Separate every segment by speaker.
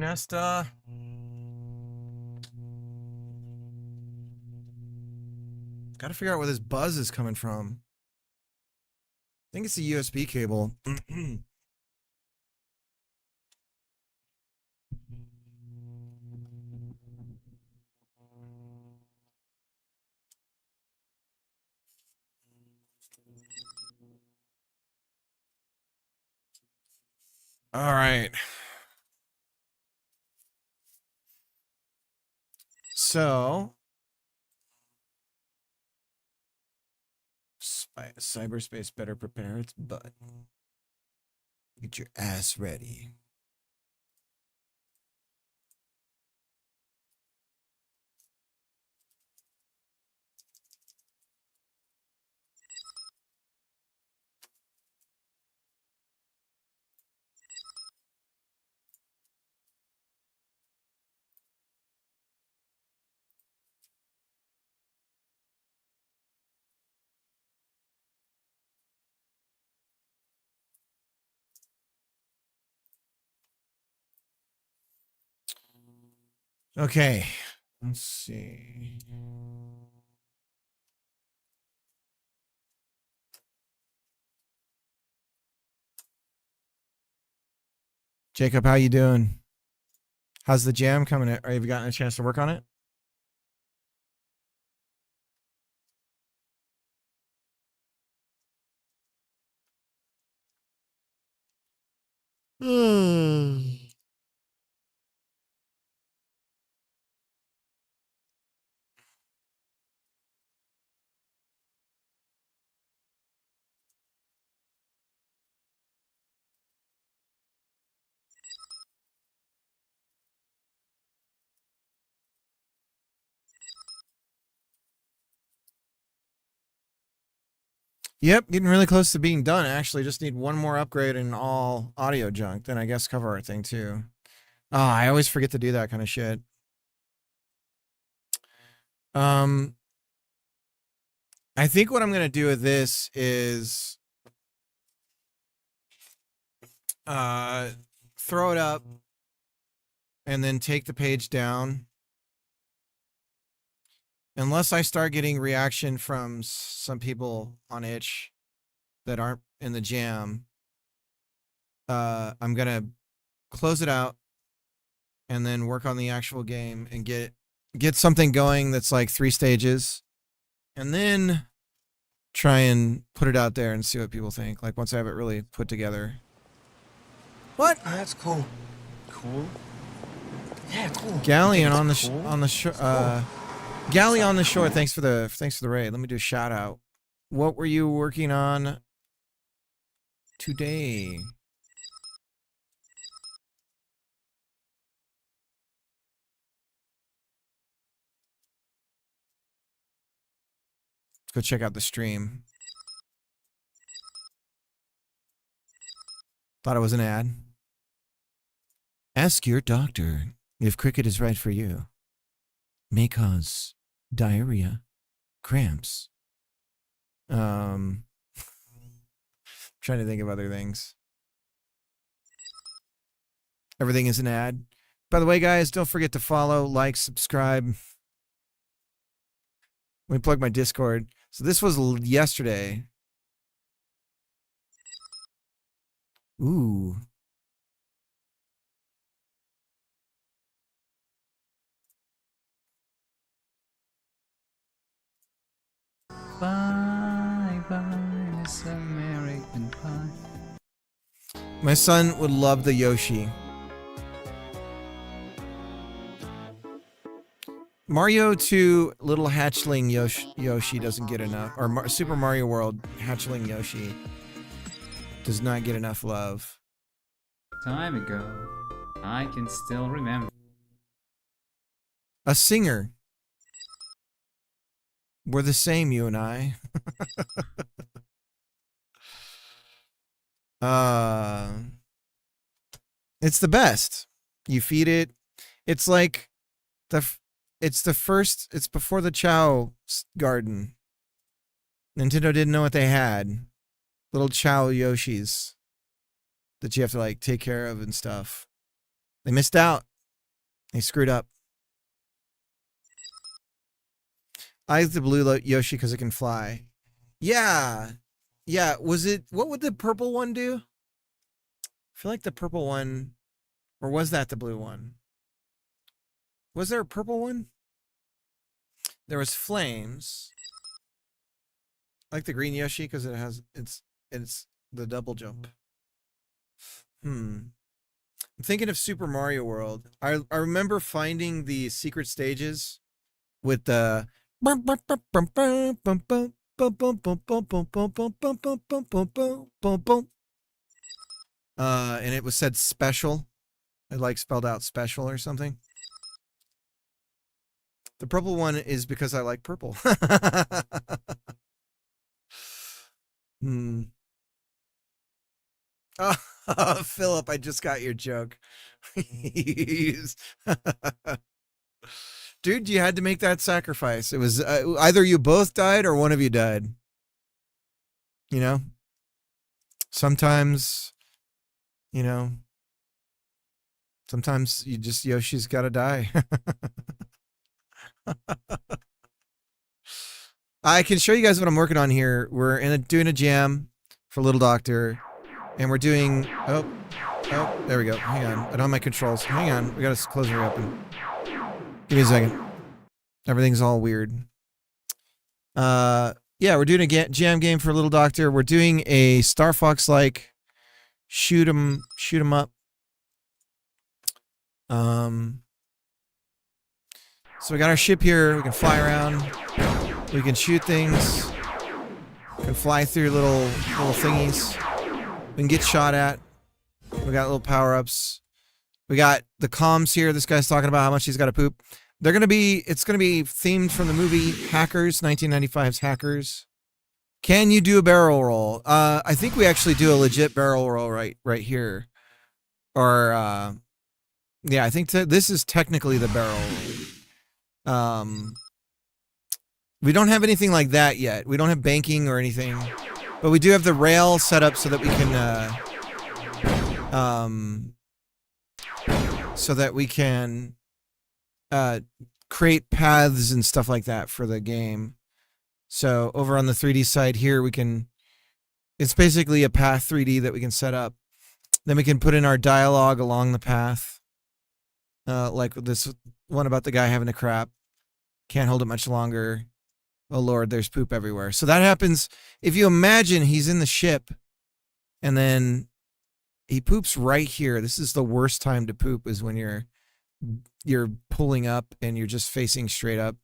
Speaker 1: Nesta. Gotta figure out where this buzz is coming from. I think it's a USB cable. All right. So, cyberspace better prepare its butt. Get your ass ready. Okay, let's see. Jacob, how you doing? How's the jam coming? Or have you gotten a chance to work on it? Yep, getting really close to being done. Actually, just need one more upgrade in all audio junk. Then I guess cover art thing too. Oh, I always forget to do that kind of shit. I think what I'm gonna do with this is throw it up and then take the page down. Unless I start getting reaction from some people on itch that aren't in the jam, I'm gonna close it out and then work on the actual game and get something going that's like 3 stages, and then try and put it out there and see what people think. Like once I have it really put together. What?
Speaker 2: Oh, that's cool. Cool? Yeah, cool.
Speaker 1: Galleon on the shore. Galley on the shore. Thanks for the raid. Let me do a shout out. What were you working on today? Let's go check out the stream. Thought it was an ad. Ask your doctor if cricket is right for you. May cause diarrhea, cramps. Trying to think of other things. Everything is an ad. By the way, guys, don't forget to follow, like, subscribe. Let me plug my Discord. So this was yesterday. Ooh.
Speaker 3: Bye bye, Miss American Pie.
Speaker 1: My son would love the Yoshi. Mario 2 Little Hatchling Yoshi doesn't get enough. Or Super Mario World Hatchling Yoshi does not get enough love.
Speaker 3: Time ago, I can still remember.
Speaker 1: A singer. We're the same, you and I. It's the best. You feed it. It's like it's before the Chow garden. Nintendo didn't know what they had. Little Chow Yoshis that you have to like take care of and stuff. They missed out. They screwed up. I like the blue Yoshi because it can fly. Yeah. Yeah. Was it, what would the purple one do? I feel like the purple one, or was that the blue one? Was there a purple one? There was flames. I like the green Yoshi because it has, it's the double jump. I'm thinking of Super Mario World. I remember finding the secret stages with the and it was said special. It like spelled out special or something. The purple one is because I like purple. Oh, Philip, I just got your joke. Dude, you had to make that sacrifice. It was either you both died or one of you died. You know? Sometimes, you know, sometimes you just, Yoshi's got to die. I can show you guys what I'm working on here. We're doing a jam for Little Doctor, and we're doing, oh, there we go. Hang on. I don't have my controls. Hang on. We got to close her open. Give me a second. Everything's all weird. Yeah, we're doing a jam game for Little Doctor. We're doing a Star Fox-like shoot 'em up. So we got our ship here. We can fly around. We can shoot things. We can fly through little thingies. We can get shot at. We got little power-ups. We got the comms here. This guy's talking about how much he's got to poop. It's going to be themed from the movie Hackers, 1995's Hackers. Can you do a barrel roll? I think we actually do a legit barrel roll right here. Or, yeah, I think this is technically the barrel roll. We don't have anything like that yet. We don't have banking or anything. But we do have the rail set up so that we can, create paths and stuff like that for the game. So over on the 3D side here, it's basically a path 3D that we can set up. Then we can put in our dialogue along the path. Like this one about the guy having a crap. Can't hold it much longer. Oh Lord, there's poop everywhere. So that happens if you imagine he's in the ship and then he poops right here. This is the worst time to poop, is when you're pulling up and you're just facing straight up.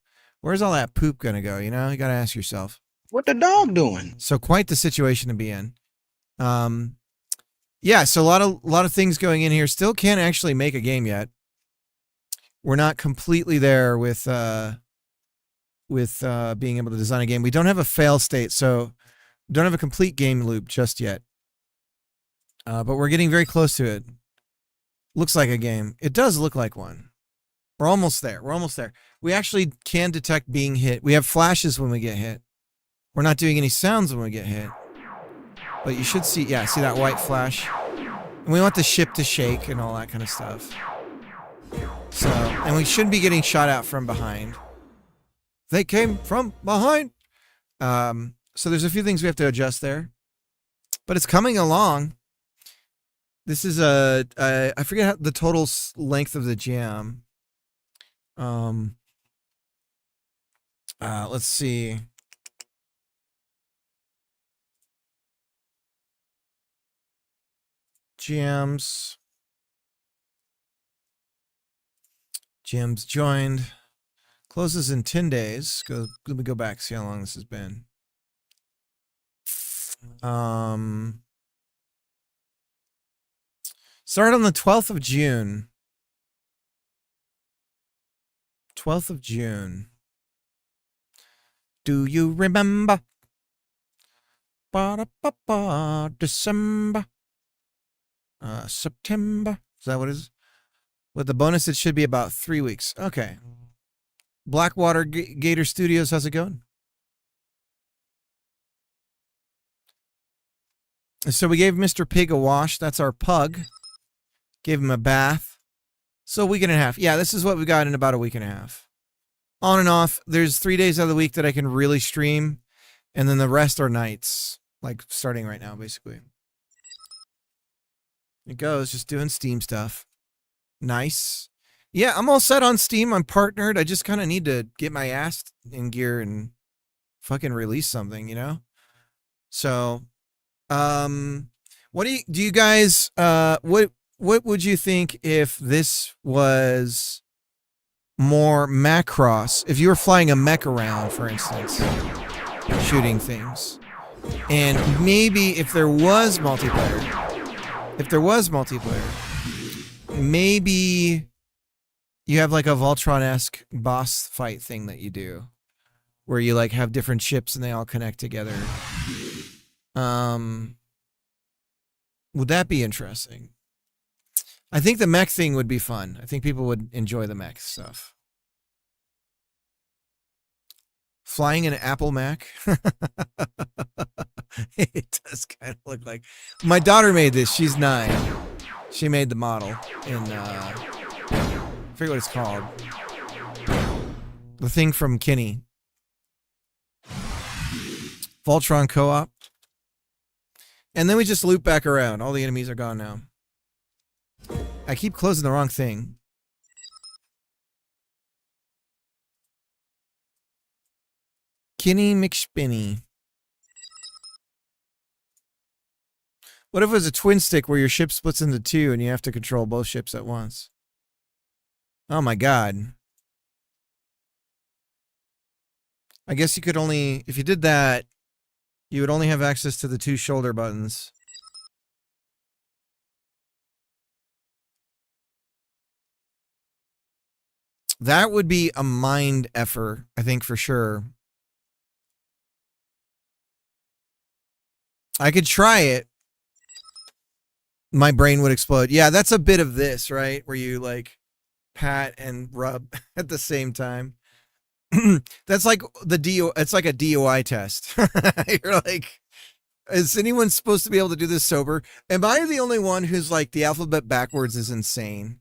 Speaker 1: Where's all that poop gonna go? You know, you gotta ask yourself.
Speaker 4: What the dog doing?
Speaker 1: So quite the situation to be in. Yeah, so a lot of things going in here. Still can't actually make a game yet. We're not completely there with being able to design a game. We don't have a fail state, so we don't have a complete game loop just yet. But we're getting very close to it. Looks like a game. It does look like one. We're almost there. We actually can detect being hit. We have flashes when we get hit. We're not doing any sounds when we get hit. But you should see that white flash. And we want the ship to shake and all that kind of stuff. So, and we shouldn't be getting shot at from behind. They came from behind. So there's a few things we have to adjust there. But it's coming along. This is I forget the total length of the jam. Let's see. Jams joined. Closes in 10 days. Let me go back, see how long this has been. Started on the 12th of June. 12th of June. Do you remember? December. September. Is that what it is? With the bonus, it should be about 3 weeks. Okay. Blackwater Gator Studios, how's it going? So we gave Mr. Pig a wash. That's our pug. Gave him a bath. So a week and a half. Yeah, this is what we got in about a week and a half. On and off. There's 3 days out of the week that I can really stream, and then the rest are nights, like starting right now, basically. It goes, just doing Steam stuff. Nice. Yeah, I'm all set on Steam. I'm partnered. I just kind of need to get my ass in gear and fucking release something, you know? So, what do you guys, what would you think if this was more Macross? If you were flying a mech around, for instance, shooting things, and maybe if there was multiplayer, maybe you have like a Voltron-esque boss fight thing that you do, where you like have different ships and they all connect together. Would that be interesting? I think the mech thing would be fun. I think people would enjoy the mech stuff. Flying an Apple Mac. It does kind of look like. My daughter made this. She's 9. She made the model in I forget what it's called. The thing from Kinney. Voltron co-op. And then we just loop back around. All the enemies are gone now. I keep closing the wrong thing. Kinney McSpinny. What if it was a twin stick where your ship splits into 2 and you have to control both ships at once? Oh my god. I guess you could only, if you did that, you would only have access to the 2 shoulder buttons. That would be a mind effort, I think, for sure. I could try it. My brain would explode. Yeah, that's a bit of this, right? Where you like pat and rub at the same time. That's like it's like a DOI test. You're like, is anyone supposed to be able to do this sober? Am I the only one who's like, the alphabet backwards is insane?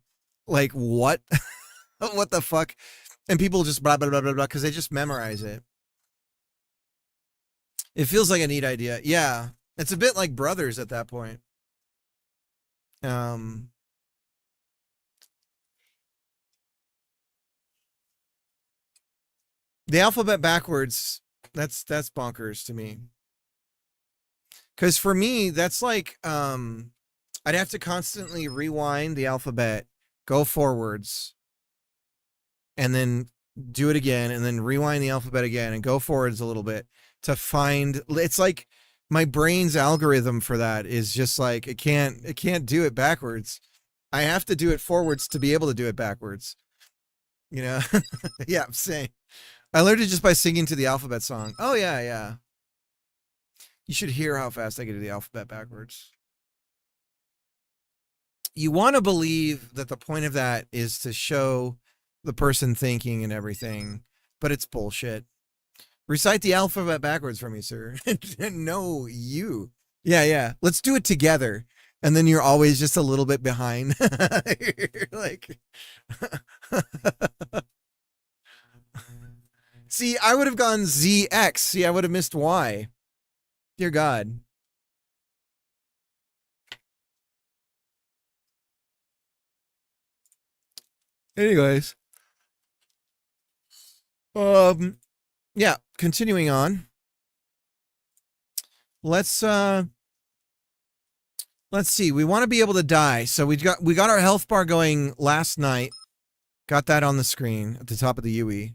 Speaker 1: Like, what? What the fuck? And people just blah, blah, blah, blah, blah, because they just memorize it. It feels like a neat idea. Yeah. It's a bit like Brothers at that point. The alphabet backwards, that's bonkers to me. Because for me, that's like, I'd have to constantly rewind the alphabet, go forwards, and then do it again, and then rewind the alphabet again, and go forwards a little bit to find. It's like my brain's algorithm for that is just like it can't do it backwards. I have to do it forwards to be able to do it backwards. You know? Yeah, I'm saying. I learned it just by singing to the alphabet song. Oh yeah, yeah. You should hear how fast I can do the alphabet backwards. You want to believe that the point of that is to show the person thinking and everything, but it's bullshit. Recite the alphabet backwards for me, sir. No, you. Yeah, yeah. Let's do it together. And then you're always just a little bit behind. You're like, see, I would have gone ZX. See, I would have missed Y. Dear God. Anyways. Yeah, continuing on. Let's see. We want to be able to die. So we got our health bar going last night. Got that on the screen at the top of the UE.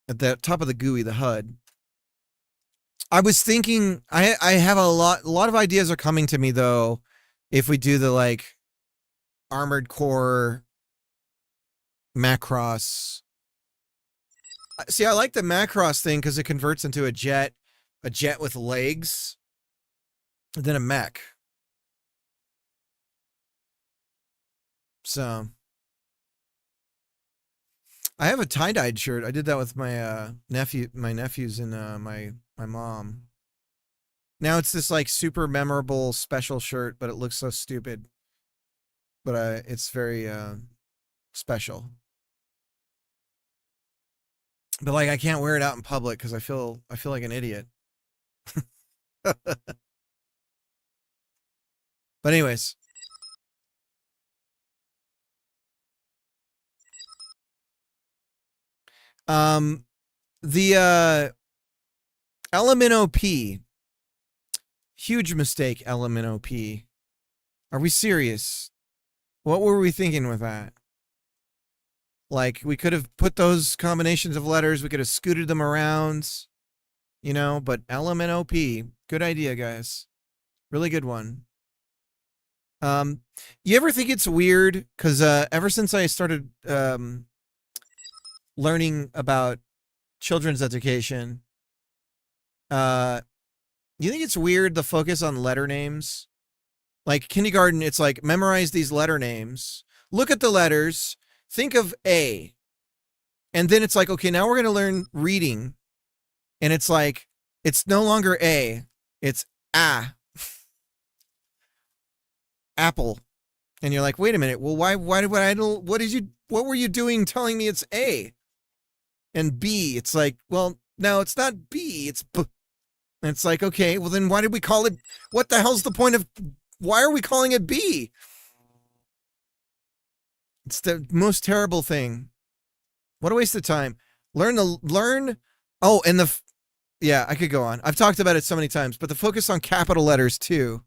Speaker 1: At the top of the GUI, the HUD. I was thinking I have a lot of ideas are coming to me though if we do the like Armored Core Macross. See, I like the Macross thing because it converts into a jet with legs, and then a mech. So I have a tie-dyed shirt. I did that with my nephews and my mom. Now it's this like super memorable special shirt, but it looks so stupid. But it's very special. But like I can't wear it out in public because I feel like an idiot. But anyways. The element OP. Huge mistake, element OP. Are we serious? What were we thinking with that? Like, we could have put those combinations of letters, we could have scooted them around, you know, but element OP. Good idea, guys. Really good one. You ever think it's weird? Because ever since I started learning about children's education, you think it's weird the focus on letter names? Like kindergarten, it's like memorize these letter names, look at the letters, think of A. And then it's like, okay, now we're going to learn reading. And it's like, it's no longer A, it's A. Apple. And you're like, wait a minute. Well, why did I don't, what were you doing telling me it's A? And B, it's like, well, no, it's not B, it's B. And it's like, okay, well then why did we call it, what the hell's the point of, why are we calling it B? It's the most terrible thing. What a waste of time. Learn. Oh, and yeah, I could go on. I've talked about it so many times, but the focus on capital letters too.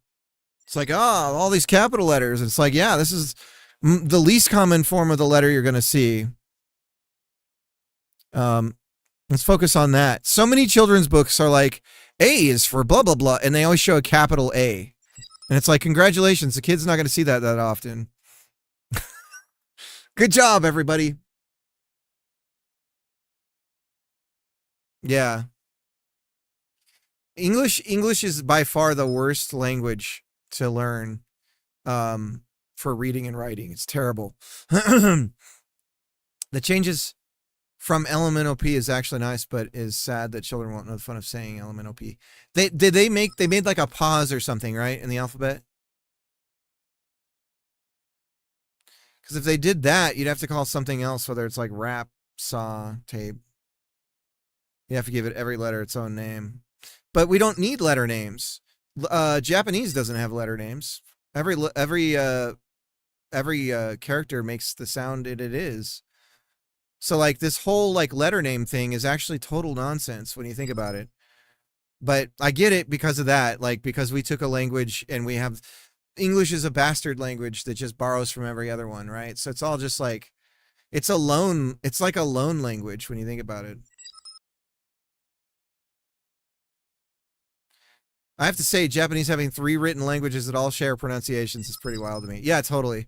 Speaker 1: It's like, all these capital letters. It's like, yeah, this is the least common form of the letter you're going to see. Let's focus on that. So many children's books are like, A is for blah, blah, blah. And they always show a capital A. And it's like, congratulations. The kid's not going to see that often. Good job, everybody. Yeah. English is by far the worst language to learn for reading and writing. It's terrible. The changes from LMNOP is actually nice, but is sad that children won't know the fun of saying LMNOP. They made like a pause or something, right, in the alphabet? Because if they did that, you'd have to call something else, whether it's like rap, saw, tape. You have to give it every letter its own name. But we don't need letter names. Japanese doesn't have letter names. Every character makes the sound it is. So like this whole like letter name thing is actually total nonsense when you think about it. But I get it because of that, like because we took a language and we have English is a bastard language that just borrows from every other one, right? So it's all just like it's like a loan language when you think about it. I have to say, Japanese having 3 written languages that all share pronunciations is pretty wild to me. Yeah, totally.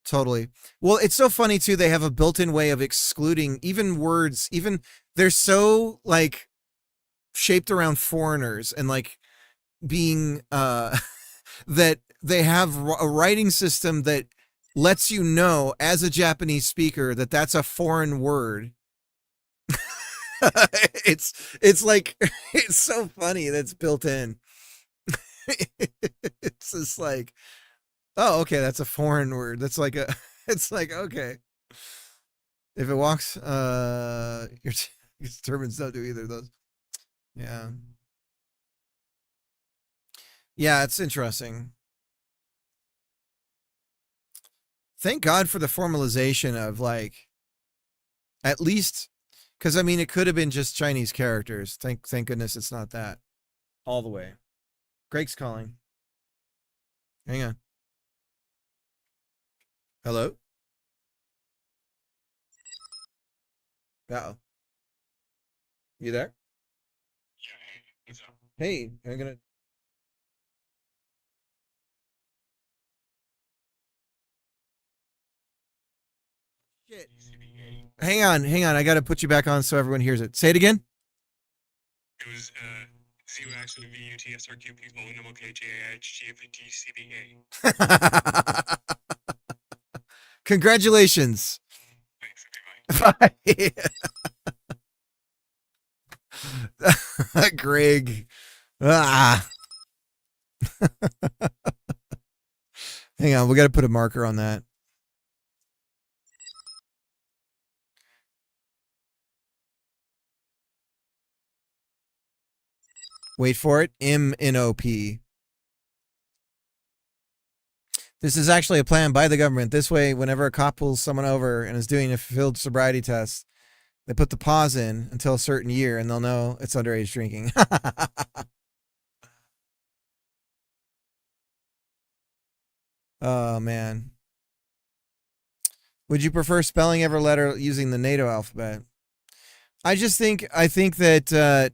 Speaker 1: Totally. Well, it's so funny too. They have a built-in way of excluding even words, even they're so like shaped around foreigners and like being that they have a writing system that lets you know as a Japanese speaker that that's a foreign word. It's like it's so funny that's built in. It's just like, oh, okay, that's a foreign word. That's like a, it's like, okay. If it walks, your Germans don't do either of those. Yeah. Yeah, it's interesting. Thank God for the formalization of like, at least, because I mean, it could have been just Chinese characters. Thank goodness it's not that. All the way. Greg's calling. Hang on. Hello? Uh-oh. You there? Hey, I'm gonna... Shit. Hang on. I gotta put you back on so everyone hears it. Say it again.
Speaker 4: It was CUXUVUTSRQP
Speaker 1: Congratulations. Bye. Greg. Hang on, we got to put a marker on that. Wait for it. MNOP. This is actually a plan by the government. This way, whenever a cop pulls someone over and is doing a field sobriety test, they put the pause in until a certain year, and they'll know it's underage drinking. Oh, man. Would you prefer spelling every letter using the NATO alphabet? I think that,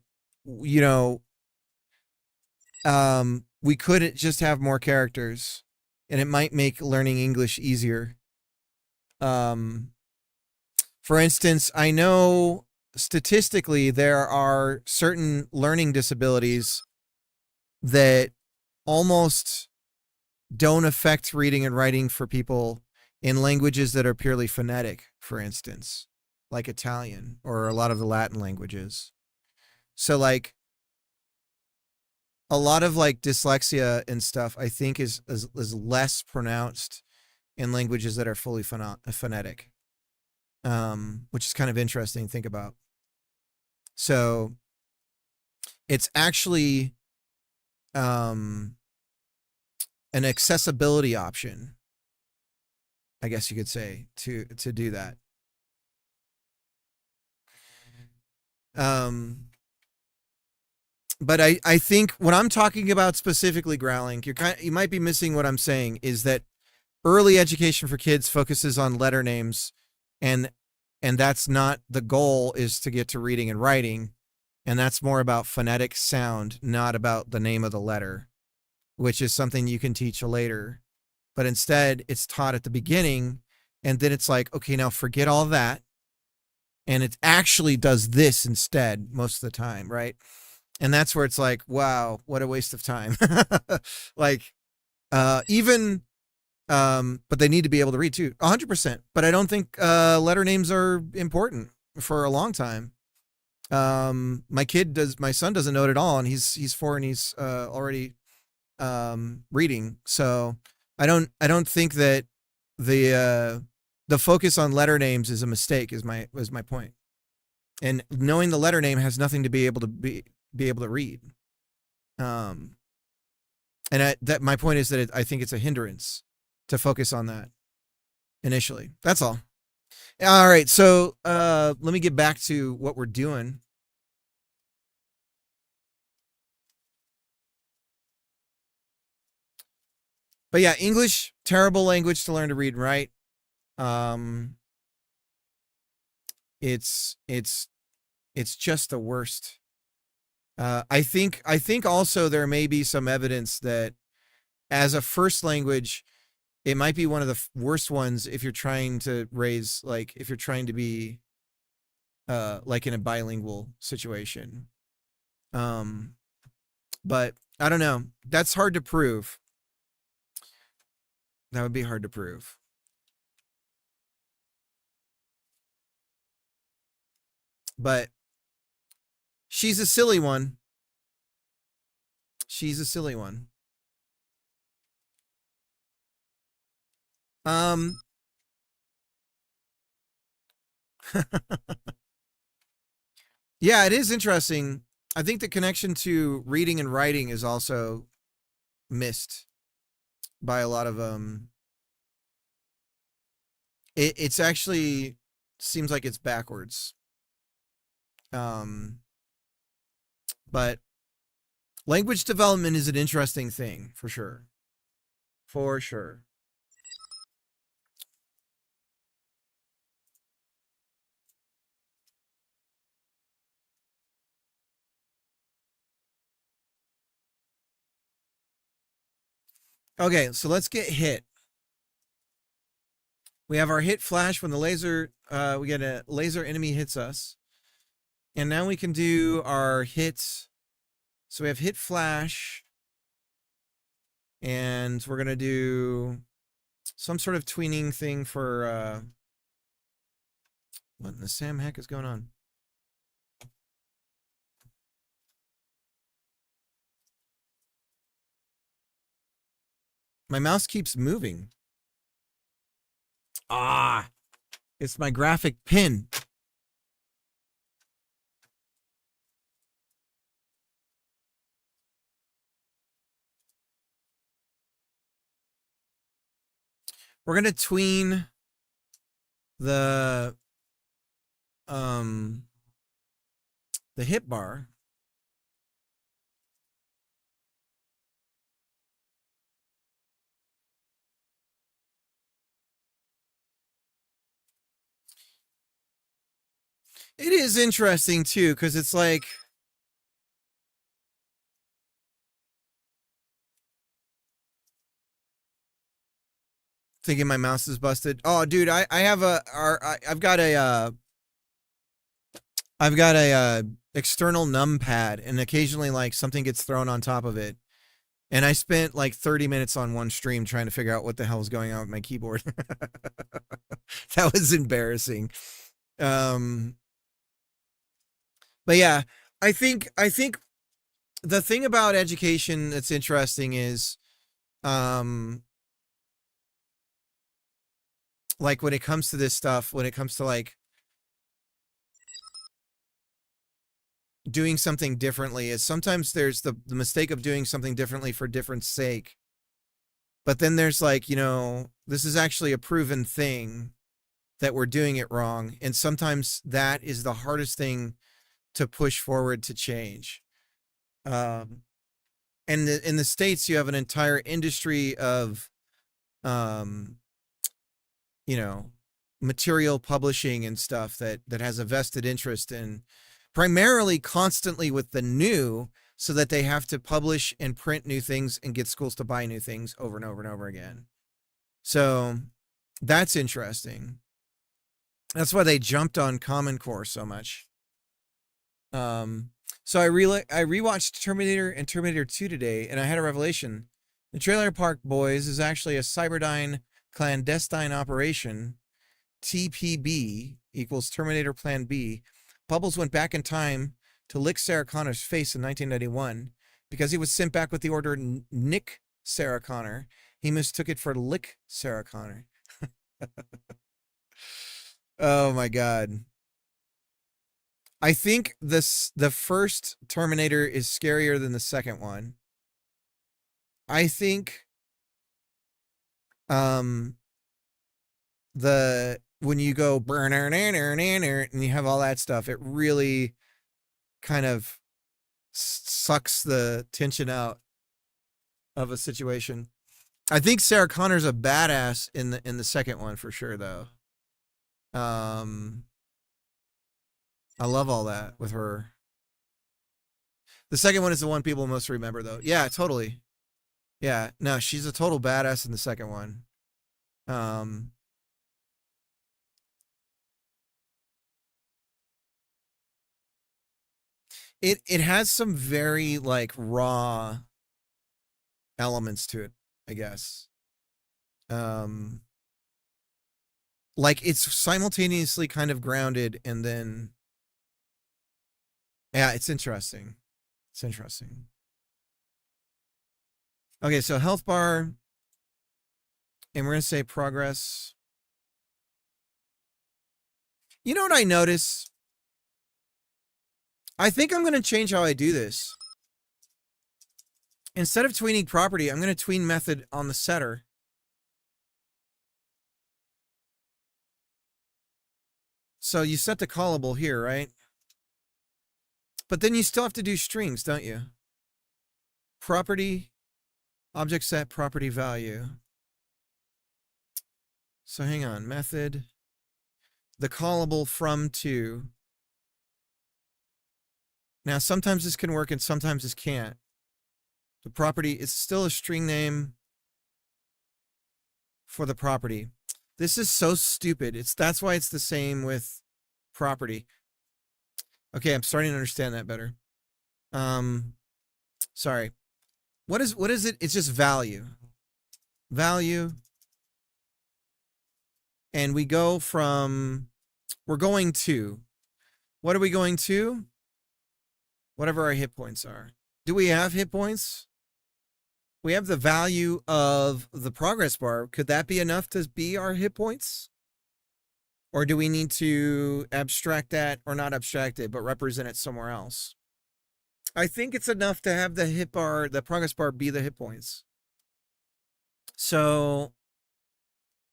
Speaker 1: we could just have more characters, and it might make learning English easier. For instance, I know statistically there are certain learning disabilities that almost don't affect reading and writing for people in languages that are purely phonetic, for instance, like Italian or a lot of the Latin languages. So like a lot of like dyslexia and stuff, I think is less pronounced in languages that are fully phonetic, which is kind of interesting to think about. So it's actually an accessibility option, I guess you could say, to do that. But I think what I'm talking about specifically, Growling, you might be missing what I'm saying, is that early education for kids focuses on letter names, and that's not the goal, is to get to reading and writing, and that's more about phonetic sound, not about the name of the letter, which is something you can teach later. But instead, it's taught at the beginning, and then it's like, okay, now forget all that, and it actually does this instead most of the time, right? And that's where it's like, wow, what a waste of time. Like, but they need to be able to read too, 100%. But I don't think letter names are important for a long time. My son doesn't know it at all, and he's 4 and he's already reading. So I don't think that the focus on letter names is a mistake, is my point. And knowing the letter name has nothing to be able to read. And my point is that I think it's a hindrance to focus on that initially. That's all. All right, so let me get back to what we're doing. But yeah, English, terrible language to learn to read and write. It's just the worst. I think also there may be some evidence that as a first language, it might be one of the worst ones if you're trying to raise, like, if you're trying to be like in a bilingual situation. But I don't know. That's hard to prove. That would be hard to prove. But she's a silly one. She's a silly one. Yeah, it is interesting. I think the connection to reading and writing is also missed by a lot of it's actually seems like it's backwards. But language development is an interesting thing, for sure. For sure. Okay, so let's get hit. We have our hit flash when the laser, we get a laser enemy hits us. And now we can do our hits. So we have hit flash. And we're going to do some sort of tweening thing for, what in the Sam heck is going on? My mouse keeps moving. Ah, it's my graphic pin. We're gonna tween the hip bar. It is interesting too, because it's like thinking my mouse is busted. Oh, dude, I've got a external numpad, and occasionally like something gets thrown on top of it. And I spent like 30 minutes on one stream trying to figure out what the hell was going on with my keyboard. That was embarrassing. But yeah, I think the thing about education that's interesting is like when it comes to this stuff, when it comes to like doing something differently, is sometimes there's the mistake of doing something differently for different sake. But then there's like, you know, this is actually a proven thing that we're doing it wrong. And sometimes that is the hardest thing to push forward to change. And in the States, you have an entire industry of, you know, material publishing and stuff that has a vested interest in primarily constantly with the new, so that they have to publish and print new things and get schools to buy new things over and over and over again. So that's interesting. That's why they jumped on Common Core so much. So I rewatched Terminator and Terminator 2 today, and I had a revelation. The Trailer Park Boys is actually a Cyberdyne clandestine operation. TPB equals Terminator Plan B. Bubbles went back in time to lick Sarah Connor's face in 1991 because he was sent back with the order Nick Sarah Connor. He mistook it for lick Sarah Connor. Oh my God. I think the first Terminator is scarier than the second one. I think when you go and you have all that stuff, it really kind of sucks the tension out of a situation. I think Sarah Connor's a badass in the second one for sure, though. I love all that with her. The second one is the one people most remember, though. Yeah, totally. Yeah, no, she's a total badass in the second one. It has some very like raw elements to it, I guess. Like it's simultaneously kind of grounded, and then yeah, it's interesting. It's interesting. Okay, so health bar, and we're gonna say progress. You know what I notice? I think I'm gonna change how I do this. Instead of tweening property, I'm gonna tween method on the setter. So you set the callable here, right? But then you still have to do strings, don't you? Property, object set, property value. So hang on, method, the callable from to. Now, sometimes this can work and sometimes this can't. The property is still a string name for the property. This is so stupid. That's why it's the same with property. Okay, I'm starting to understand that better. Sorry. What is it? It's just value. Value. And we go from, we're going to, what are we going to? Whatever our hit points are. Do we have hit points? we have the value of the progress bar. Could that be enough to be our hit points? Or do we need to abstract that, or not abstract it, but represent it somewhere else? I think it's enough to have the hit bar, the progress bar, be the hit points. So,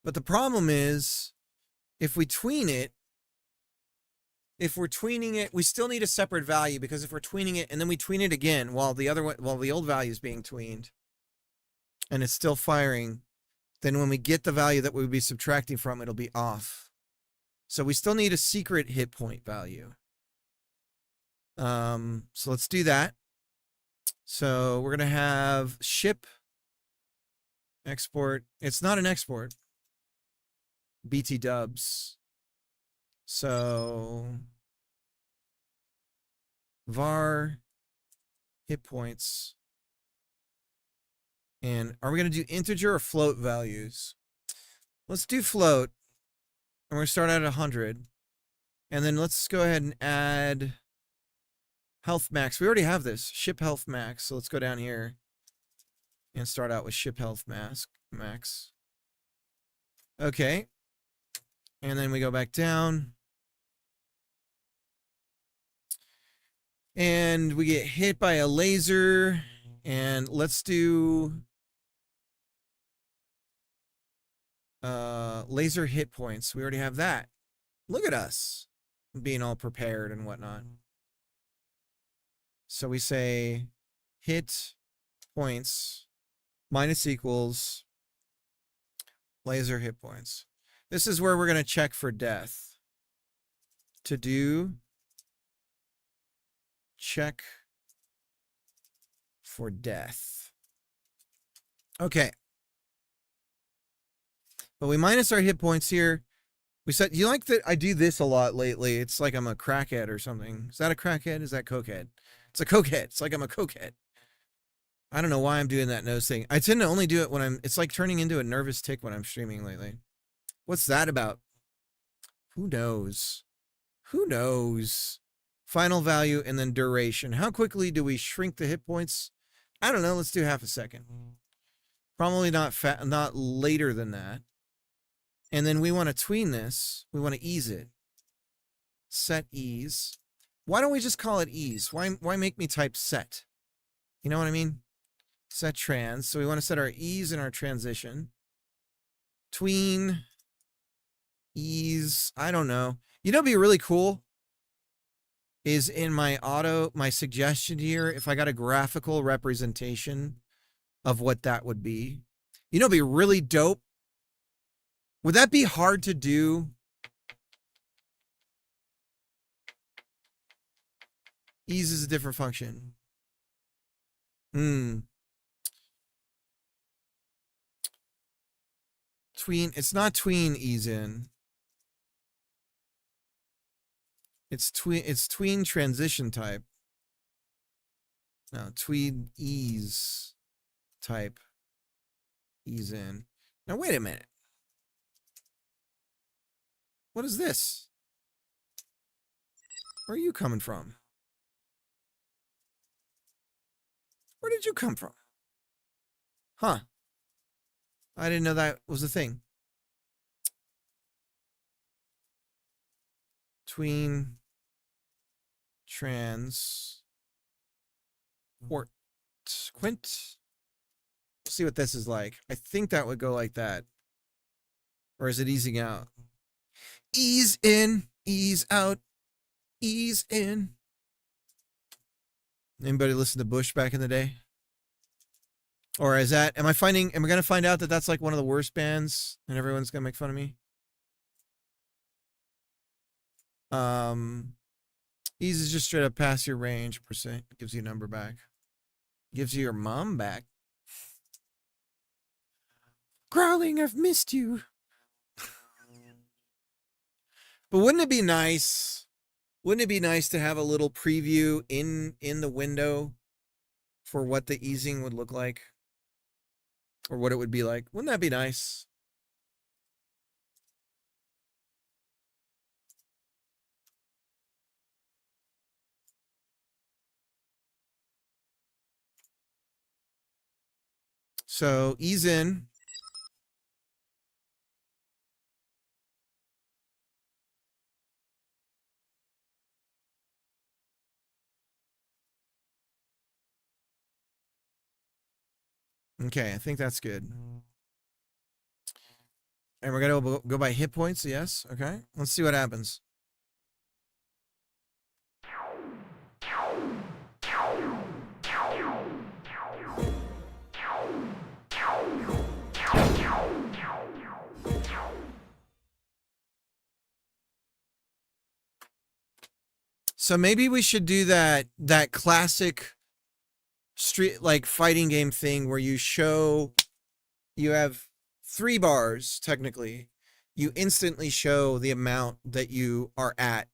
Speaker 1: but the problem is, if we tween it, if we're tweening it, we still need a separate value, because if we're tweening it and then we tween it again while the other one, while the old value is being tweened, and it's still firing, then when we get the value that we would be subtracting from, it'll be off. So we still need a secret hit point value. So let's do that. So we're going to have ship export. It's not an export. BT dubs. So var hit points. And are we going to do integer or float values? Let's do float. And we're going to start at 100. And then let's go ahead and add health max. We already have this. Ship health max. So let's go down here and start out with ship health max. Okay. And then we go back down. And we get hit by a laser. And let's do laser hit points. We already have that. Look at us being all prepared and whatnot. So we say hit points minus equals laser hit points. This is where we're going to check for death. To do check for death. Okay. But we minus our hit points here. We said, you like that I do this a lot lately. It's like I'm a crackhead or something. Is that a crackhead? Is that cokehead? It's a cokehead. It's like I'm a cokehead. I don't know why I'm doing that nose thing. I tend to only do it when it's like turning into a nervous tick when I'm streaming lately. What's that about? Who knows? Who knows? Final value and then duration. How quickly do we shrink the hit points? I don't know. Let's do half a second. Probably not later than that. And then we want to tween this. We want to ease it. Set ease. Why don't we just call it ease? Why make me type set? You know what I mean? Set trans. So we want to set our ease and our transition. Tween. Ease. I don't know. You know what'd be really cool? Is in my suggestion here, if I got a graphical representation of what that would be. You know what'd be really dope? Would that be hard to do? Ease is a different function. Tween. It's not tween ease in. It's tween transition type. No, tween ease type. Ease in. Now wait a minute. What is this? Where are you coming from? Where did you come from? Huh. I didn't know that was a thing. Tween trans port quint. We'll see what this is like. I think that would go like that. Or is it easing out? Ease in, ease out, ease in. Anybody listen to Bush back in the day? Or is that, am I going to find out that that's like one of the worst bands and everyone's going to make fun of me? Ease is just straight up past your range percent. Gives you a number back. Gives you your mom back. Growling, I've missed you. But wouldn't it be nice? Wouldn't it be nice to have a little preview in the window for what the easing would look like? Or what it would be like? Wouldn't that be nice? So ease in. Okay, I think that's good. And we're going to go by hit points, yes? Okay, let's see what happens. So maybe we should do that classic street like fighting game thing where you have 3 bars technically. You instantly show the amount that you are at,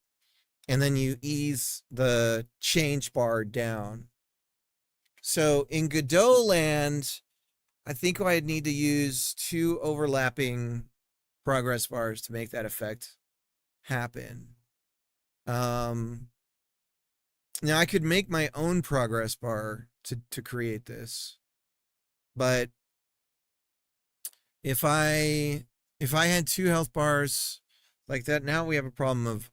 Speaker 1: and then you ease the change bar down. So in Godot land, I think I'd need to use 2 overlapping progress bars to make that effect happen. Now I could make my own progress bar to create this, but if I had 2 health bars like that, now we have a problem of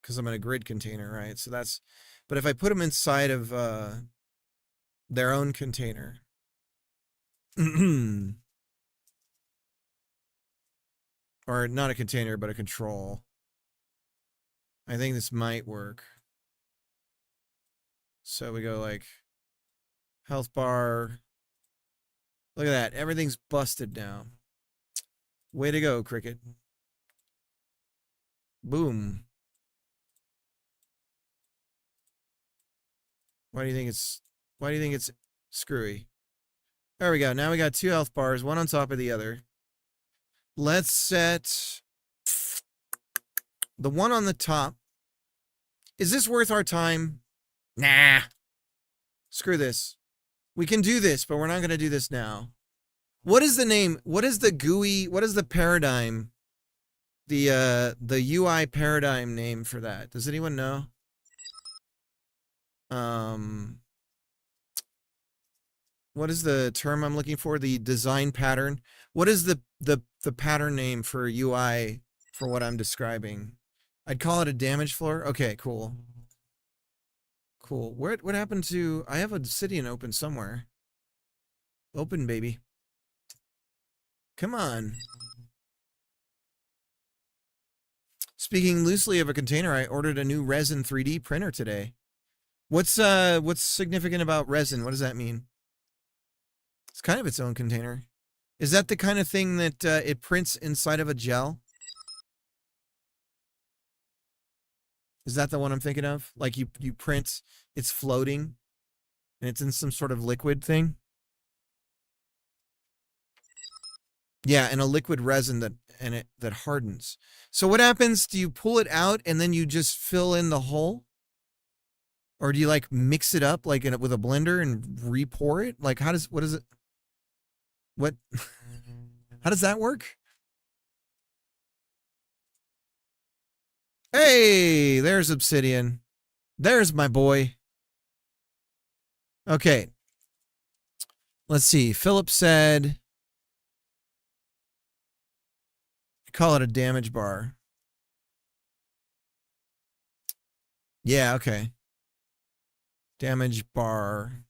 Speaker 1: because I'm in a grid container, right? So that's, but if I put them inside of their own container, or not a container, but a control, I think this might work. So we go like health bar. Look at that. Everything's busted now. Way to go, Cricket. Boom. Why do you think it's screwy? There we go. Now we got 2 health bars, one on top of the other. Let's set the one on the top. Is this worth our time? Nah. Screw this. We can do this, but we're not going to do this now. What is the name? What is the GUI? What is the paradigm? The UI paradigm name for that? Does anyone know? What is the term I'm looking for? The design pattern. What is the pattern name for UI for what I'm describing? I'd call it a damage floor. Okay, cool. Cool. What happened to? I have Obsidian open somewhere. Open, baby. Come on. Speaking loosely of a container, I ordered a new resin 3D printer today. What's significant about resin? What does that mean? It's kind of its own container. Is that the kind of thing that it prints inside of a gel? Is that the one I'm thinking of? Like you print, it's floating, and it's in some sort of liquid thing? Yeah, and a liquid resin that hardens. So what happens? Do you pull it out and then you just fill in the hole? Or do you like mix it up like with a blender and re-pour it? Like how does that work? Hey, there's Obsidian. There's my boy. Okay. Let's see. Philip said, call it a damage bar. Yeah, okay. Damage bar.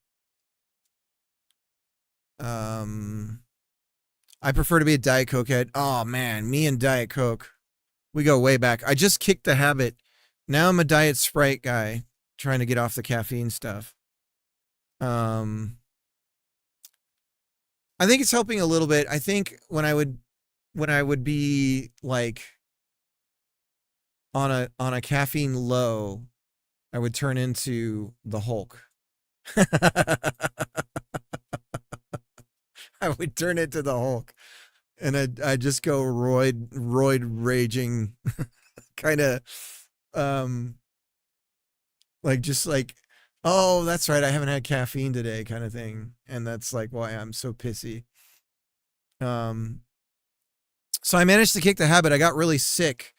Speaker 1: I prefer to be a Diet Coke head. Oh man, me and Diet Coke. We go way back. I just kicked the habit. Now I'm a Diet Sprite guy, trying to get off the caffeine stuff. I think it's helping a little bit. I think when I would be like on a caffeine low, I would turn into the Hulk. I would turn into the Hulk, and I'd just go roid raging, kind of, like just like, oh, that's right, I haven't had caffeine today, kind of thing, and that's like why I'm so pissy. So I managed to kick the habit. I got really sick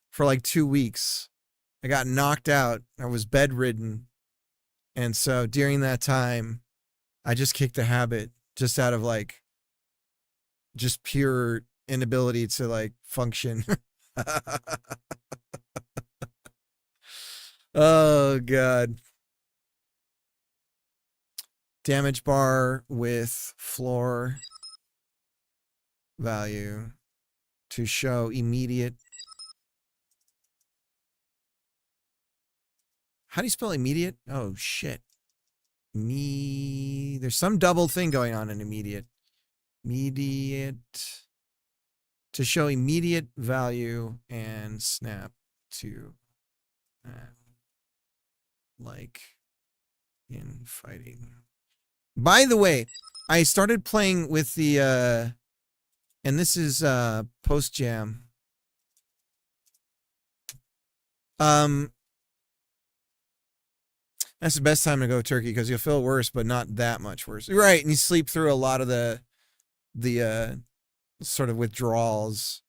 Speaker 1: for like 2 weeks. I got knocked out. I was bedridden, and so during that time, I just kicked the habit. just out of like just pure inability to like function. Oh god. Damage bar with floor value to show immediate. How do you spell immediate? Oh shit. There's some double thing going on in immediate. Immediate to show immediate value and snap to like in fighting. By the way, I started playing with the and this is post jam. That's the best time to go turkey because you'll feel worse, but not that much worse. Right, and you sleep through a lot of the sort of withdrawals.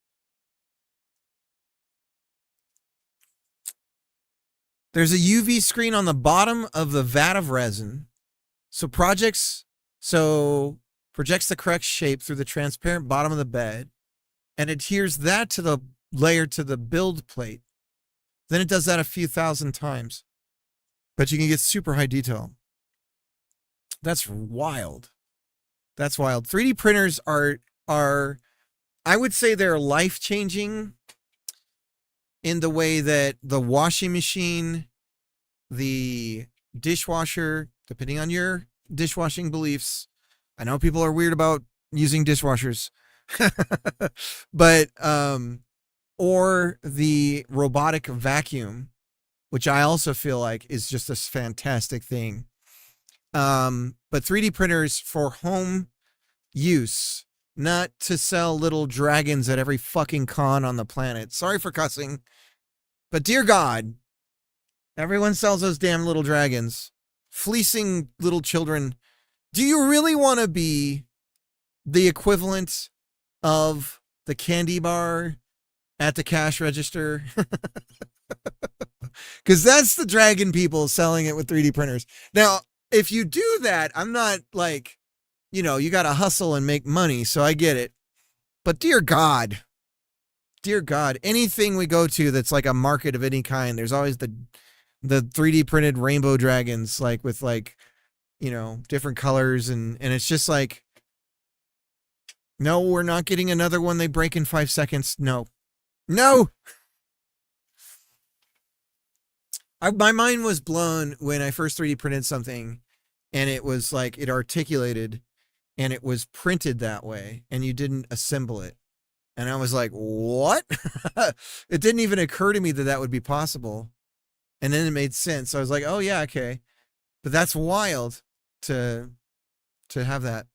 Speaker 1: There's a UV screen on the bottom of the vat of resin. So projects the correct shape through the transparent bottom of the bed and adheres that to the layer to the build plate. Then it does that a few thousand times. But you can get super high detail. That's wild. That's wild. 3D printers are I would say they're life-changing in the way that the washing machine, the dishwasher, depending on your dishwashing beliefs. I know people are weird about using dishwashers. But or the robotic vacuum, which I also feel like is just a fantastic thing. But 3D printers for home use, not to sell little dragons at every fucking con on the planet. Sorry for cussing, but dear God, everyone sells those damn little dragons, fleecing little children. Do you really want to be the equivalent of the candy bar at the cash register? Because that's the dragon people selling it with 3D printers. Now, if you do that, I'm not like, you got to hustle and make money, so I get it. But dear God, anything we go to that's like a market of any kind, there's always the 3D printed rainbow dragons, like with like, different colors. And it's just like, no, we're not getting another one they break in 5 seconds. No. My mind was blown when I first 3D printed something and it was like it articulated and it was printed that way and you didn't assemble it. And I was like, what? It didn't even occur to me that that would be possible. And then it made sense. So I was like, oh yeah, okay. But that's wild to have that.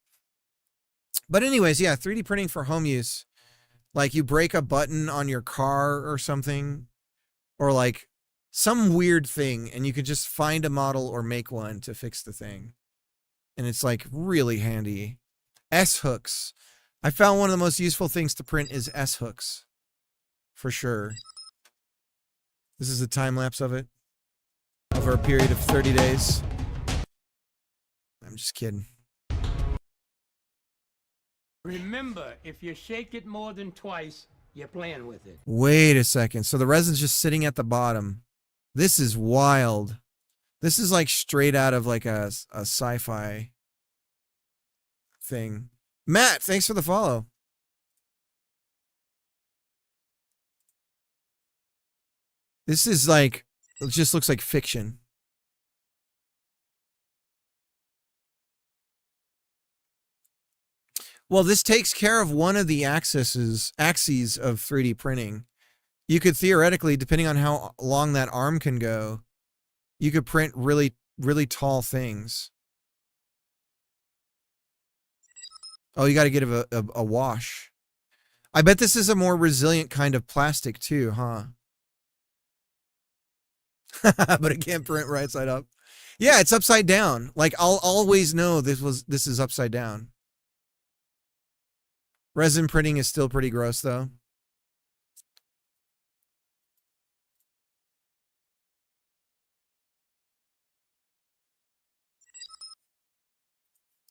Speaker 1: But anyways, yeah, 3D printing for home use. Like you break a button on your car or something, or like some weird thing, and you can just find a model or make one to fix the thing. And it's like really handy. S-hooks. I found one of the most useful things to print is S-hooks. For sure. This is a time lapse of it. Over a period of 30 days. I'm just kidding.
Speaker 5: Remember, if you shake it more than twice, you're playing with it.
Speaker 1: Wait a second. So the resin's just sitting at the bottom. This is wild. This is like straight out of like a sci-fi thing. Matt, thanks for the follow. This is like, it just looks like fiction. Well, this takes care of one of the axes of 3D printing. You could theoretically, depending on how long that arm can go, you could print really, really tall things. Oh, you got to get a wash. I bet this is a more resilient kind of plastic too, huh? But it can't print right side up. Yeah, it's upside down. Like I'll always know this is upside down. Resin printing is still pretty gross though.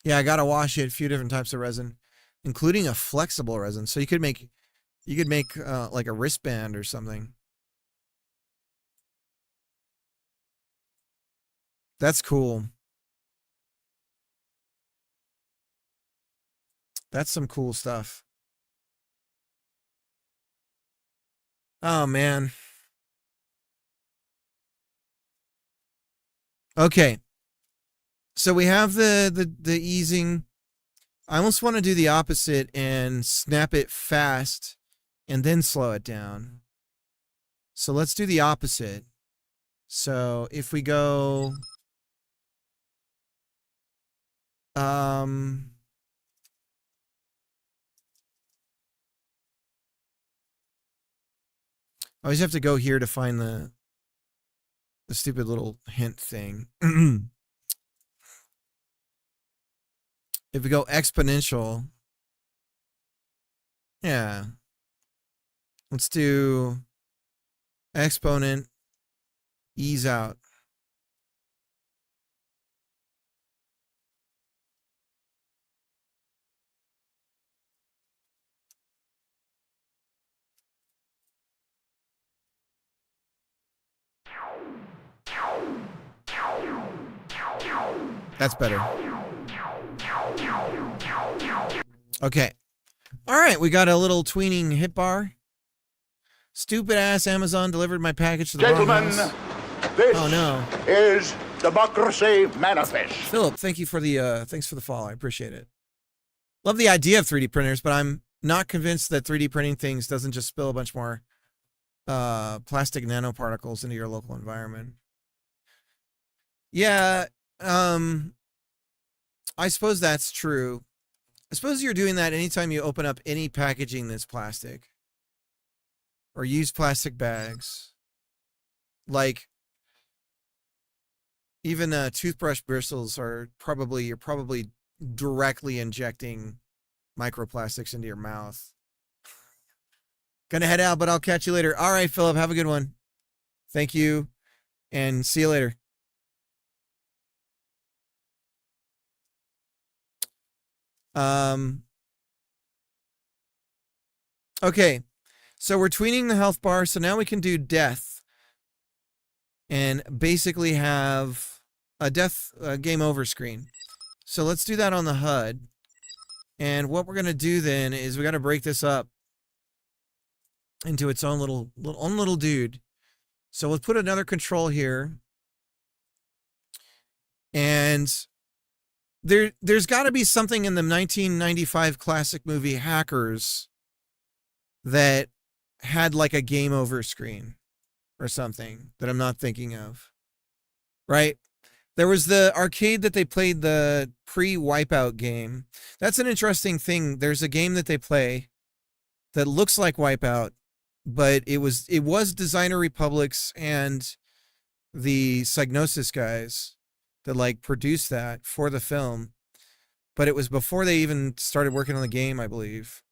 Speaker 1: Yeah, I gotta wash it. A few different types of resin, including a flexible resin. So you could make like a wristband or something. That's cool. That's some cool stuff. Oh man. Okay. So we have the easing. I almost want to do the opposite and snap it fast and then slow it down. So let's do the opposite. So if we go I always have to go here to find the stupid little hint thing. If we go exponential, yeah. Let's do exponent, ease out. That's better. Okay. All right, we got a little tweening hit bar. Stupid ass Amazon delivered my package to the wrong
Speaker 6: Gentlemen,
Speaker 1: house.
Speaker 6: this
Speaker 1: Oh no.
Speaker 6: is Democracy Manifest.
Speaker 1: Philip, thank you for the thanks for the follow. I appreciate it. Love the idea of 3D printers, but I'm not convinced that 3D printing things doesn't just spill a bunch more plastic nanoparticles into your local environment. Yeah, I suppose that's true. I suppose you're doing that anytime you open up any packaging that's plastic or use plastic bags. Like even toothbrush bristles are you're probably directly injecting microplastics into your mouth. Gonna head out, but I'll catch you later. All right, Philip, have a good one. Thank you, and see you later. Okay, so we're tweening the health bar, so now we can do death and basically have a death game over screen. So let's do that on the HUD. And what we're going to do then is we got to break this up into its own little dude. So let's put another control here. And there's got to be something in the 1995 classic movie Hackers that had like a game over screen or something that I'm not thinking of. Right? There was the arcade that they played the pre-Wipeout game. That's an interesting thing. There's a game that they play that looks like Wipeout, but it was Designer Republics and the Psygnosis guys that like produced that for the film, but it was before they even started working on the game, I believe.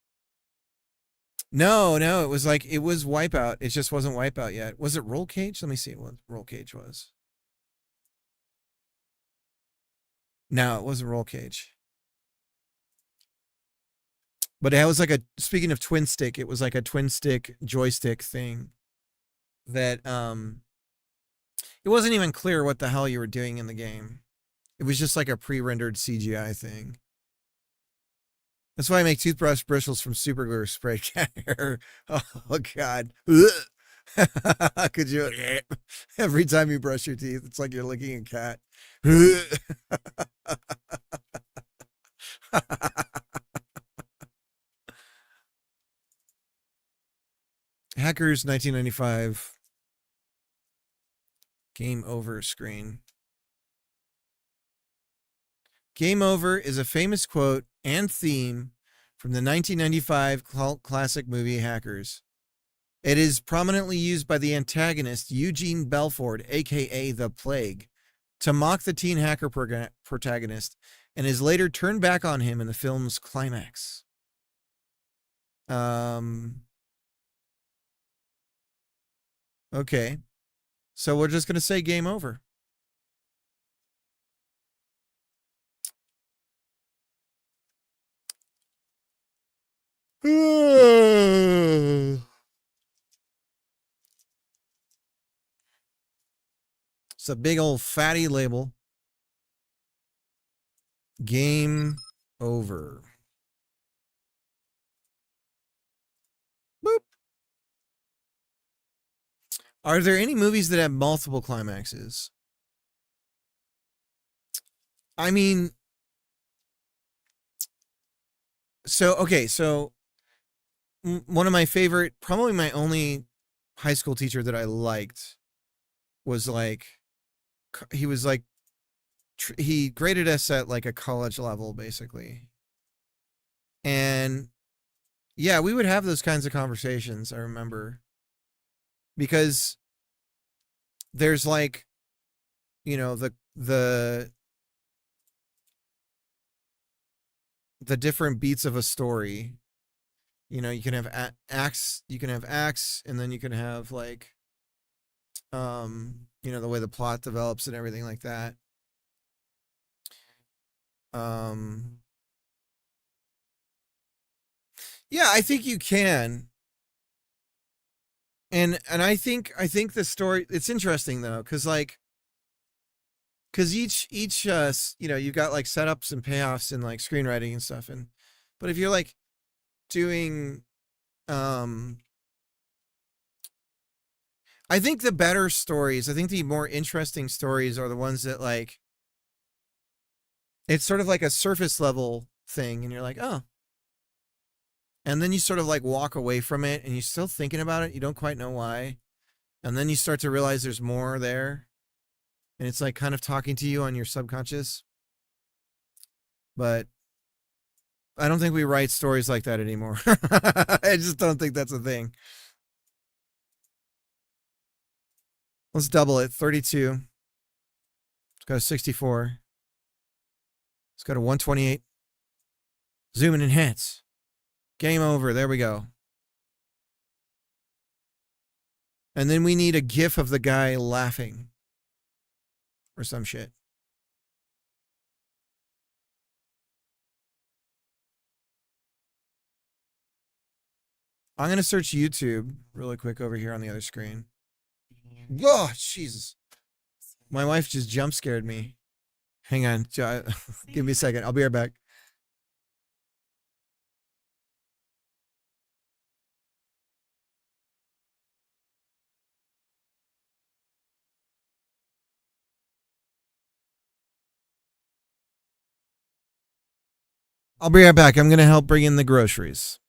Speaker 1: No, it was Wipeout. It just wasn't Wipeout yet. Was it Roll Cage? Let me see what Roll Cage was. No, it wasn't Roll Cage. But it was speaking of twin stick, it was like a twin stick joystick thing that it wasn't even clear what the hell you were doing in the game. It was just like a pre-rendered CGI thing. That's why I make toothbrush bristles from super glue or spray cat hair. Oh God. Could you every time you brush your teeth, it's like you're licking a cat. Hackers 1995 game over screen. Game over is a famous quote and theme from the 1995 cult classic movie Hackers. It is prominently used by the antagonist Eugene Belford, aka the Plague, to mock the teen hacker protagonist, and is later turned back on him in the film's climax. Okay. So we're just going to say game over. It's a big old fatty label. Game over. Boop. Are there any movies that have multiple climaxes? I mean, so one of my favorite, probably my only high school teacher that I liked was like, he was like, he graded us at like a college level, basically. And yeah, we would have those kinds of conversations, I remember. Because there's like, you know, the different beats of a story. You know, you can have acts, and then you can have like, you know, the way the plot develops and everything like that. Yeah, I think you can. And I think the story, it's interesting though, because each you know, you've got like setups and payoffs and like screenwriting and stuff, but if you're like doing, I think the better stories, I think the more interesting stories are the ones that like, it's sort of like a surface level thing and you're like, oh, and then you sort of like walk away from it and you're still thinking about it, you don't quite know why, and then you start to realize there's more there, and it's like kind of talking to you on your subconscious. But I don't think we write stories like that anymore. I just don't think that's a thing. Let's double it. 32. It's got a 64. It's got a 128. Zoom and enhance. Game over. There we go. And then we need a GIF of the guy laughing. Or some shit. I'm going to search YouTube really quick over here on the other screen. Oh, Jesus. My wife just jump scared me. Hang on. Give me a second. I'll be right back. I'll be right back. I'm going to help bring in the groceries.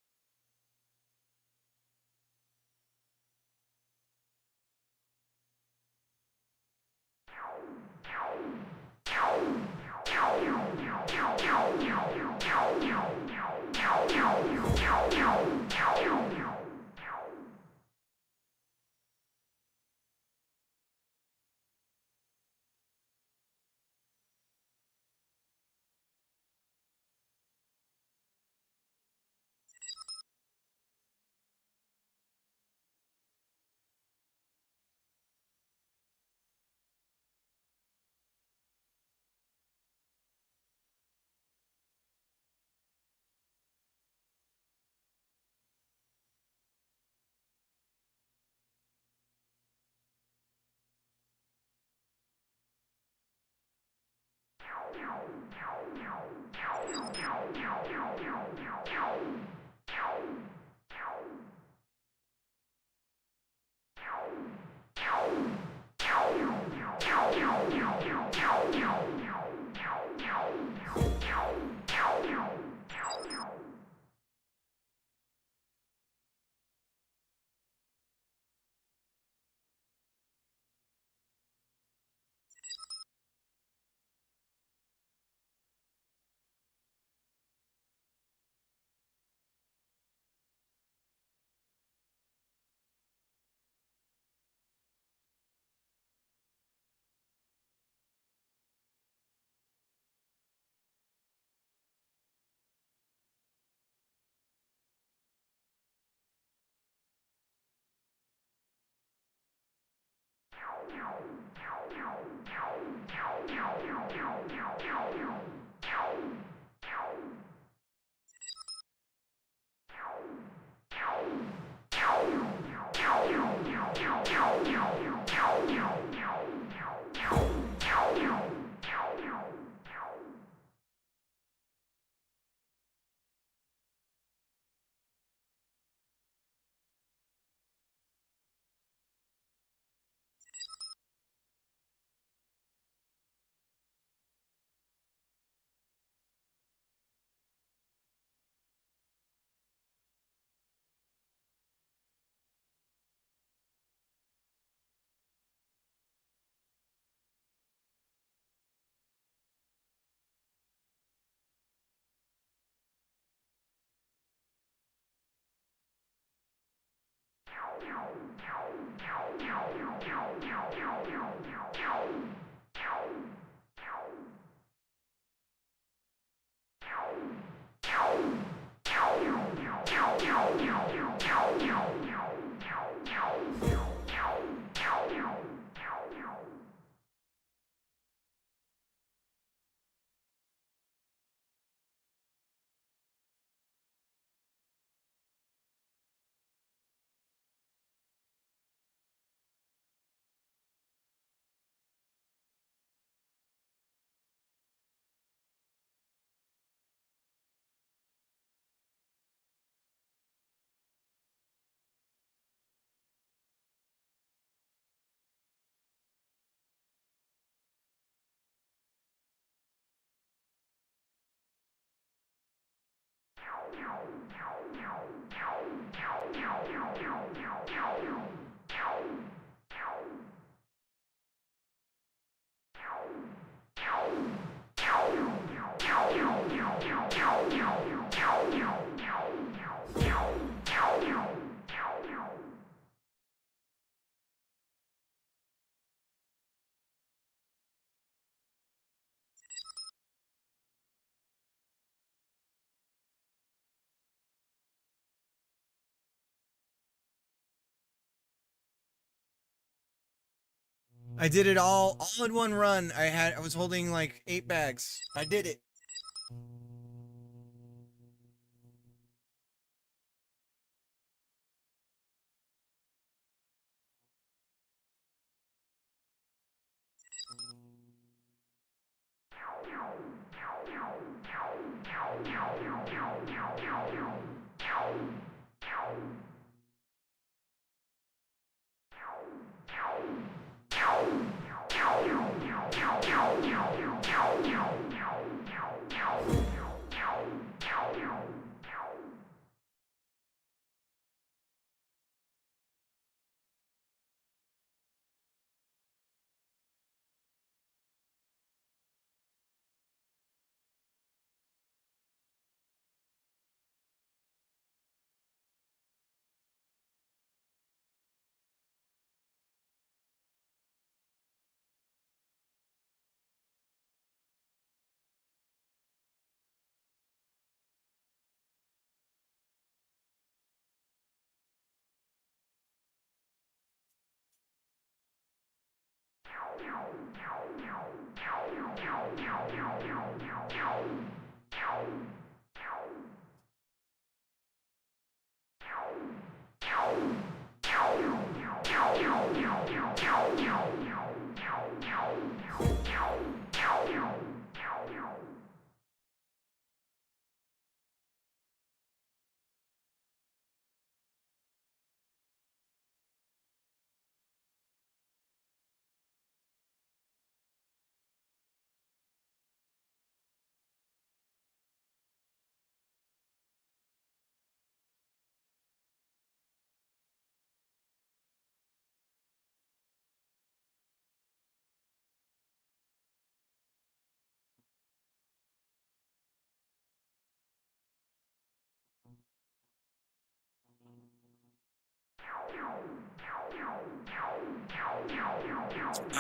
Speaker 1: I did it all in one run. I was holding like 8 bags. I did it.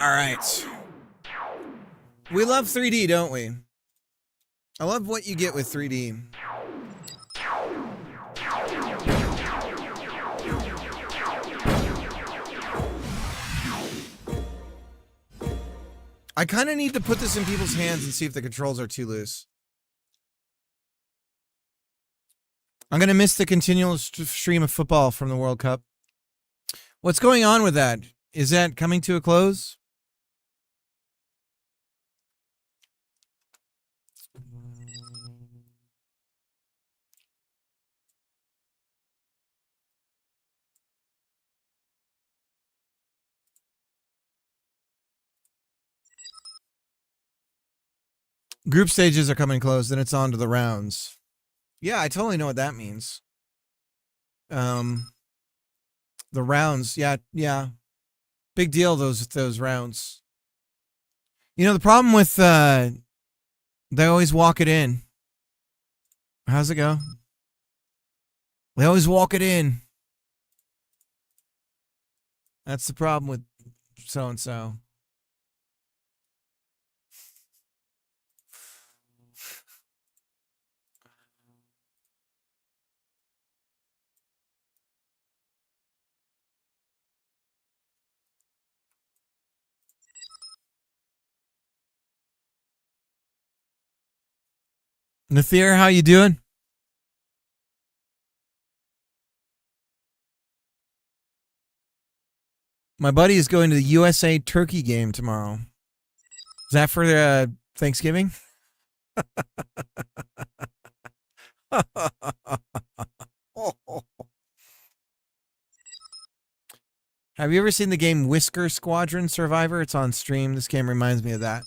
Speaker 1: All right. We love 3D, don't we? I love what you get with 3D. I kind of need to put this in people's hands and see if the controls are too loose. I'm going to miss the continual stream of football from the World Cup. What's going on with that? Is that coming to a close? Group stages are coming close, then it's on to the rounds. Yeah, I totally know what that means. The rounds, yeah. Big deal, those rounds. You know, the problem with they always walk it in. How's it go? They always walk it in. That's the problem with so and so. Nathir, how you doing? My buddy is going to the USA Turkey game tomorrow. Is that for Thanksgiving? Have you ever seen the game Whisker Squadron Survivor? It's on stream. This game reminds me of that.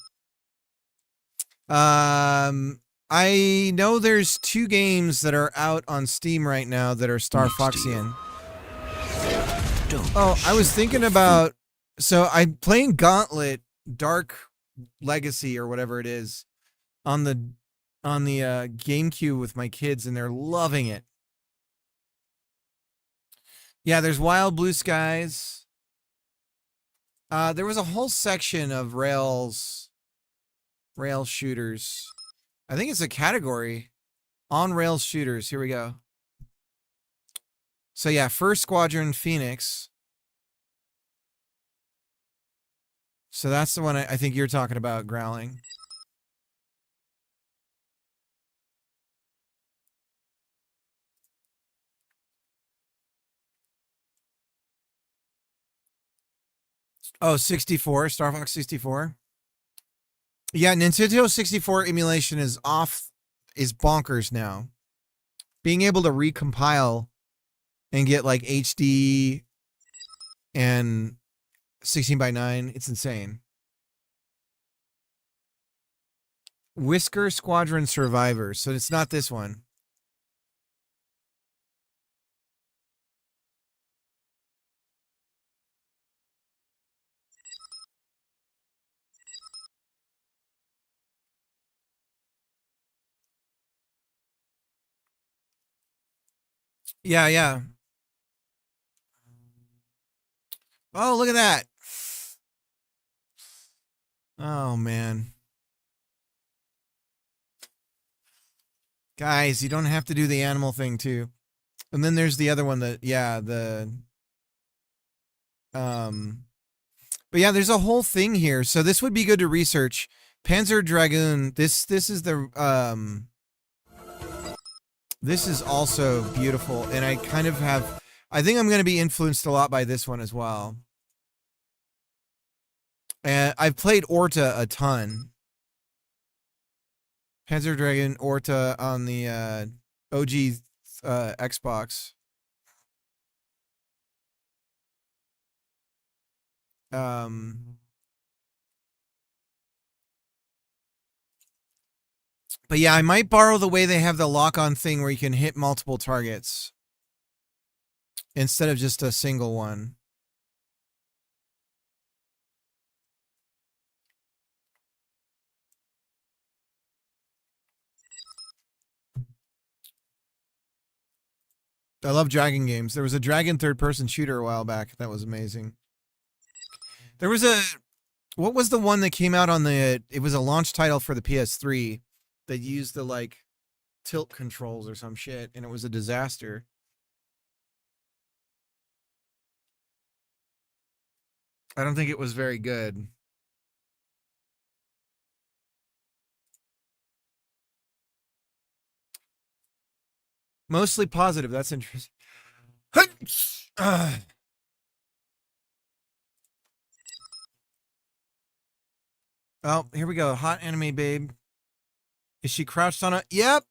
Speaker 1: I know there's 2 games that are out on Steam right now that are Star Foxian. Oh, I was thinking about, so I'm playing Gauntlet Dark Legacy or whatever it is on the GameCube with my kids, and they're loving it. Yeah, there's Wild Blue Skies. There was a whole section of rail shooters. I think it's a category. On rail shooters. Here we go. So yeah, First Squadron Phoenix. So that's the one I think you're talking about, Growling. Oh, 64, Star Fox 64. Yeah, Nintendo 64 emulation is bonkers now. Being able to recompile and get like HD and 16:9, it's insane. Whisker Squadron Survivor. So it's not this one. Yeah, yeah. Oh, look at that. Oh, man. Guys, you don't have to do the animal thing, too. And then there's the other one that, yeah, but yeah, there's a whole thing here. So this would be good to research. Panzer Dragoon, this is the, this is also beautiful. And I kind of have, I think I'm going to be influenced a lot by this one as well. And I've played Orta a ton. Panzer Dragoon Orta on the OG Xbox. But yeah, I might borrow the way they have the lock-on thing where you can hit multiple targets instead of just a single one. I love dragon games. There was a dragon third-person shooter a while back. That was amazing. There was what was the one that came out on it was a launch title for the PS3 that used the, like, tilt controls or some shit, and it was a disaster. I don't think it was very good. Mostly positive. That's interesting. Oh, here we go. Hot anime babe. Is she crouched on a... Yep.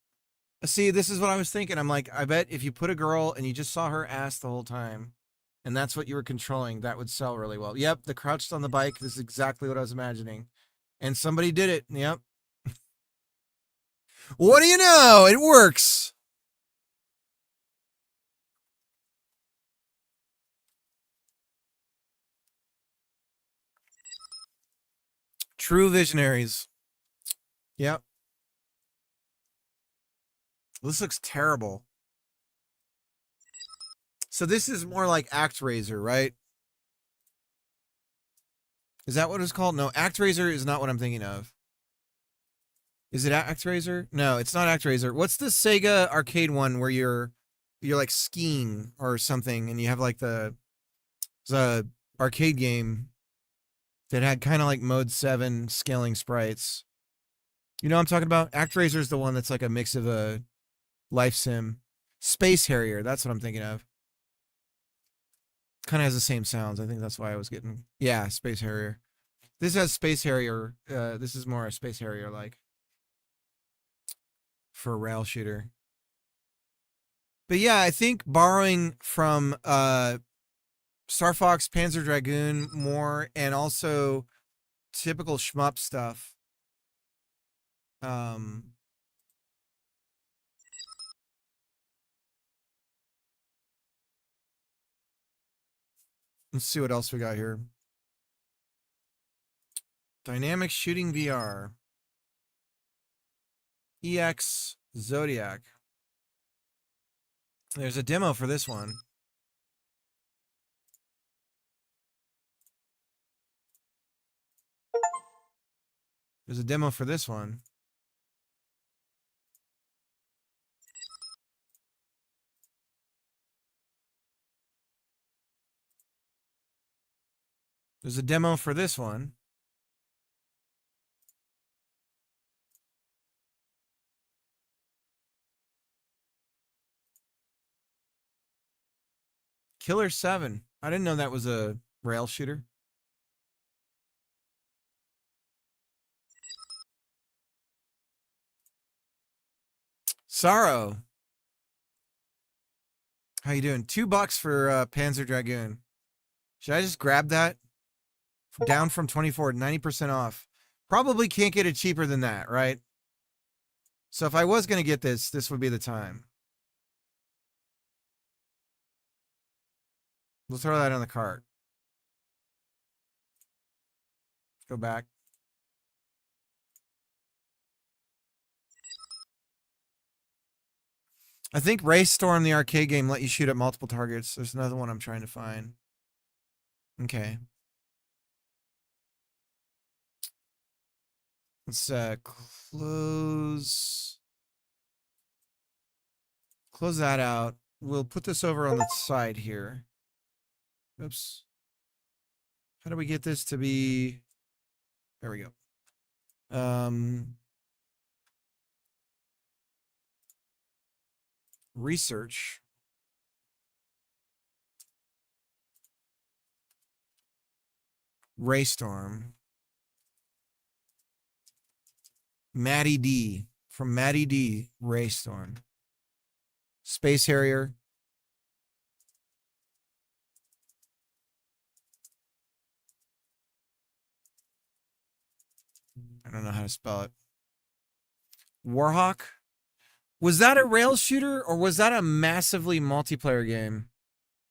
Speaker 1: See, this is what I was thinking. I'm like, I bet if you put a girl and you just saw her ass the whole time, and that's what you were controlling, that would sell really well. Yep, the crouched on the bike. This is exactly what I was imagining. And somebody did it. Yep. What do you know? It works. True visionaries. Yep. This looks terrible. So this is more like ActRaiser, right? Is that what it's called? No, ActRaiser is not what I'm thinking of. Is it ActRaiser? No, it's not ActRaiser. What's the Sega arcade one where you're like skiing or something and you have like the arcade game that had kind of like mode 7 scaling sprites. You know what I'm talking about? ActRaiser is the one that's like a mix of a life sim. Space Harrier, that's what I'm thinking of. Kind of has the same sounds. I think that's why I was getting. Yeah, Space Harrier. This has Space Harrier. This is more a Space Harrier like for a rail shooter. But yeah, I think borrowing from Star Fox, Panzer Dragoon more, and also typical shmup stuff. Let's see what else we got here. Dynamic Shooting VR. EX Zodiac. There's a demo for this one. There's a demo for this one. There's a demo for this one. Killer 7. I didn't know that was a rail shooter. Sorrow. How you doing? $2 for Panzer Dragoon. Should I just grab that? Down from 24, 90% off. Probably can't get it cheaper than that, right? So if I was going to get this, this would be the time. We'll throw that on the cart. Go back. I think Race Storm, the arcade game, let you shoot at multiple targets. There's another one I'm trying to find. Okay. Let's close that out. We'll put this over on the side here. Oops. How do we get this to be? There we go. Research. Raystorm. Matty D. From Matty D. Raystorm. Space Harrier. I don't know how to spell it. Warhawk. Was that a rail shooter or was that a massively multiplayer game?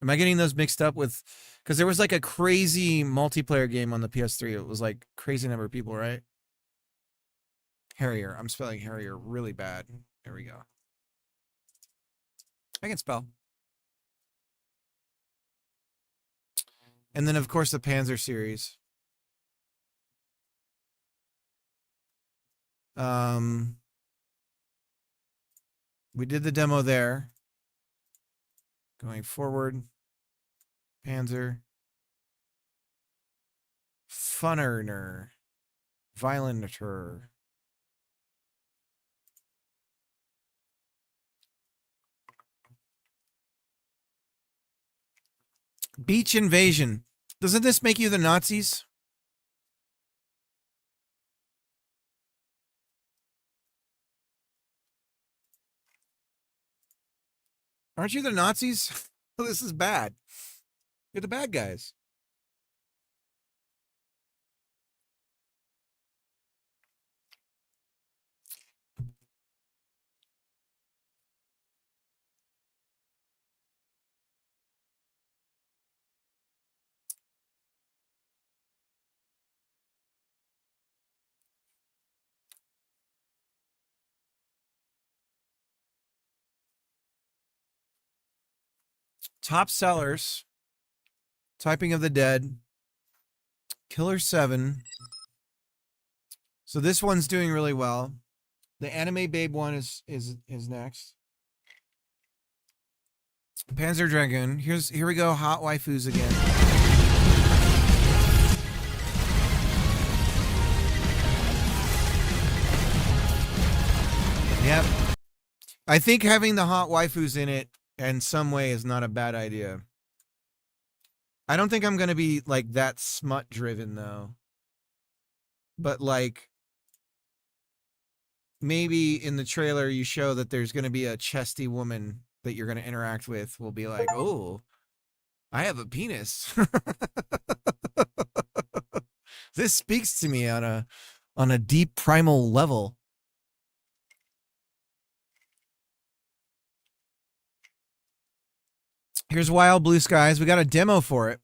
Speaker 1: Am I getting those mixed up with? Because there was like a crazy multiplayer game on the PS3. It was like crazy number of people, right? Harrier. I'm spelling Harrier really bad. There we go. I can spell. And then, of course, the Panzer series. We did the demo there. Going forward. Panzer. Funner. Violenter. Beach Invasion. Doesn't this make you the Nazis? Aren't you the Nazis? Well, this is bad. You're the bad guys. Top sellers. Typing of the Dead. Killer 7. So this one's doing really well. The Anime Babe one is next. Panzer Dragoon. Here we go. Hot waifus again. Yep. I think having the hot waifus in it in some way is not a bad idea. I don't think I'm going to be like that smut driven though. But like maybe in the trailer you show that there's going to be a chesty woman that you're going to interact with. Will be like, "Oh, I have a penis." This speaks to me on a deep primal level. Here's Wild Blue Skies. We got a demo for it.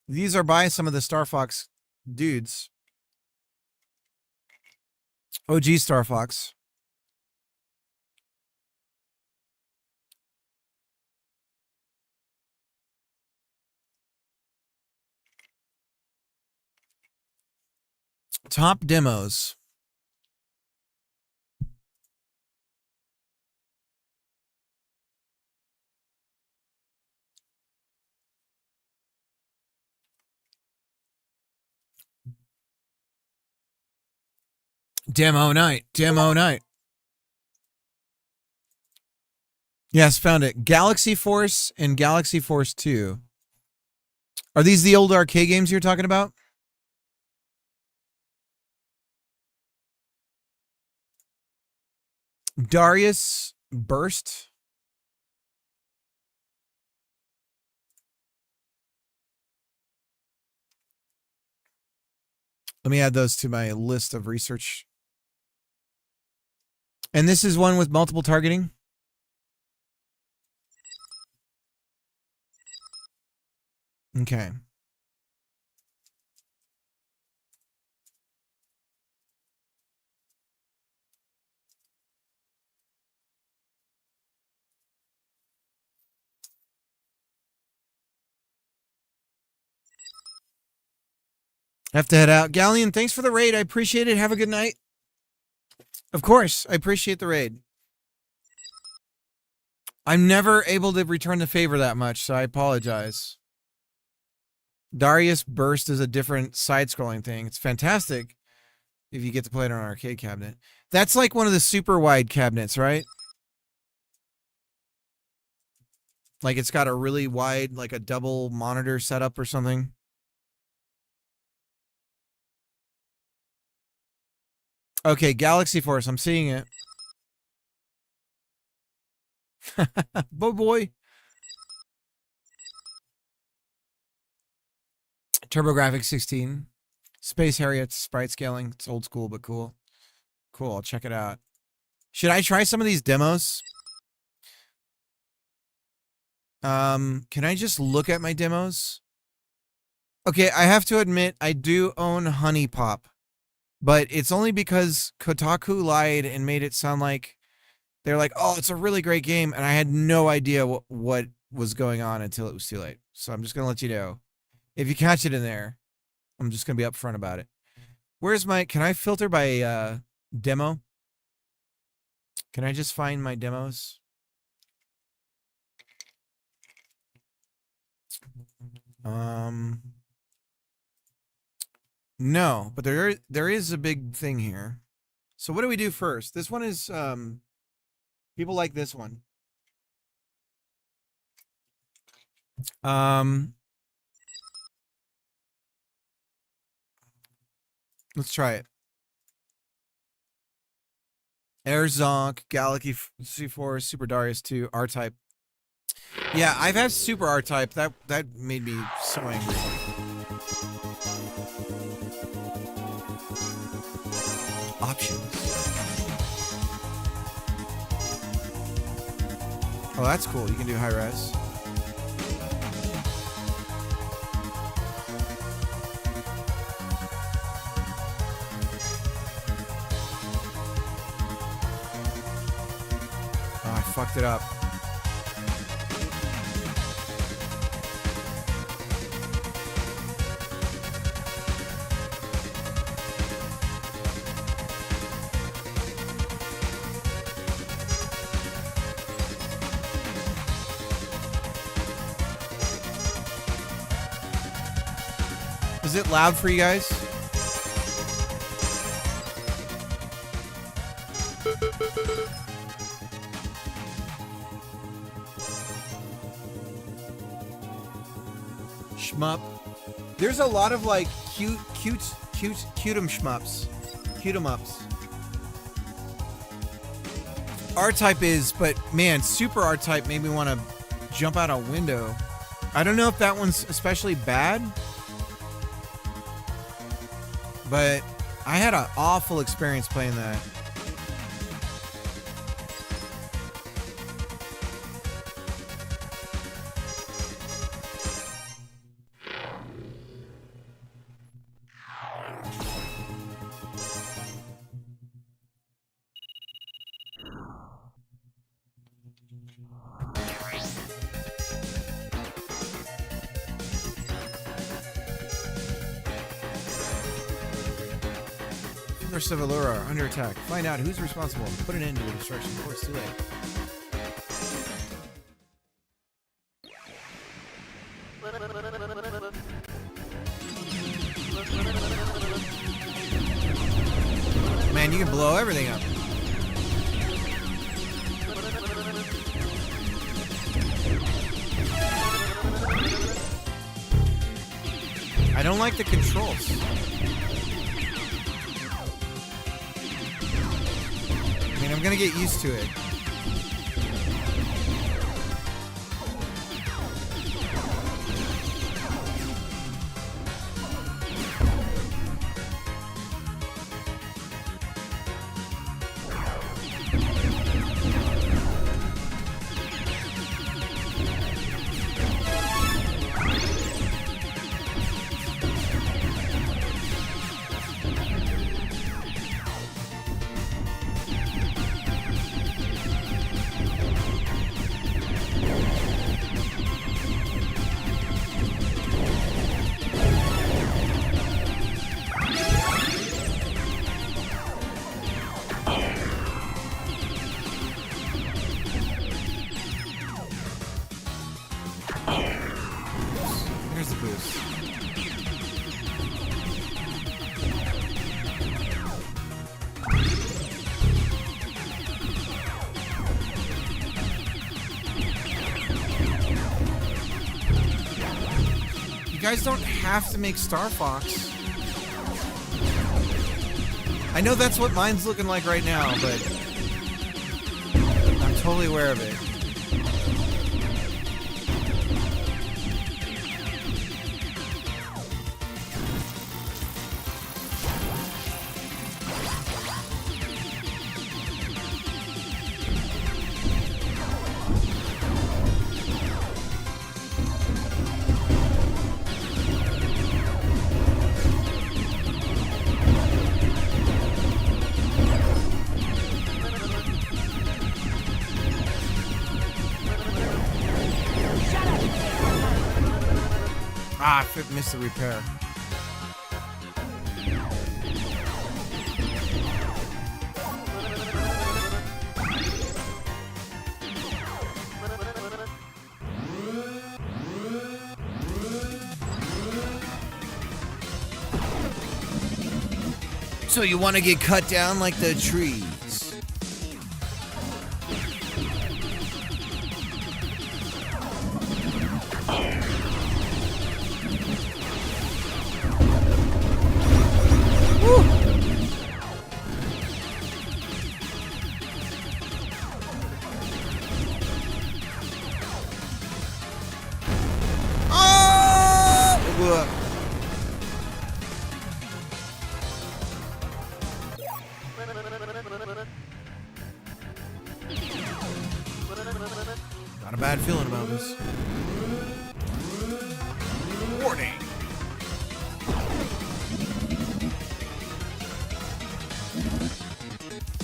Speaker 1: These are by some of the Star Fox dudes. OG Star Fox. Top demos. Demo night. Demo night. Yes, found it. Galaxy Force and Galaxy Force 2. Are these the old arcade games you're talking about? Darius Burst. Let me add those to my list of research. And this is one with multiple targeting? Okay. Have to head out. Galleon, thanks for the raid. I appreciate it. Have a good night. Of course, I appreciate the raid. I'm never able to return the favor that much, so I apologize. Darius Burst is a different side-scrolling thing. It's fantastic if you get to play it on an arcade cabinet. That's like one of the super wide cabinets, right? Like it's got a really wide, like a double monitor setup or something. Okay, Galaxy Force. I'm seeing it. Boy. TurboGrafx 16. Space Harriet sprite scaling. It's old school, but cool. Cool, I'll check it out. Should I try some of these demos? Can I just look at my demos? Okay, I have to admit, I do own Honey Pop. But it's only because Kotaku lied and made it sound like they're like, oh, it's a really great game. And I had no idea what was going on until it was too late. So I'm just going to let you know. If you catch it in there, I'm just going to be upfront about it. Where's my, can I filter by demo? Can I just find my demos? No, but there is a big thing here. So what do we do first? This one is people like this one. Let's try it. Air Zonk, Galaxy C4, Super Darius 2, R-Type. Yeah, I've had Super R-Type. That made me so angry. Options. Oh, that's cool. You can do high res. Oh, I fucked it up. Is it loud for you guys? Shmup. There's a lot of like cute shmups. Cute 'em ups. R-Type is, but man, Super R-Type made me want to jump out a window. I don't know if that one's especially bad, but I had an awful experience playing that. Force of Allura are under attack. Find out who's responsible and put an end to the destruction before it's too late. Man, you can blow everything up. I don't like the controls. I mean, I'm gonna get used to it. Here's the boost. You guys don't have to make Star Fox. I know that's what mine's looking like right now, but I'm totally aware of it. Ah, I missed the repair. So you want to get cut down like the trees? Got a bad feeling about this. Warning.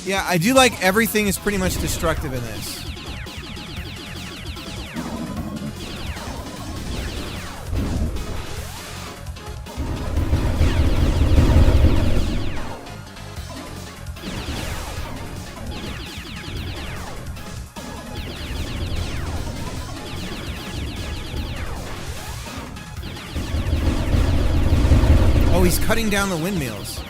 Speaker 1: Yeah, I do like everything is pretty much destructive in this. cutting down the windmills.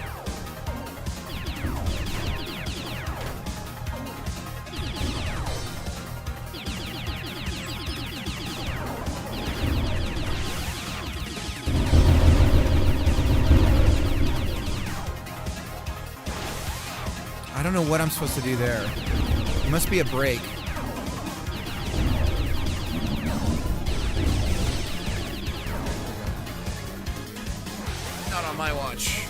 Speaker 1: I don't know what I'm supposed to do there. It must be a break. Not on my watch.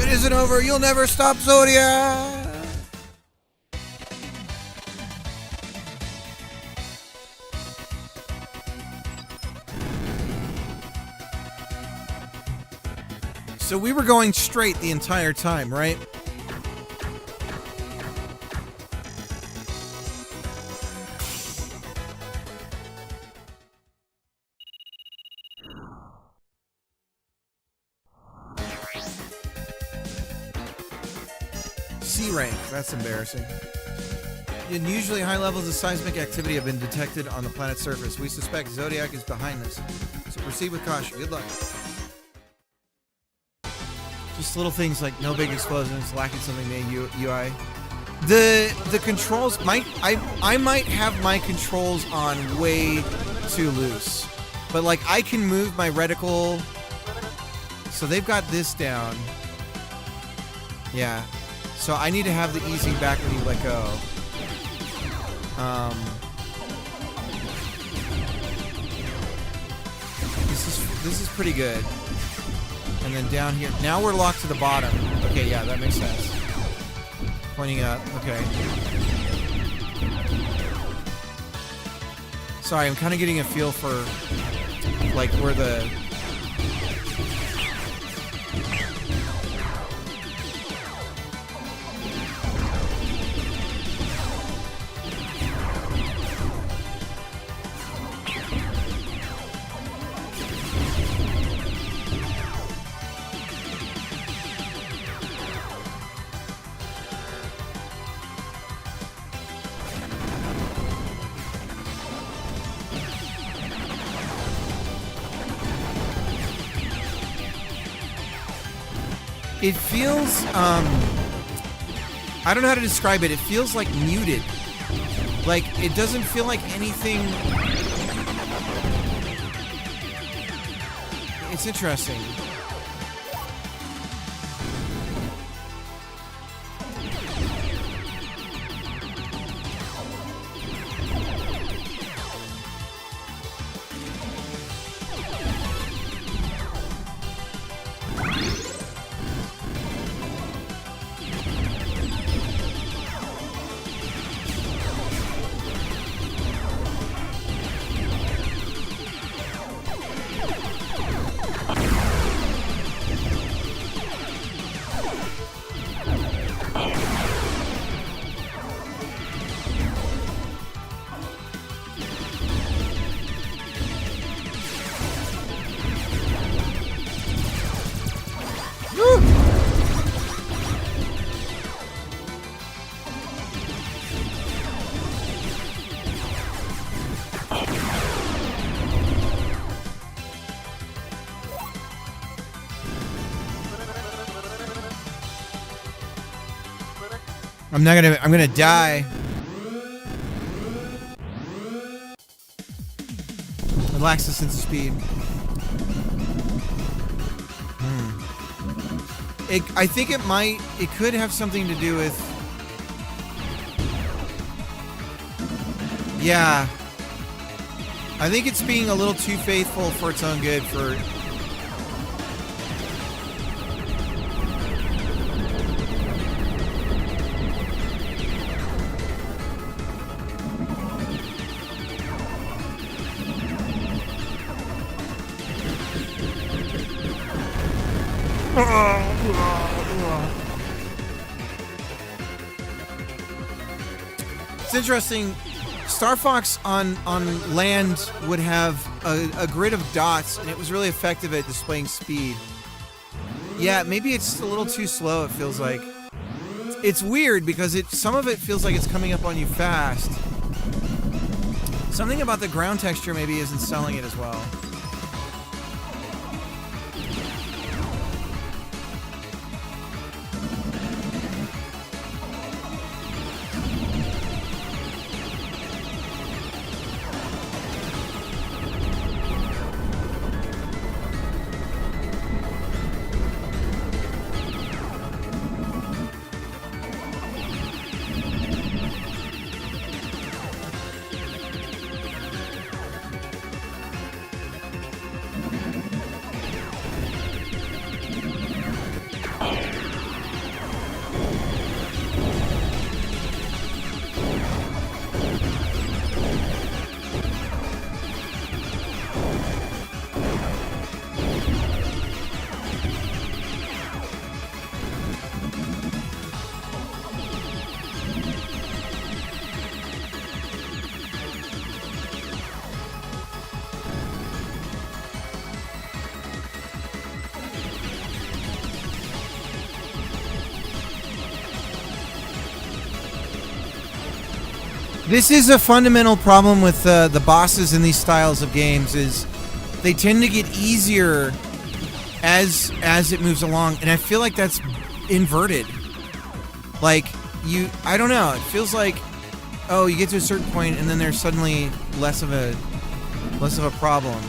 Speaker 1: It isn't over. You'll never stop, Zodiac. So we were going straight the entire time, right? C rank. That's embarrassing. Unusually high levels of seismic activity have been detected on the planet's surface. We suspect Zodiac is behind this. So proceed with caution. Good luck. Just little things like no big explosions, lacking something main UI. The controls might I might have my controls on way too loose. But like I can move my reticle. So they've got this down. Yeah. So I need to have the easing back when you let go. This is pretty good. And then down here, now we're locked to the bottom. Okay, yeah, that makes sense. Pointing up, okay. Sorry, I'm kind of getting a feel for like where the it feels, I don't know how to describe it. It feels like muted. Like, it doesn't feel like anything. It's interesting. I'm gonna die. Relax the sense of speed. I think it could have something to do with, yeah. I think it's being a little too faithful for its own good for. It's interesting. Star Fox on land would have a grid of dots, and it was really effective at displaying speed. Yeah, maybe it's a little too slow, it feels like. It's weird because some of it feels like it's coming up on you fast. Something about the ground texture maybe isn't selling it as well. This is a fundamental problem with the bosses in these styles of games is they tend to get easier as it moves along, and I feel like that's inverted. Like I don't know, it feels like, oh, you get to a certain point and then there's suddenly less of a problem.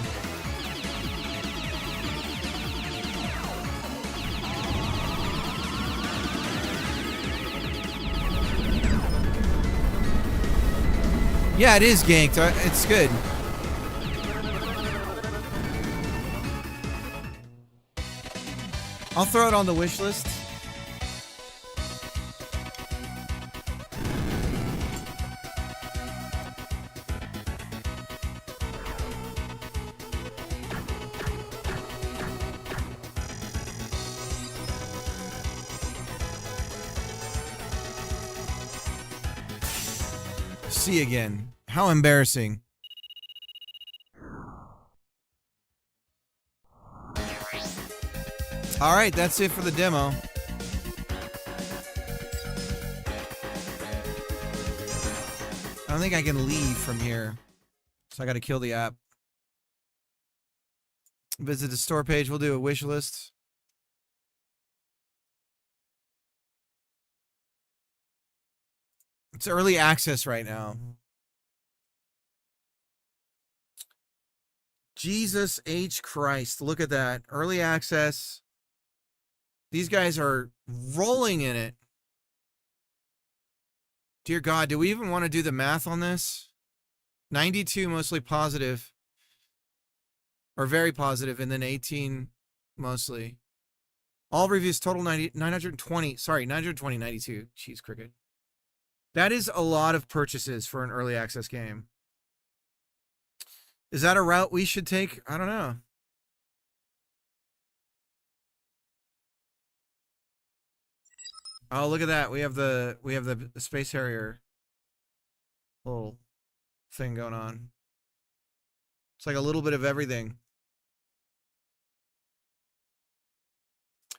Speaker 1: Yeah, it is ganked. It's good. I'll throw it on the wish list. See again. How embarrassing. All right, that's it for the demo. I don't think I can leave from here, so I got to kill the app. Visit the store page. We'll do a wish list. It's early access right now. Jesus H. Christ. Look at that. Early access. These guys are rolling in it. Dear God, do we even want to do the math on this? 92 mostly positive. Or very positive, and then 18 mostly. All reviews total 920. Sorry, 920, 92. Jeez, cricket. That is a lot of purchases for an early access game. Is that a route we should take? I don't know. Oh, look at that. We have the Space Harrier little thing going on. It's like a little bit of everything.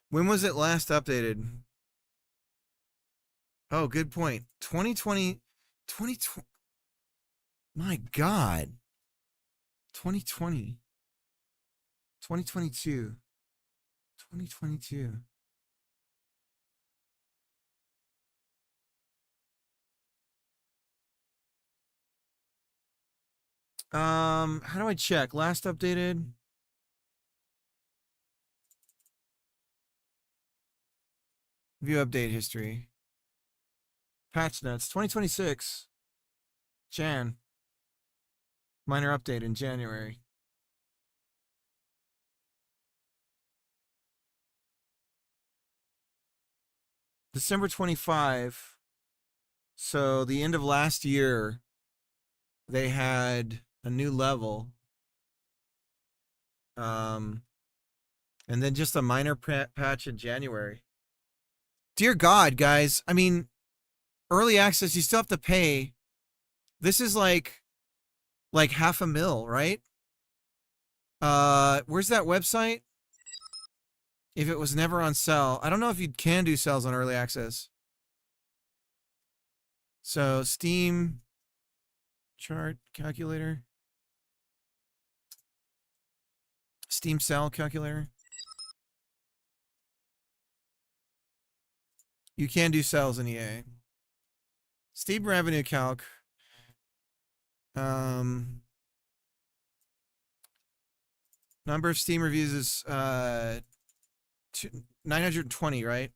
Speaker 1: When was it last updated? Oh, good point. 2020. My God. 2020. 2022. 2022. How do I check? Last updated? View update history. Patch notes. 2026. Jan. Minor update in January. December 25. So the end of last year, they had a new level. And then just a minor patch in January. Dear God, guys. I mean, early access, you still have to pay. This is like $500,000, right? Where's that website? If it was never on sale. I don't know if you can do sales on early access. So Steam chart calculator. Steam sell calculator. You can do sales in EA. Steam revenue calc. Number of Steam reviews is 920, right?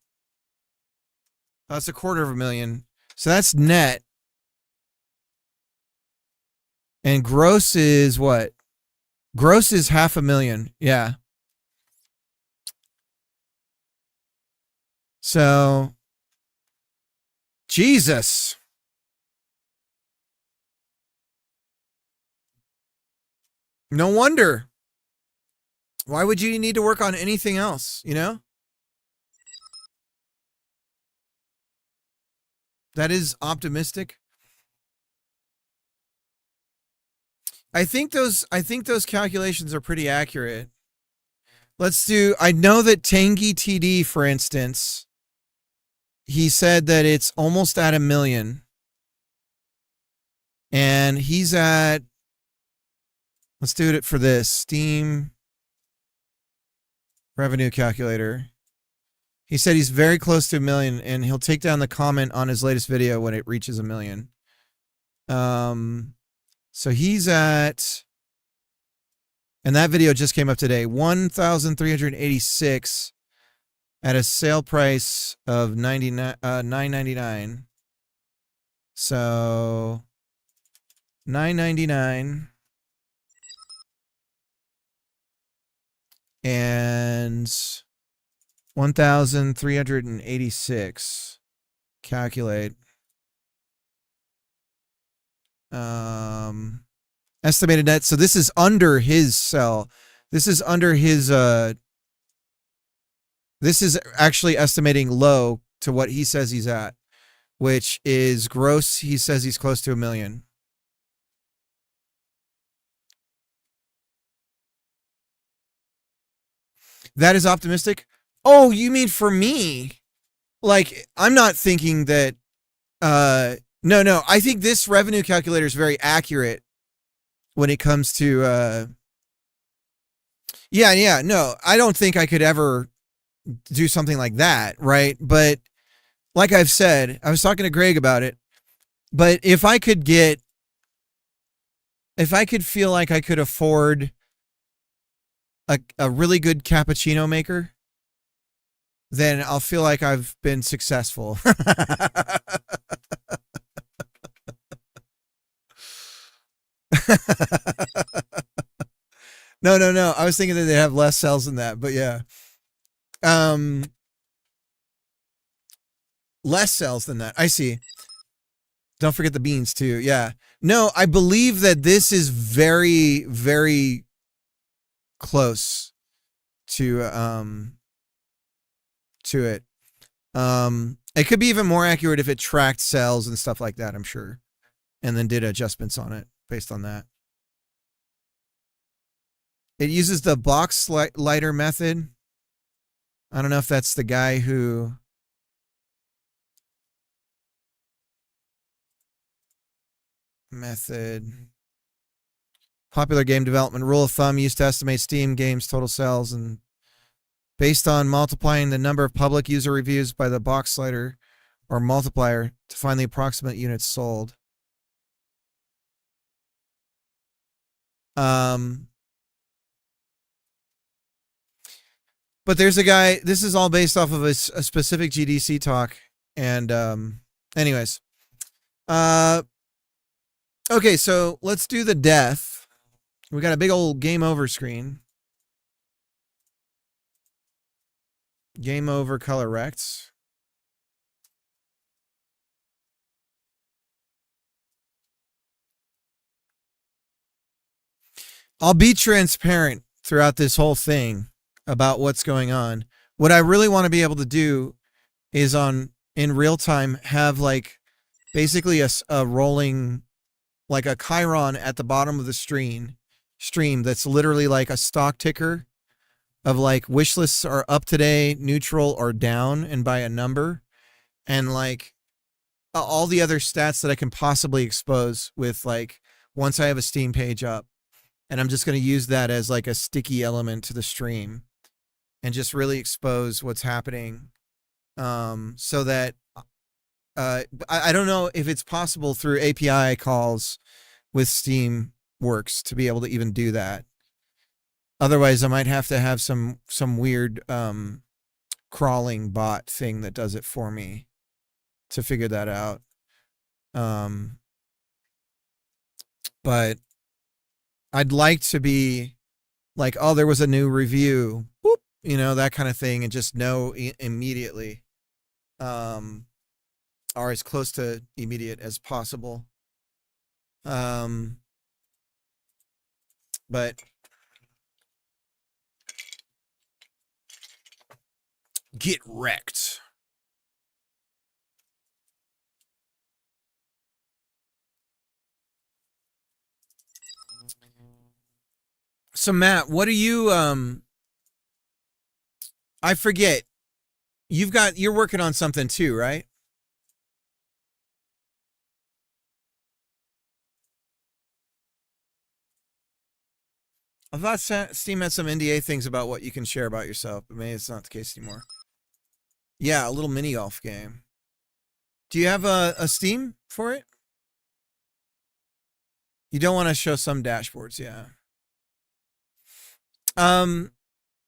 Speaker 1: That's 250,000. So that's net. And gross is what? Gross is 500,000. Yeah. So, Jesus. No wonder. Why would you need to work on anything else, you know? That is optimistic. I think those calculations are pretty accurate. Let's do, I know that Tangy TD, for instance, he said that it's almost at 1 million. And he's at, let's do it for this, Steam revenue calculator. He said he's very close to 1 million, and he'll take down the comment on his latest video when it reaches 1 million. So he's at, and that video just came up today, 1,386 at a sale price of $9.99. So $9.99 and 1,386. Calculate. Estimated net. So this is under his sell. This is under his this is actually estimating low to what he says he's at, which is gross. He says he's close to 1 million. That is optimistic. Oh, you mean for me? Like, I'm not thinking that no, I think this revenue calculator is very accurate when it comes to yeah, no, I don't think I could ever do something like that, right? But like I've said, I was talking to Greg about it, but if I could feel like I could afford a really good cappuccino maker, then I'll feel like I've been successful. No. I was thinking that they have less cells than that, but yeah. Less cells than that. I see. Don't forget the beans too. Yeah. No, I believe that this is very, very close to it. It could be even more accurate if it tracked cells and stuff like that, I'm sure. And then did adjustments on it based on that. It uses the box lighter method. I don't know if that's the guy who method. Popular game development rule of thumb used to estimate Steam games total sales and based on multiplying the number of public user reviews by the box slider or multiplier to find the approximate units sold. But there's a guy, this is all based off of a specific GDC talk. And anyways. Okay, so let's do the death. We got a big old game over screen. Game over color rects. I'll be transparent throughout this whole thing about what's going on. What I really want to be able to do is in real time have like basically a rolling like a Chiron at the bottom of the stream that's literally like a stock ticker of like wish lists are up today, neutral, or down, and by a number, and like all the other stats that I can possibly expose with like once I have a Steam page up. And I'm just going to use that as like a sticky element to the stream and just really expose what's happening. So that I don't know if it's possible through API calls with Steam Works to be able to even do that. Otherwise, I might have to have some weird crawling bot thing that does it for me to figure that out. But I'd like to be like, oh, there was a new review, whoop, you know, that kind of thing, and just know immediately, or as close to immediate as possible. But get wrecked. So Matt, what are you I forget. You're working on something too, right? I thought Steam had some NDA things about what you can share about yourself, but maybe it's not the case anymore. Yeah, a little mini golf game. Do you have a Steam for it? You don't want to show some dashboards, yeah.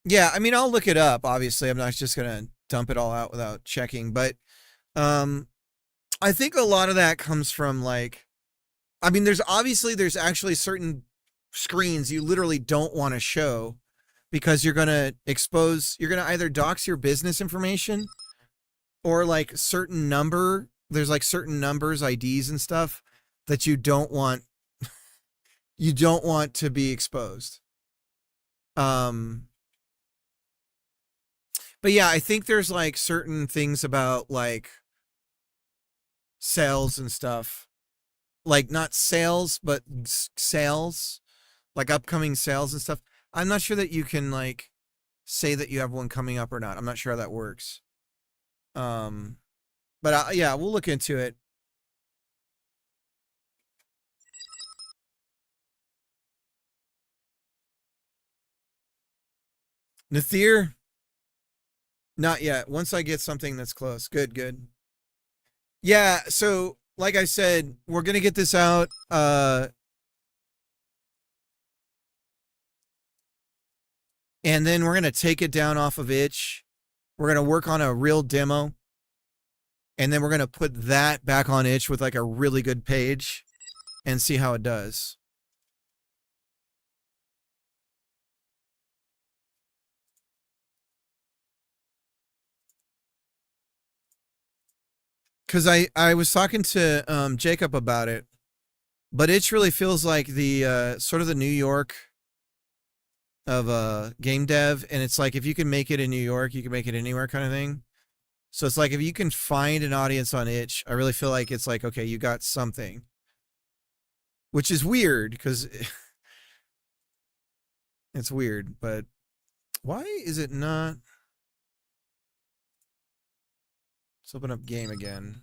Speaker 1: Yeah, I mean, I'll look it up, obviously. I'm not just going to dump it all out without checking, but I think a lot of that comes from like, I mean, there's actually certain screens you literally don't want to show because you're going to either dox your business information or like there's like certain numbers, IDs and stuff that you don't want to be exposed. But yeah, I think there's like certain things about like sales and stuff, like not sales, but sales, like upcoming sales and stuff. I'm not sure that you can like say that you have one coming up or not. I'm not sure how that works. But yeah, we'll look into it. Nathir, not yet. Once I get something that's close. Good. Yeah, so like I said, we're going to get this out and then we're going to take it down off of itch. We're going to work on a real demo. And then we're going to put that back on itch with like a really good page and see how it does. Because I was talking to Jacob about it, but it really feels like the sort of the New York of game dev, and it's like if you can make it in New York, you can make it anywhere kind of thing. So it's like if you can find an audience on itch, I really feel like it's like, okay, you got something. Which is weird because it's weird, but why is it not? Let's open up game again.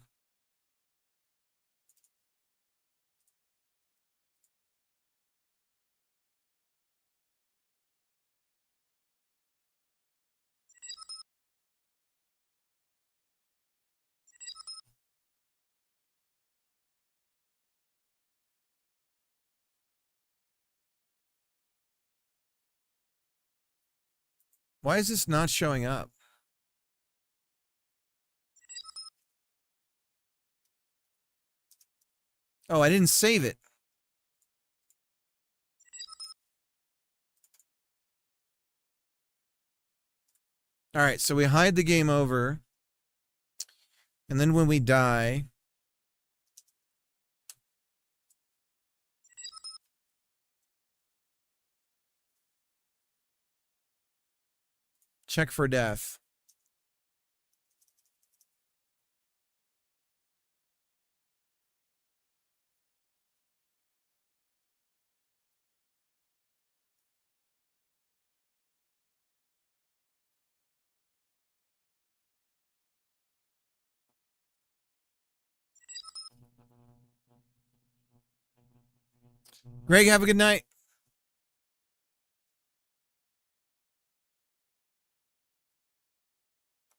Speaker 1: Why is this not showing up? Oh, I didn't save it. All right, so we hide the game over. And then when we die, check for death. Greg, have a good night.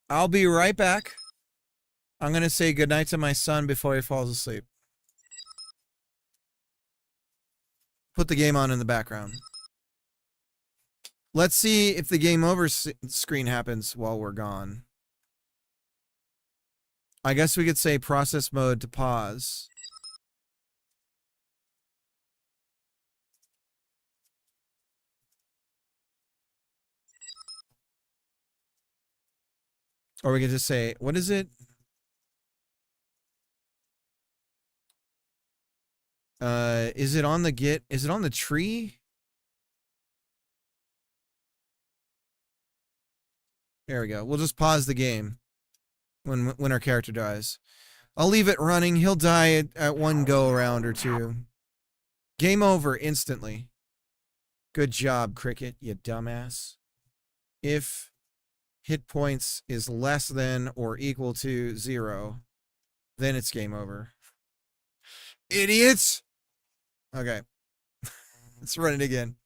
Speaker 1: I'll be right back. I'm going to say goodnight to my son before he falls asleep. Put the game on in the background. Let's see if the game over screen happens while we're gone. I guess we could say process mode to pause. Or we could just say, what is it? Is it on the is it on the tree? There we go. We'll just pause the game when our character dies. I'll leave it running. He'll die at one go around or two. Game over instantly. Good job, Cricket, you dumbass. If hit points is less than or equal to 0, then it's game over. Idiots! Okay. Let's run it again.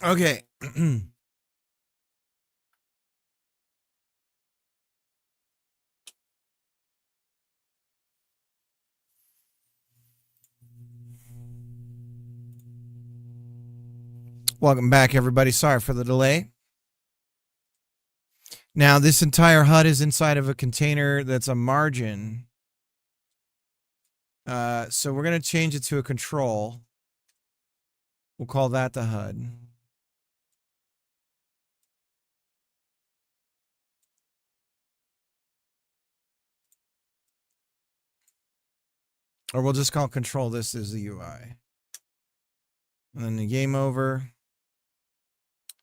Speaker 1: Okay. Welcome back, everybody. Sorry for the delay. Now, this entire HUD is inside of a container that's a margin. So we're going to change it to a control. We'll call that the HUD. Or we'll just call control this as the UI. And then the game over.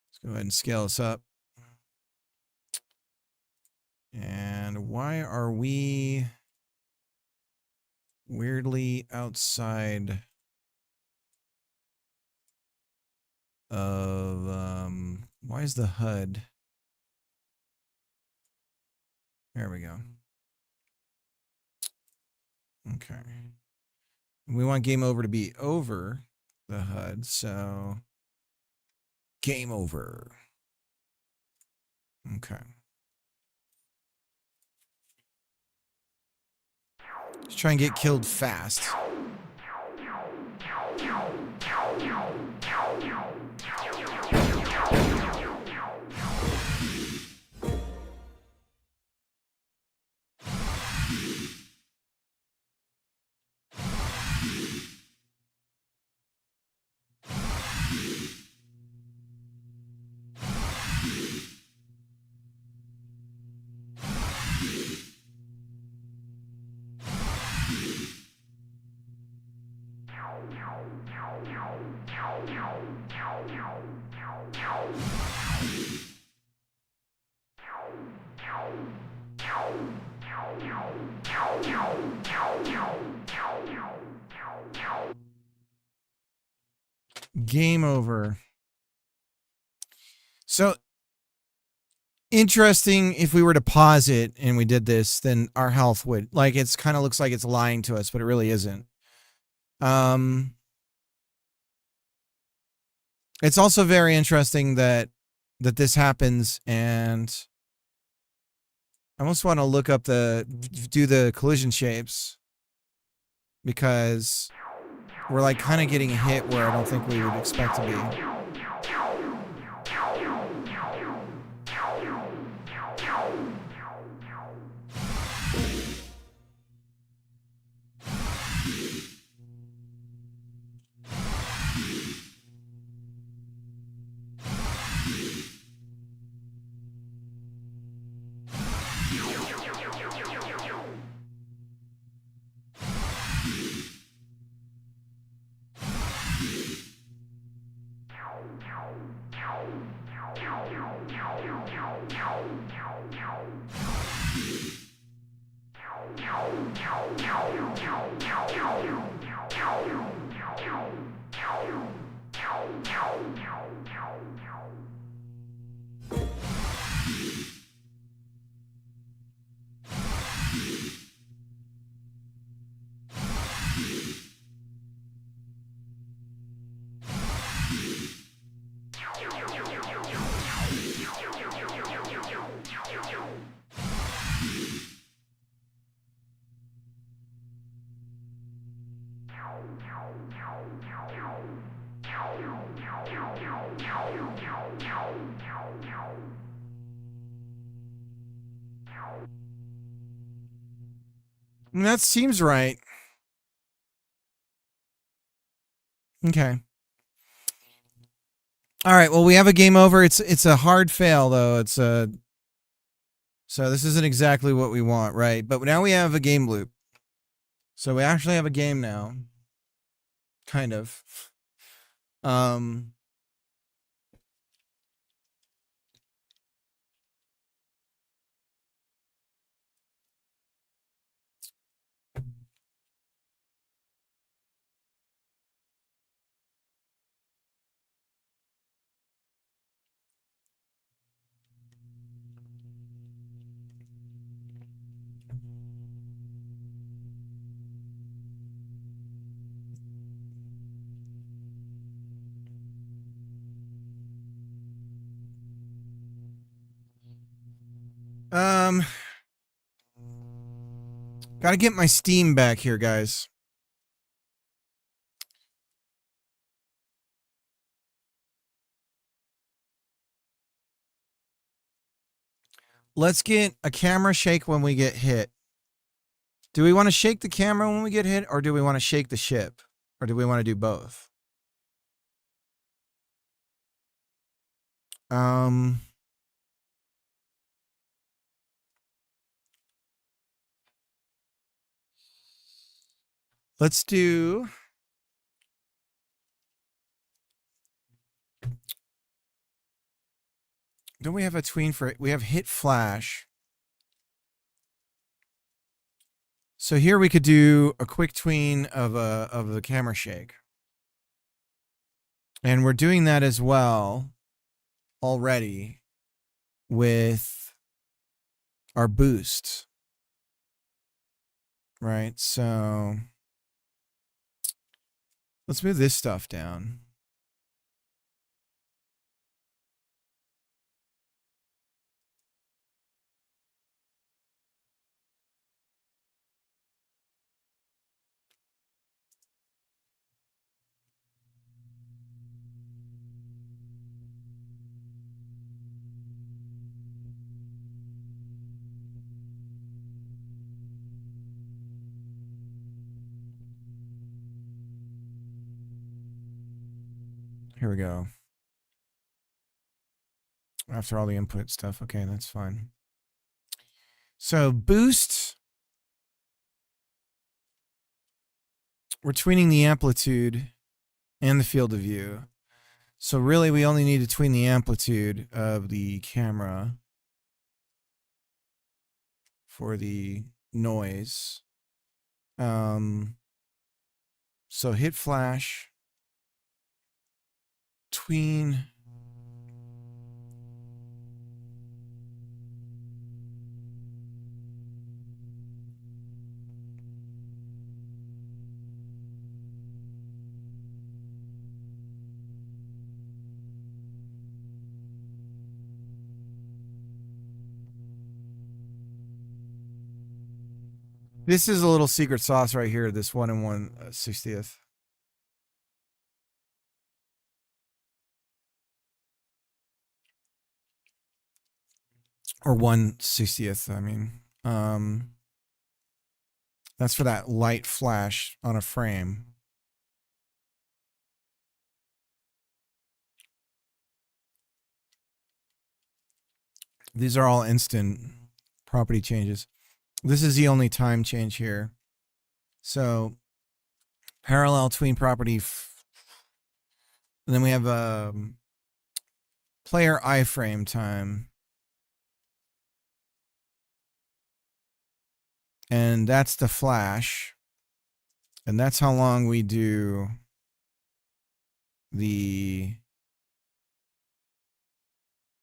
Speaker 1: Let's go ahead and scale this up. And why are we weirdly outside of why is the HUD? There we go. Okay. We want game over to be over the HUD, so game over. Okay. Let's try and get killed fast. Game over. So interesting, if we were to pause it and we did this, then our health would, like, it's kind of looks like it's lying to us, but it really isn't. It's also very interesting that this happens, and I almost want to look up do the collision shapes, because we're like kind of getting hit where I don't think we would expect to be. That seems right. Okay. All right. Well, we have a game over. It's a hard fail, though. So this isn't exactly what we want, right? But now we have a game loop. So we actually have a game now. Kind of. Gotta get my Steam back here, guys. Let's get a camera shake when we get hit. Do we want to shake the camera when we get hit, or do we want to shake the ship? Or do we want to do both? Let's do... Don't we have a tween for it? We have hit flash. So here we could do a quick tween of the camera shake. And we're doing that as well already with our boost. Right? So let's move this stuff down. Here we go. After all the input stuff. Okay, that's fine. So boost. We're tweening the amplitude and the field of view. So really we only need to tween the amplitude of the camera for the noise. So hit flash. Tween. This is a little secret sauce right here, this 1 1/60th. Or 1/60th, I mean. That's for that light flash on a frame. These are all instant property changes. This is the only time change here. So parallel tween property. And then we have player iframe time. And that's the flash. And that's how long we do the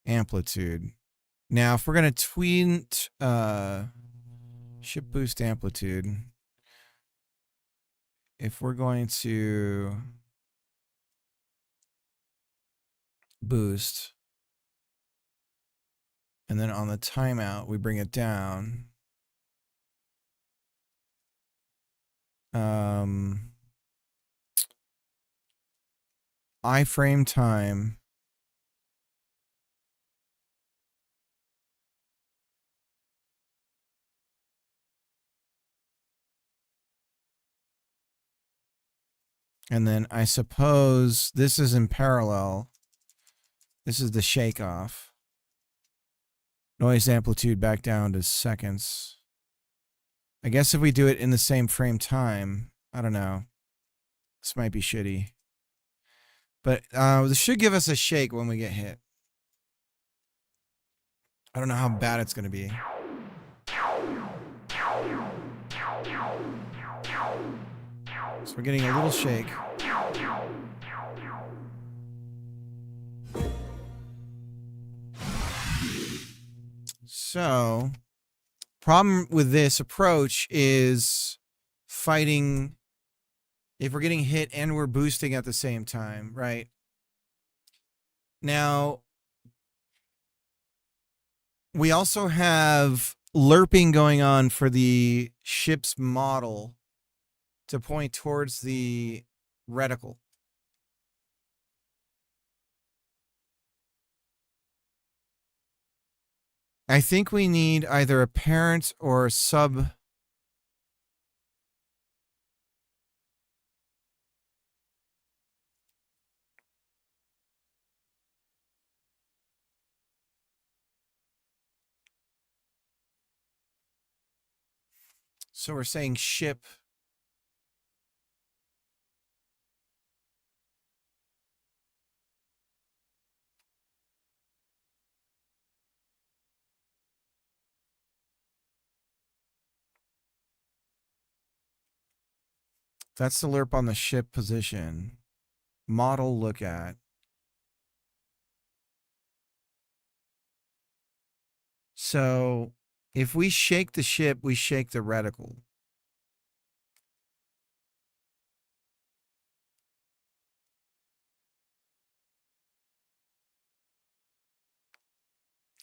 Speaker 1: amplitude. Now, if we're going to tween ship boost amplitude, if we're going to boost, and then on the timeout, we bring it down. Iframe time. And then I suppose this is in parallel. This is the shake off. Noise amplitude back down to seconds. I guess if we do it in the same frame time, I don't know. This might be shitty. But this should give us a shake when we get hit. I don't know how bad it's going to be. So we're getting a little shake. So, problem with this approach is fighting if we're getting hit and we're boosting at the same time, right? Now, We also have lerping going on for the ship's model to point towards the reticle. I think we need either a parent or a sub. So we're saying ship. That's the lerp on the ship position. Model look at. So if we shake the ship, we shake the reticle.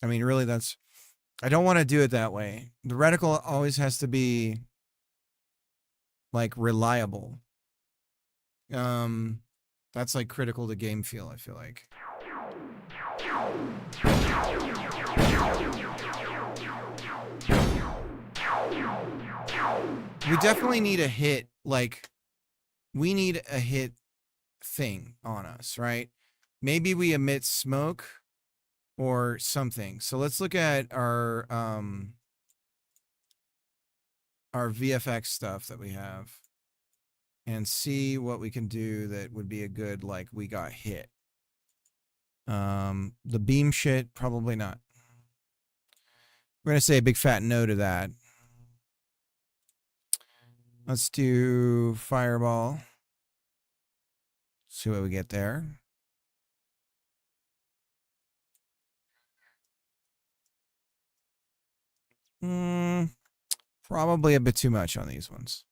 Speaker 1: I mean, really, I don't want to do it that way. The reticle always has to be like reliable. That's like critical to game feel, I feel like. We definitely need a hit, like we need a hit thing on us, right? Maybe we emit smoke or something. So let's look at our VFX stuff that we have and see what we can do that would be a good, like, we got hit. The beam shit, probably not. We're gonna say a big fat no to that. Let's do fireball. See what we get there. Probably a bit too much on these ones.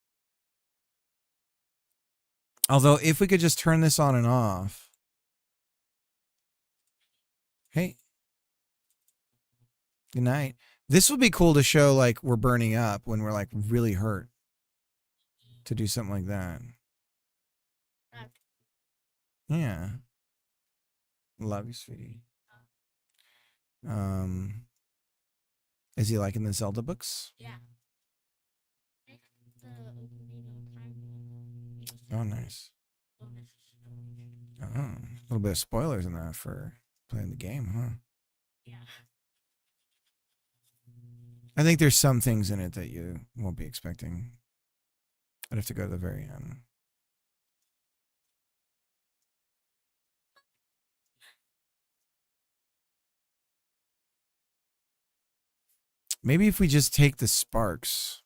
Speaker 1: Although if we could just turn this on and off. Hey. Good night. This would be cool to show like we're burning up when we're like really hurt. To do something like that. Yeah. Love you, sweetie. Is he liking the Zelda books?
Speaker 7: Yeah.
Speaker 1: Oh, nice. Oh, a little bit of spoilers in that for playing the game, huh?
Speaker 7: Yeah.
Speaker 1: I think there's some things in it that you won't be expecting. I'd have to go to the very end. Maybe if we just take the sparks.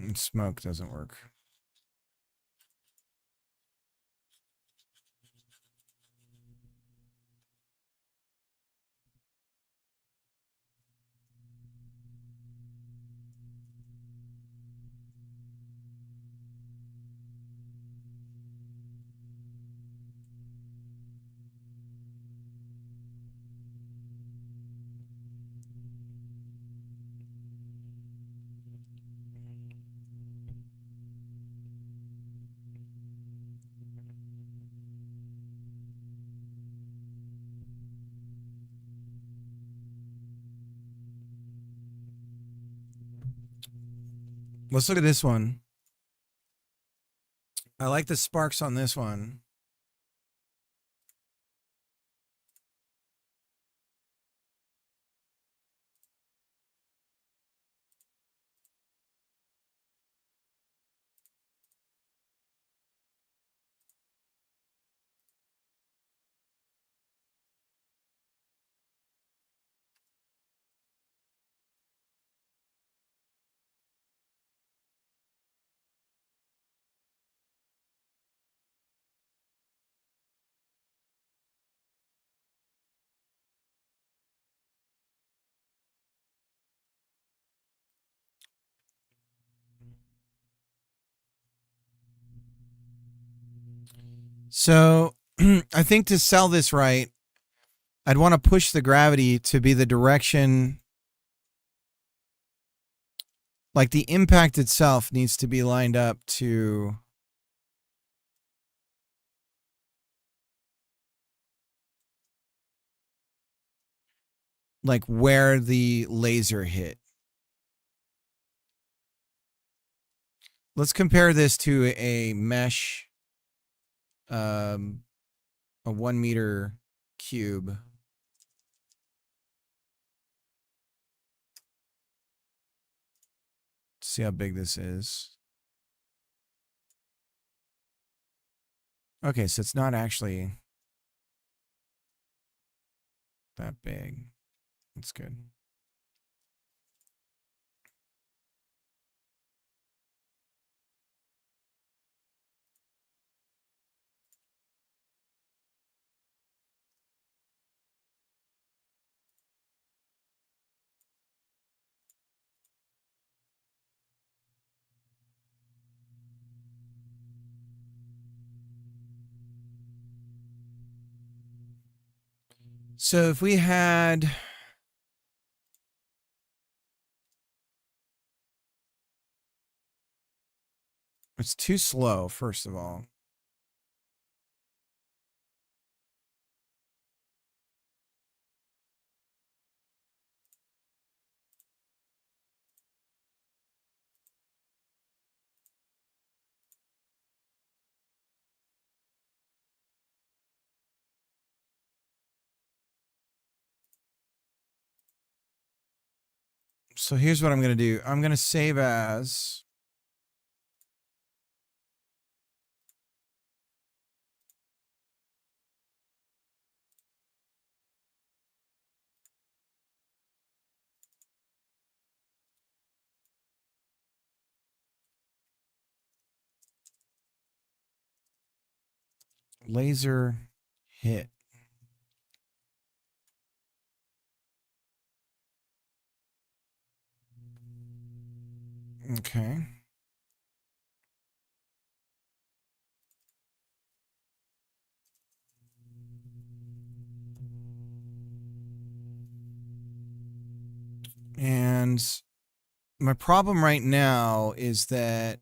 Speaker 1: And smoke doesn't work. Let's look at this one. I like the sparks on this one. So I think to sell this right, I'd want to push the gravity to be the direction. Like the impact itself needs to be lined up to like where the laser hit. Let's compare this to a mesh, a 1 meter cube. See how big this is. Okay, so it's not actually that big. That's good. So if we had it's too slow, first of all. So here's what I'm going to do. I'm going to save as laser hit. Okay. And my problem right now is that,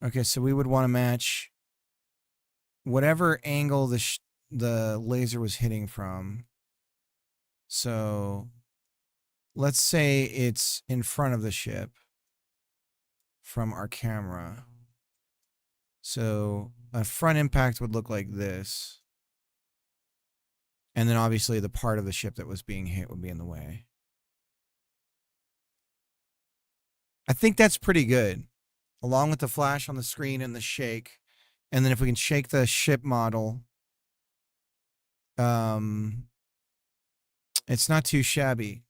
Speaker 1: okay, so we would want to match whatever angle the laser was hitting from. So let's say it's in front of the ship from our camera. So a front impact would look like this. And then obviously the part of the ship that was being hit would be in the way. I think that's pretty good, along with the flash on the screen and the shake. And then if we can shake the ship model, it's not too shabby.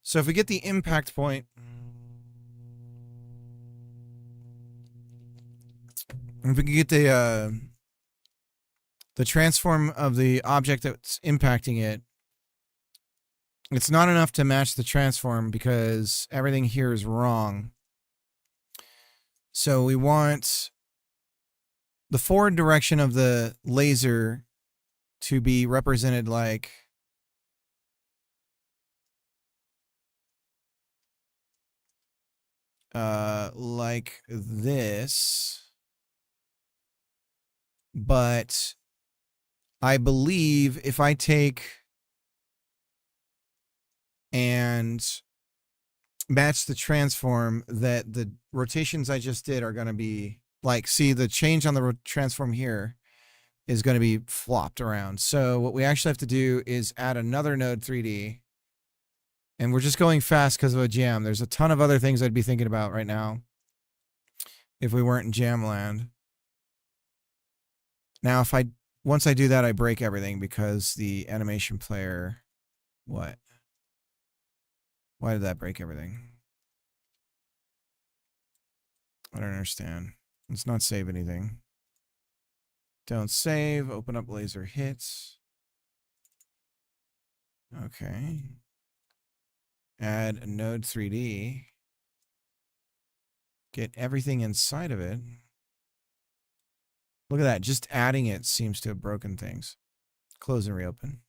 Speaker 1: So if we get the impact point, if we can get the transform of the object that's impacting it, it's not enough to match the transform because everything here is wrong. So we want the forward direction of the laser to be represented like this. But I believe if I take and match the transform, that the rotations I just did are going to be like, see, the change on the transform here is going to be flopped around. So what we actually have to do is add another node 3D. And we're just going fast because of a jam. There's a ton of other things I'd be thinking about right now if we weren't in jam land. Now, once I do that, I break everything because the animation player, what? Why did that break everything? I don't understand. Let's not save anything. Don't save. Open up laser hits. Okay. Add a node 3D. Get everything inside of it. Look at that. Just adding it seems to have broken things. Close and reopen.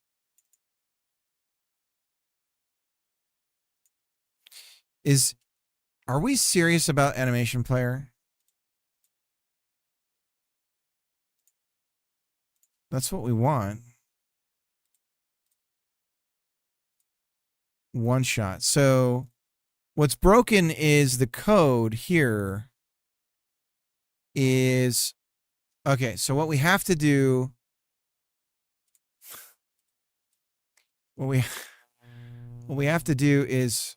Speaker 1: Are we serious about animation player? That's what we want. One shot. So what's broken is the code here is, okay, so what we have to do, what we have to do is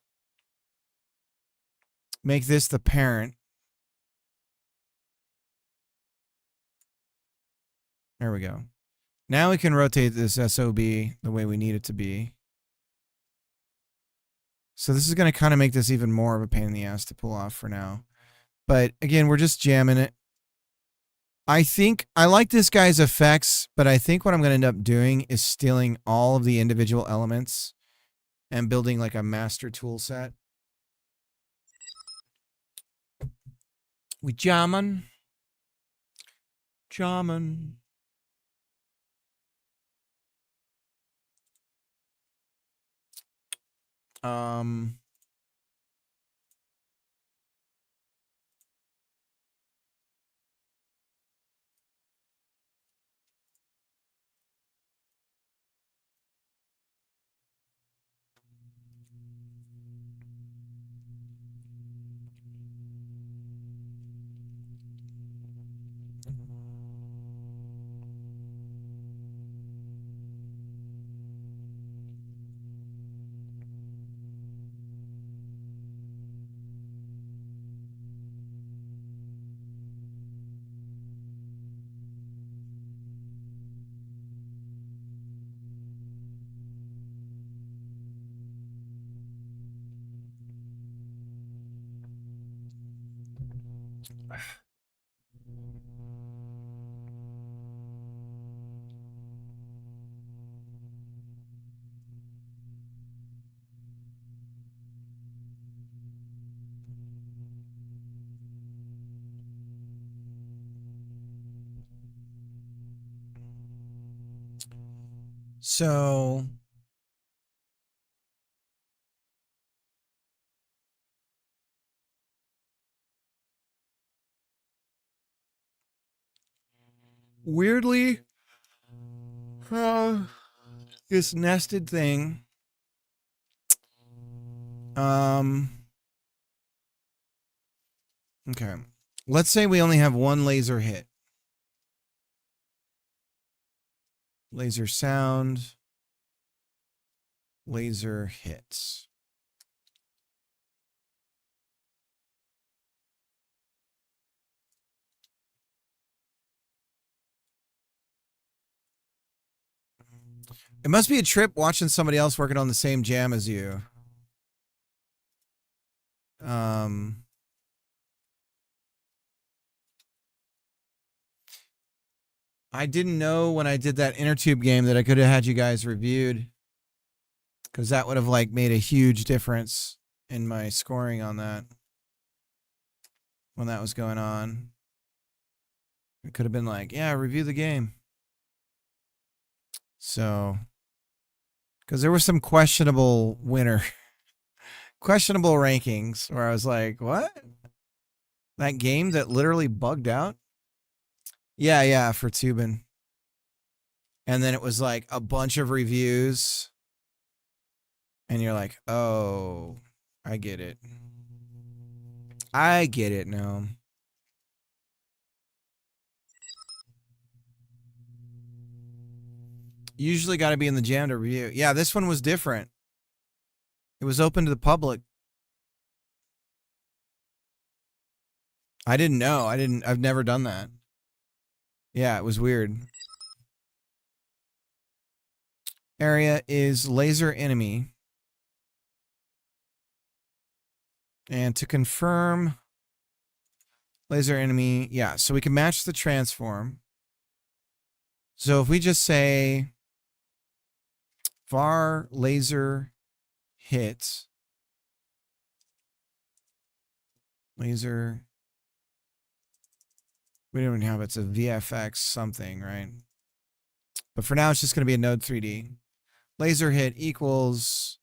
Speaker 1: make this the parent. There we go. Now we can rotate this SOB the way we need it to be. So this is going to kind of make this even more of a pain in the ass to pull off for now. But again, we're just jamming it. I think I like this guy's effects, but I think what I'm going to end up doing is stealing all of the individual elements and building like a master tool set. We jamming. Jamming. So weirdly, this nested thing. Okay. Let's say we only have one laser hit. Laser sound. Laser hits. It must be a trip watching somebody else working on the same jam as you. I didn't know when I did that inner tube game that I could have had you guys reviewed, because that would have like made a huge difference in my scoring on that when that was going on. It could have been like, yeah, review the game. So, because there was some questionable questionable rankings where I was like, what? That game that literally bugged out? Yeah, for Tubin. And then it was like a bunch of reviews. And you're like, oh, I get it. I get it now. Usually got to be in the jam to review. Yeah, this one was different. It was open to the public. I didn't know. I've never done that. Yeah, it was weird. Area is laser enemy. And to confirm laser enemy, yeah, so we can match the transform. So if we just say var laser hits, laser We don't even have it's a VFX something, right? But for now, it's just going to be a node 3D. Laser hit equals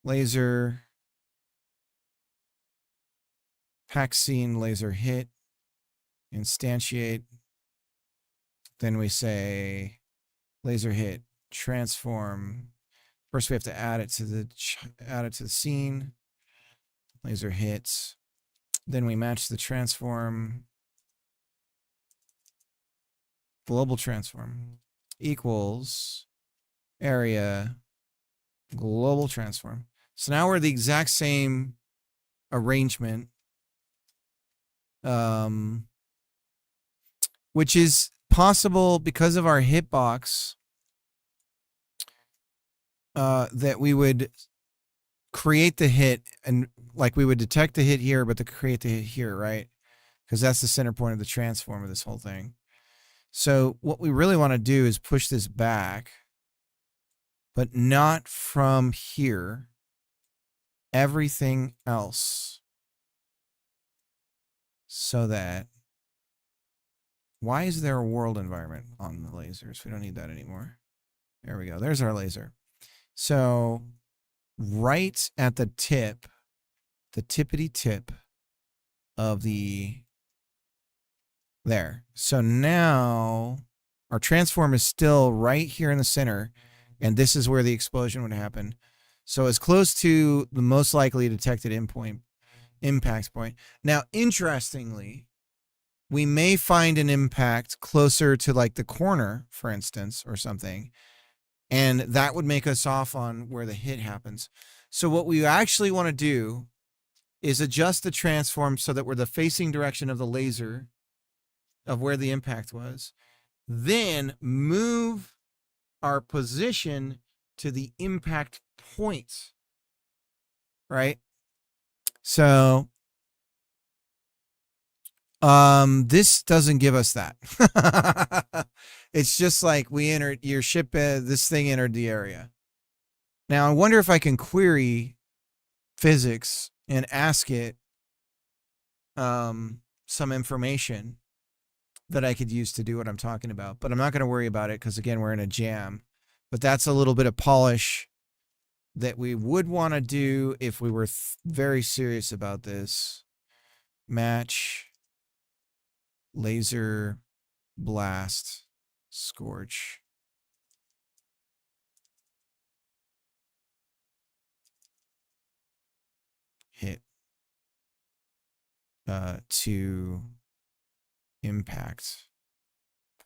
Speaker 1: laser pack scene laser hit instantiate. Then we say laser hit transform. First, we have to add it to the scene. Laser hits. Then we match the transform. Global transform equals area global transform. So now we're the exact same arrangement, which is possible because of our hitbox, that we would create the hit and like we would detect the hit here, but to create the hit here, right? Because that's the center point of the transform of this whole thing. So what we really want to do is push this back, but not from here. Everything else. So that, why is there a world environment on the lasers? We don't need that anymore. There we go. There's our laser. So right at the tip, the tippity tip of the there. So now our transform is still right here in the center, and this is where the explosion would happen. So as close to the most likely detected impact point. Now, interestingly, we may find an impact closer to like the corner, for instance, or something, and that would make us off on where the hit happens. So what we actually want to do is adjust the transform so that we're the facing direction of the laser of where the impact was, then move our position to the impact point, right? So this doesn't give us that. It's just like we entered your ship, this thing entered the area. Now I wonder if I can query physics and ask it some information that I could use to do what I'm talking about, but I'm not going to worry about it because again, we're in a jam. But that's a little bit of polish that we would want to do if we were very serious about this. Match, laser, blast, scorch. Hit to impact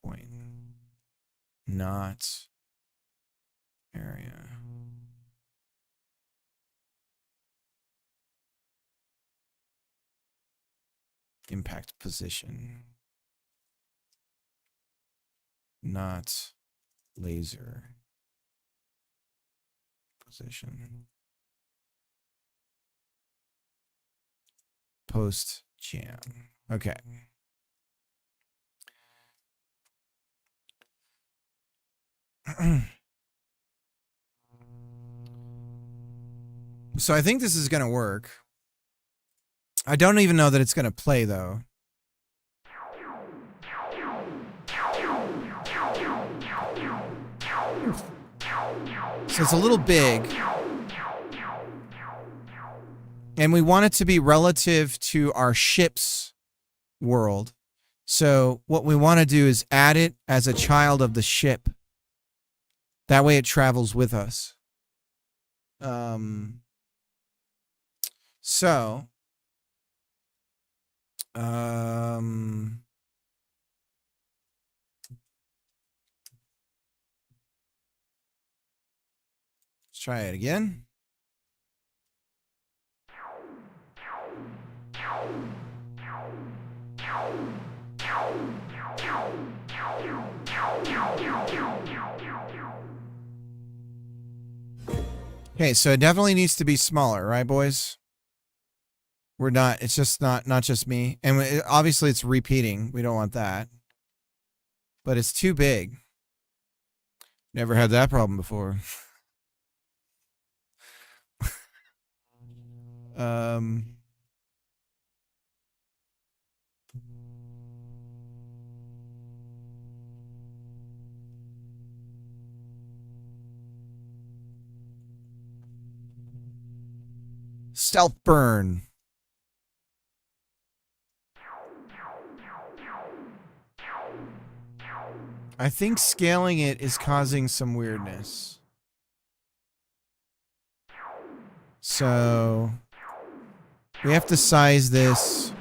Speaker 1: point, not area. Impact position, not laser position. Post jam. Okay. So I think this is going to work. I don't even know that it's going to play though. So it's a little big. And we want it to be relative to our ship's world. So what we want to do is add it as a child of the ship. That way it travels with us. Let's try it again. Okay, so it definitely needs to be smaller, right, boys? We're not, it's just not just me. And obviously it's repeating. We don't want that. But it's too big. Never had that problem before. Stealth burn. I think scaling it is causing some weirdness. So we have to size this.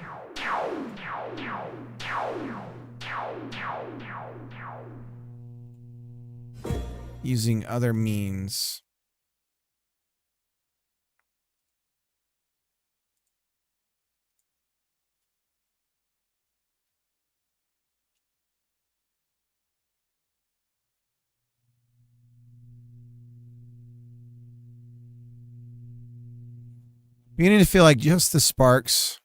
Speaker 1: Using other means. Beginning to feel like just the sparks.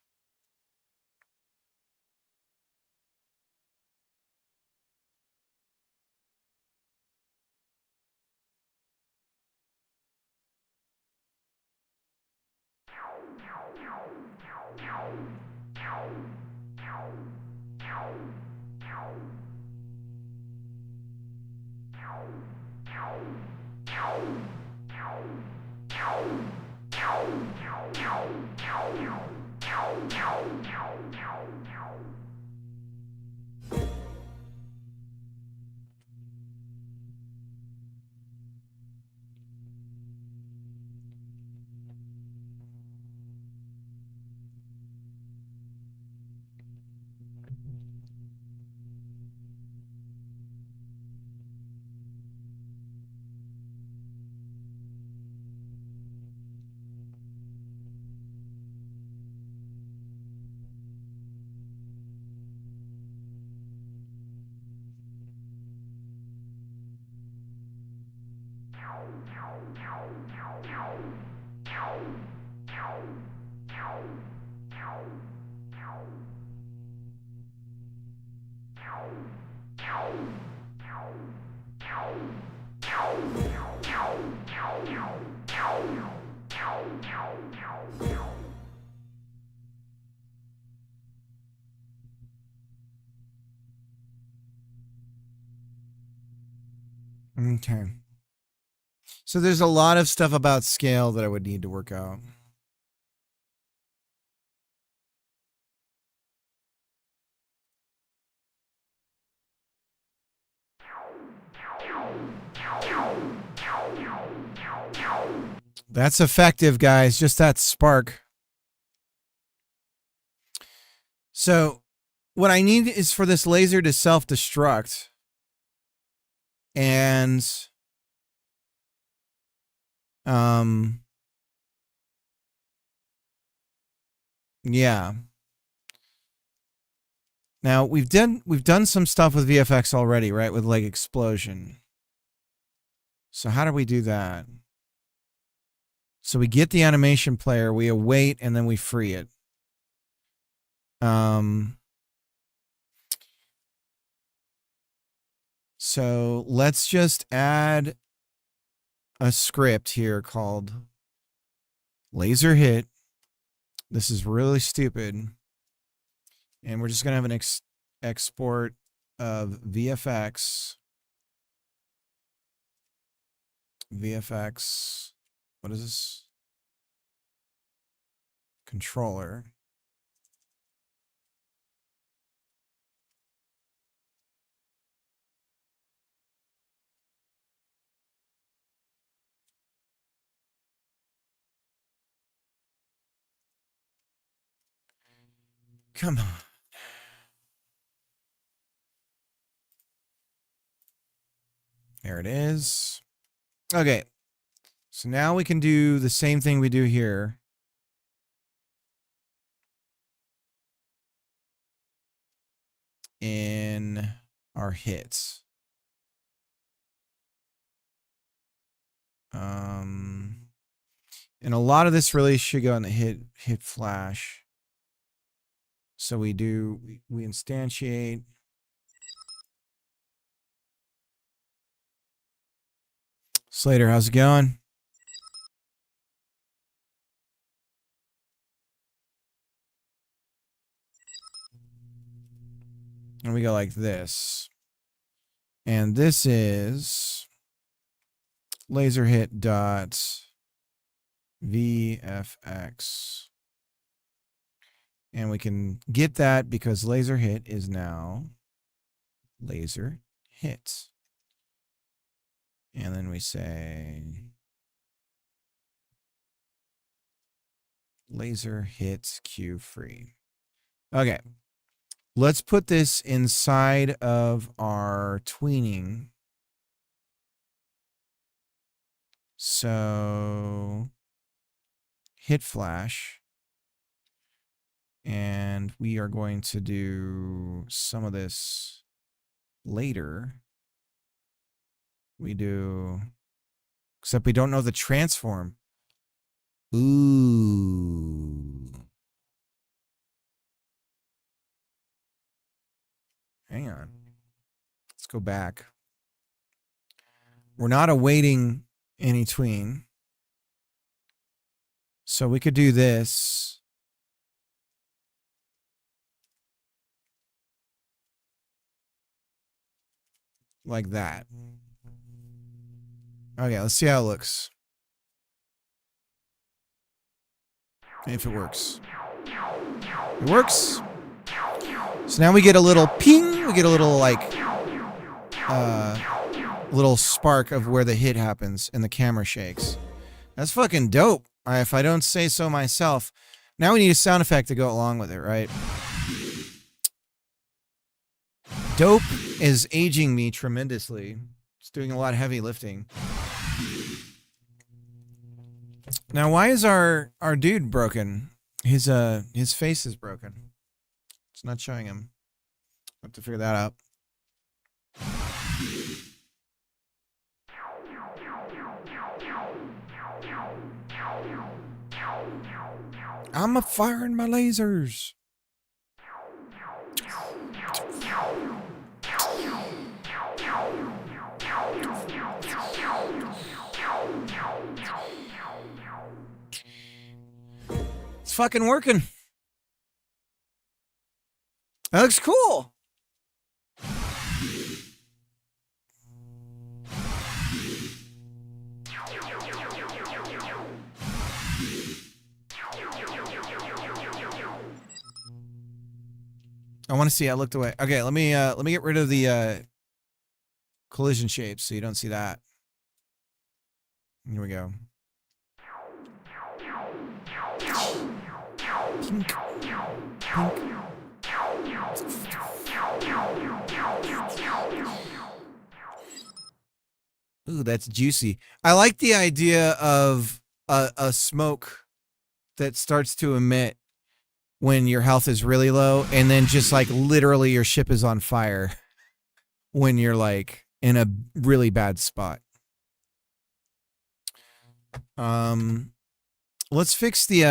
Speaker 1: Okay. So there's a lot of stuff about scale that I would need to work out. That's effective, guys. Just that spark. So what I need is for this laser to self-destruct. And yeah. Now we've done some stuff with VFX already, right? With like explosion. So how do we do that? So we get the animation player, we await, and then we free it. So let's just add a script here called laser hit. This is really stupid. And we're just going to have an export of VFX. VFX. What is this? Controller. Come on. There it is. Okay. So now we can do the same thing we do here. In our hits. And a lot of this really should go in the hit flash. So we instantiate. Slater, how's it going? And we go like this. And this is laser hit dot VFX. And we can get that because laser hit is now laser hit. And then we say laser hits Q free. Okay. Let's put this inside of our tweening. So hit flash. And we are going to do some of this later. We do, except we don't know the transform. Ooh. Hang on. Let's go back. We're not awaiting any tween. So we could do this. Like that. Okay, let's see how it looks. If it works. It works. So now we get a little ping. We get a little like little spark of where the hit happens and the camera shakes. That's fucking dope, if I don't say so myself. Now we need a sound effect to go along with it, right? Dope is aging me tremendously. It's doing a lot of heavy lifting. Now, why is our dude broken? His face is broken. It's not showing him. I have to figure that out. I'm firing my lasers. It's fucking working. That looks cool. I want to see. I looked away. Okay, let me get rid of the collision shapes so you don't see that. Here we go. Pink. Pink. Ooh, that's juicy. I like the idea of a smoke that starts to emit when your health is really low, and then just like literally your ship is on fire when you're like in a really bad spot. Let's fix the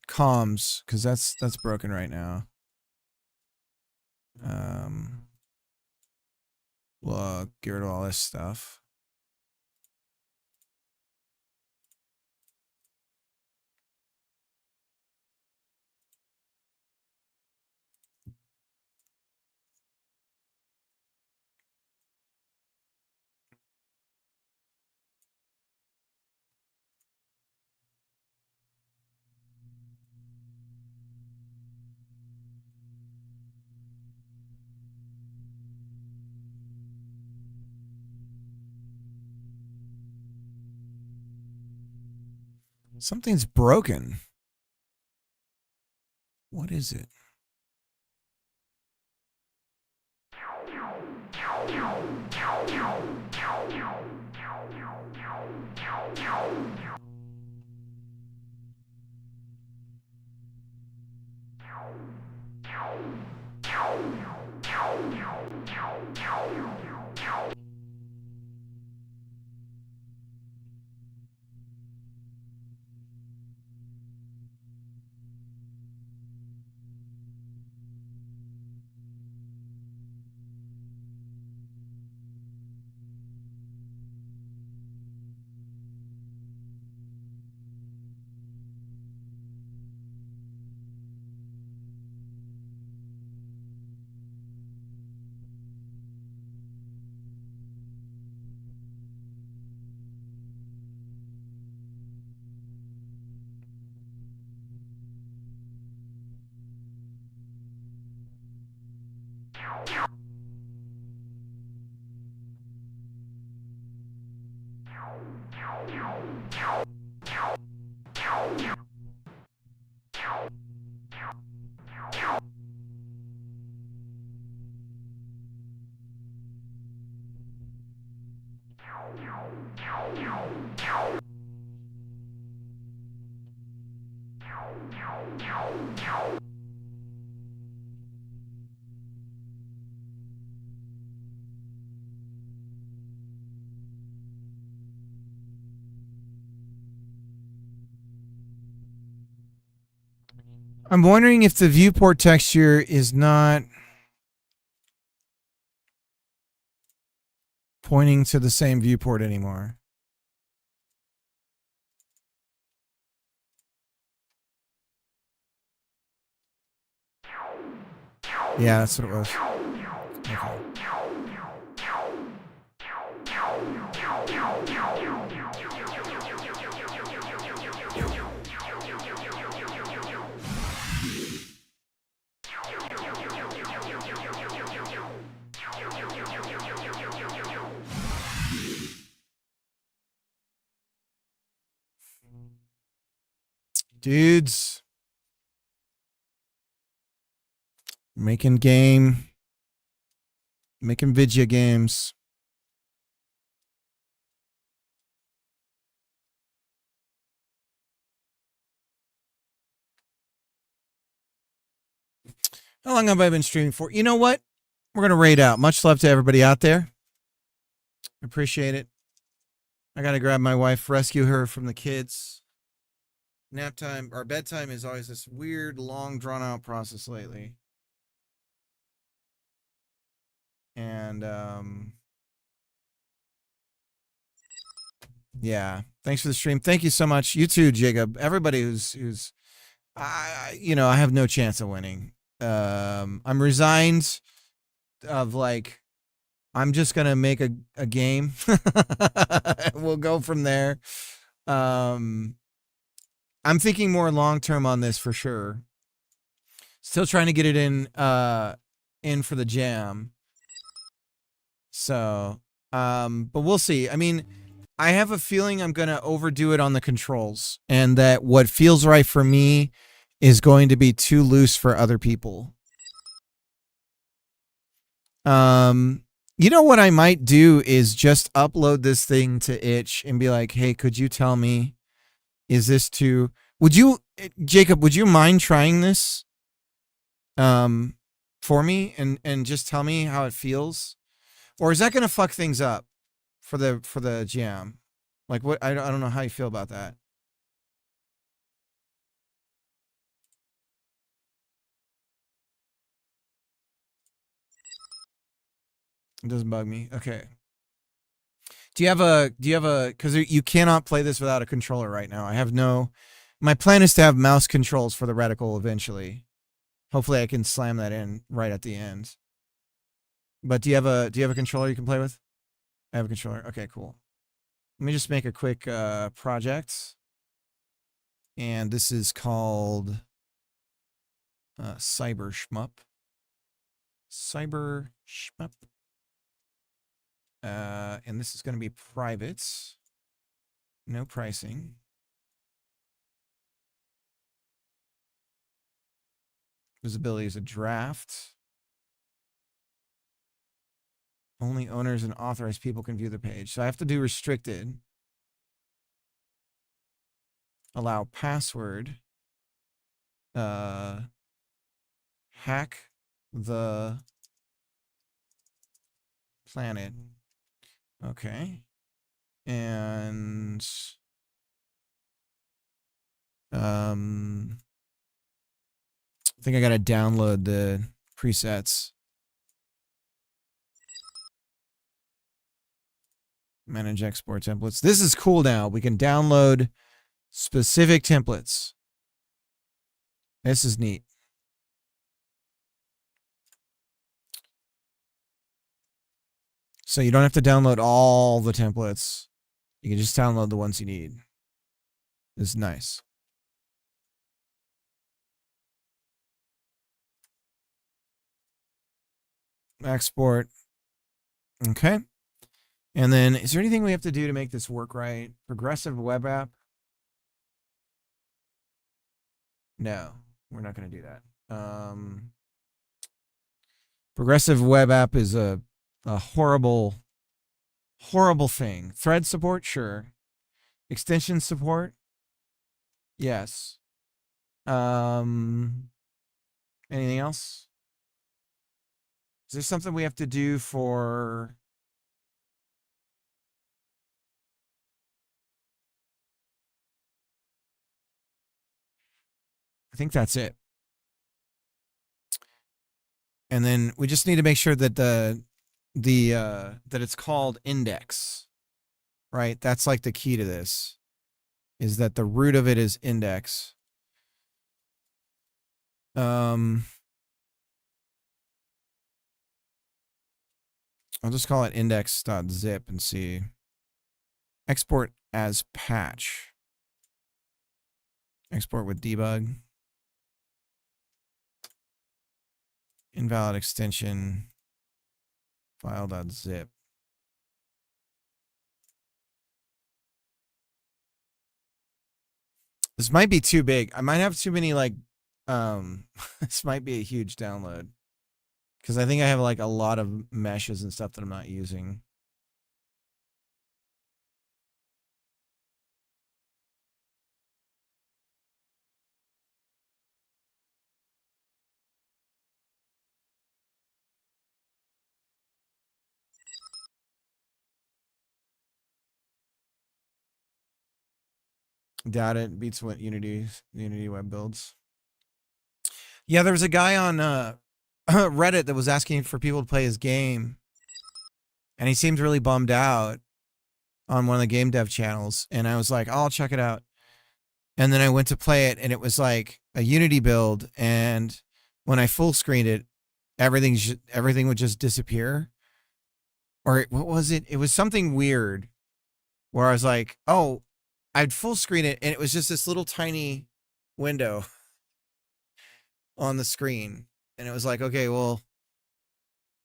Speaker 1: comms, because that's broken right now. We'll get rid of all this stuff. Something's broken. What is it? I'm wondering if the viewport texture is not pointing to the same viewport anymore. Yeah, that's what it was. Okay. Dudes. Making video games. How long have I been streaming for? You know what? We're going to raid out. Much love to everybody out there. Appreciate it. I got to grab my wife, rescue her from the kids. Nap time, our bedtime is always this weird, long, drawn-out process lately. And, yeah. Thanks for the stream. Thank you so much. You too, Jacob. Everybody who's you know, I have no chance of winning. I'm resigned of like, I'm just going to make a game. We'll go from there. I'm thinking more long-term on this for sure. Still trying to get it in for the jam. So, but we'll see. I mean, I have a feeling I'm going to overdo it on the controls and that what feels right for me is going to be too loose for other people. You know what I might do is just upload this thing to Itch and be like, hey, could you tell me, is this too, Jacob, would you mind trying this, for me and just tell me how it feels? Or is that going to fuck things up for the jam? Like what, I don't know how you feel about that. It doesn't bug me. Okay. Do you have a, because you cannot play this without a controller right now. My plan is to have mouse controls for the reticle eventually. Hopefully I can slam that in right at the end. But do you have a controller you can play with? I have a controller. Okay, cool. Let me just make a quick project. And this is called Cyber Shmup. Cyber Shmup. And this is going to be private. No pricing. Visibility is a draft. Only owners and authorized people can view the page. So I have to do restricted. Allow password. Hack the planet. Okay. And I think I gotta download the presets. Manage export templates. This is cool now. We can download specific templates. This is neat. So you don't have to download all the templates. You can just download the ones you need. This is nice. export. Okay. And then is there anything we have to do to make this work right? Progressive web app? No, we're not going to do that. Progressive web app is a horrible thing. Thread support? Sure. Extension support? Yes. Anything else? Is there something we have to do for... I think that's it. And then we just need to make sure that that it's called index, right? That's like the key to this, is that the root of it is index. I'll just call it index.zip and see. Export as patch. Export with debug. Invalid extension. File.zip. This might be too big. I might have too many, like, this might be a huge download. Because I think I have, like, a lot of meshes and stuff that I'm not using. Doubt it. Beats what Unity web builds. Yeah, there was a guy on Reddit that was asking for people to play his game. And he seemed really bummed out on one of the game dev channels. And I was like, oh, I'll check it out. And then I went to play it, and it was like a Unity build. And when I full screened it, everything would just disappear. Or what was it? It was something weird where I was like, oh, I'd full screen it, and it was just this little tiny window on the screen. And it was like, okay, well,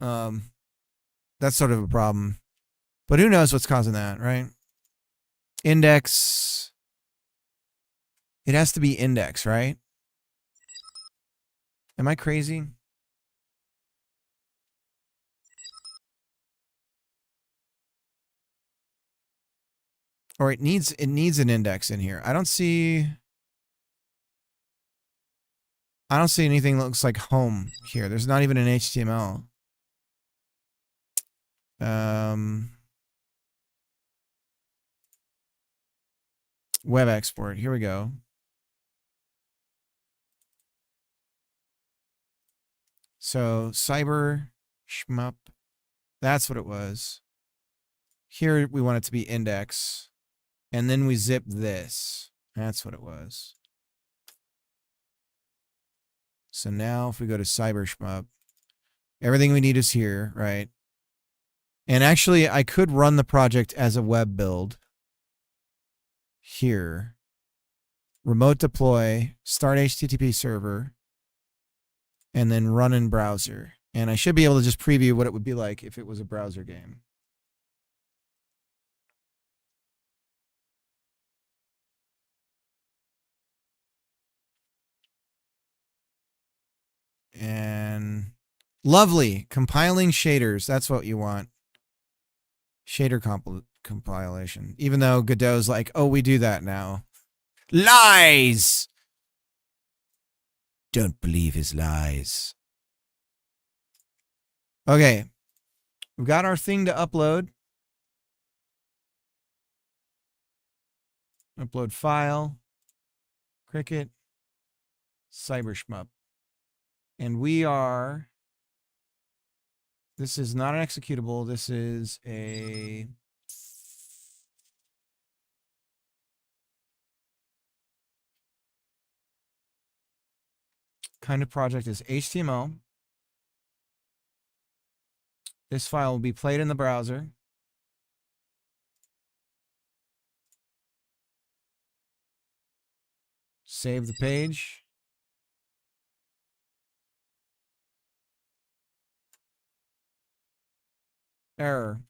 Speaker 1: that's sort of a problem. But who knows what's causing that, right? Index. It has to be index, right? Am I crazy? Or it needs an index in here. I don't see anything that looks like home here. There's not even an HTML. Web export. Here we go. So cyber shmup. That's what it was. Here we want it to be index. And then we zip this. That's what it was. So now if we go to cyber shmup, everything we need is here, right? And actually I could run the project as a web build. Here. Remote deploy, start HTTP server, and then run in browser. And I should be able to just preview what it would be like if it was a browser game. And lovely. Compiling shaders. That's what you want. Shader compilation. Even though Godot's like, oh, we do that now. Lies! Don't believe his lies. Okay. We've got our thing to upload. Upload file. Cricket. Cybershmup. And we are... This is not an executable. This is a... kind of project is HTML. This file will be played in the browser. Save the page. Error.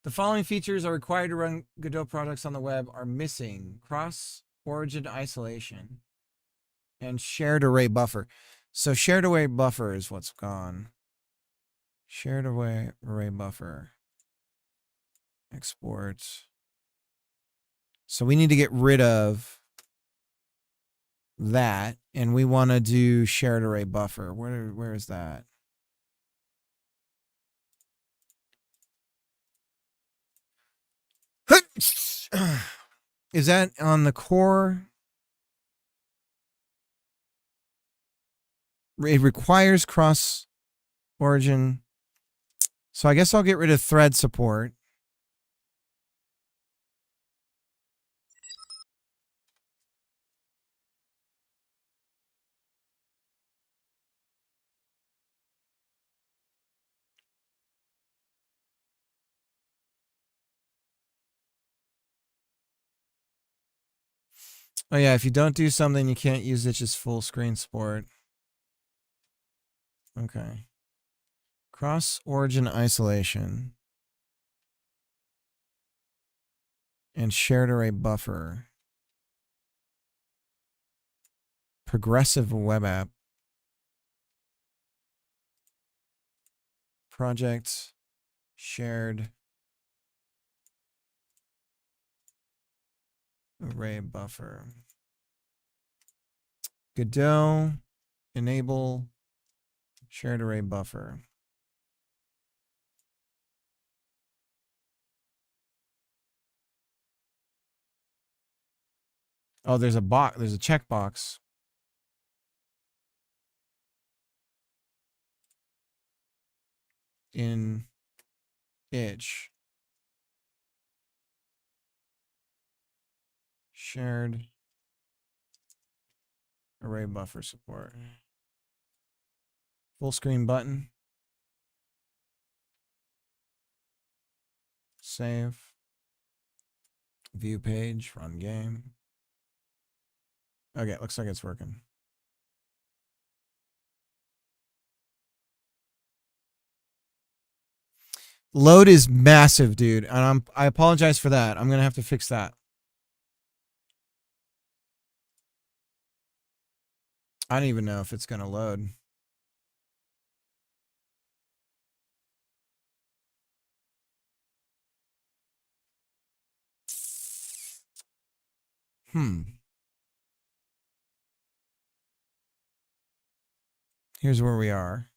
Speaker 1: The following features are required to run Godot products on the web are missing. Cross-origin isolation and shared array buffer. So shared array buffer is what's gone. Shared array buffer. Export. So we need to get rid of that, and we want to do shared array buffer. Where is that? Is that on the core? It requires cross origin. So I guess I'll get rid of thread support. Oh yeah, if you don't do something, you can't use it as full screen support. Okay. Cross origin isolation. And shared array buffer. Progressive web app. Project. Shared array buffer. Godot. Enable shared array buffer. Oh, there's a box. There's a checkbox. In itch. Shared array buffer support. Full screen button. Save. View page. Run game. Okay, looks like it's working. Load is massive, dude, and I apologize for that. I'm gonna have to fix that. I don't even know if it's gonna load. Here's where we are.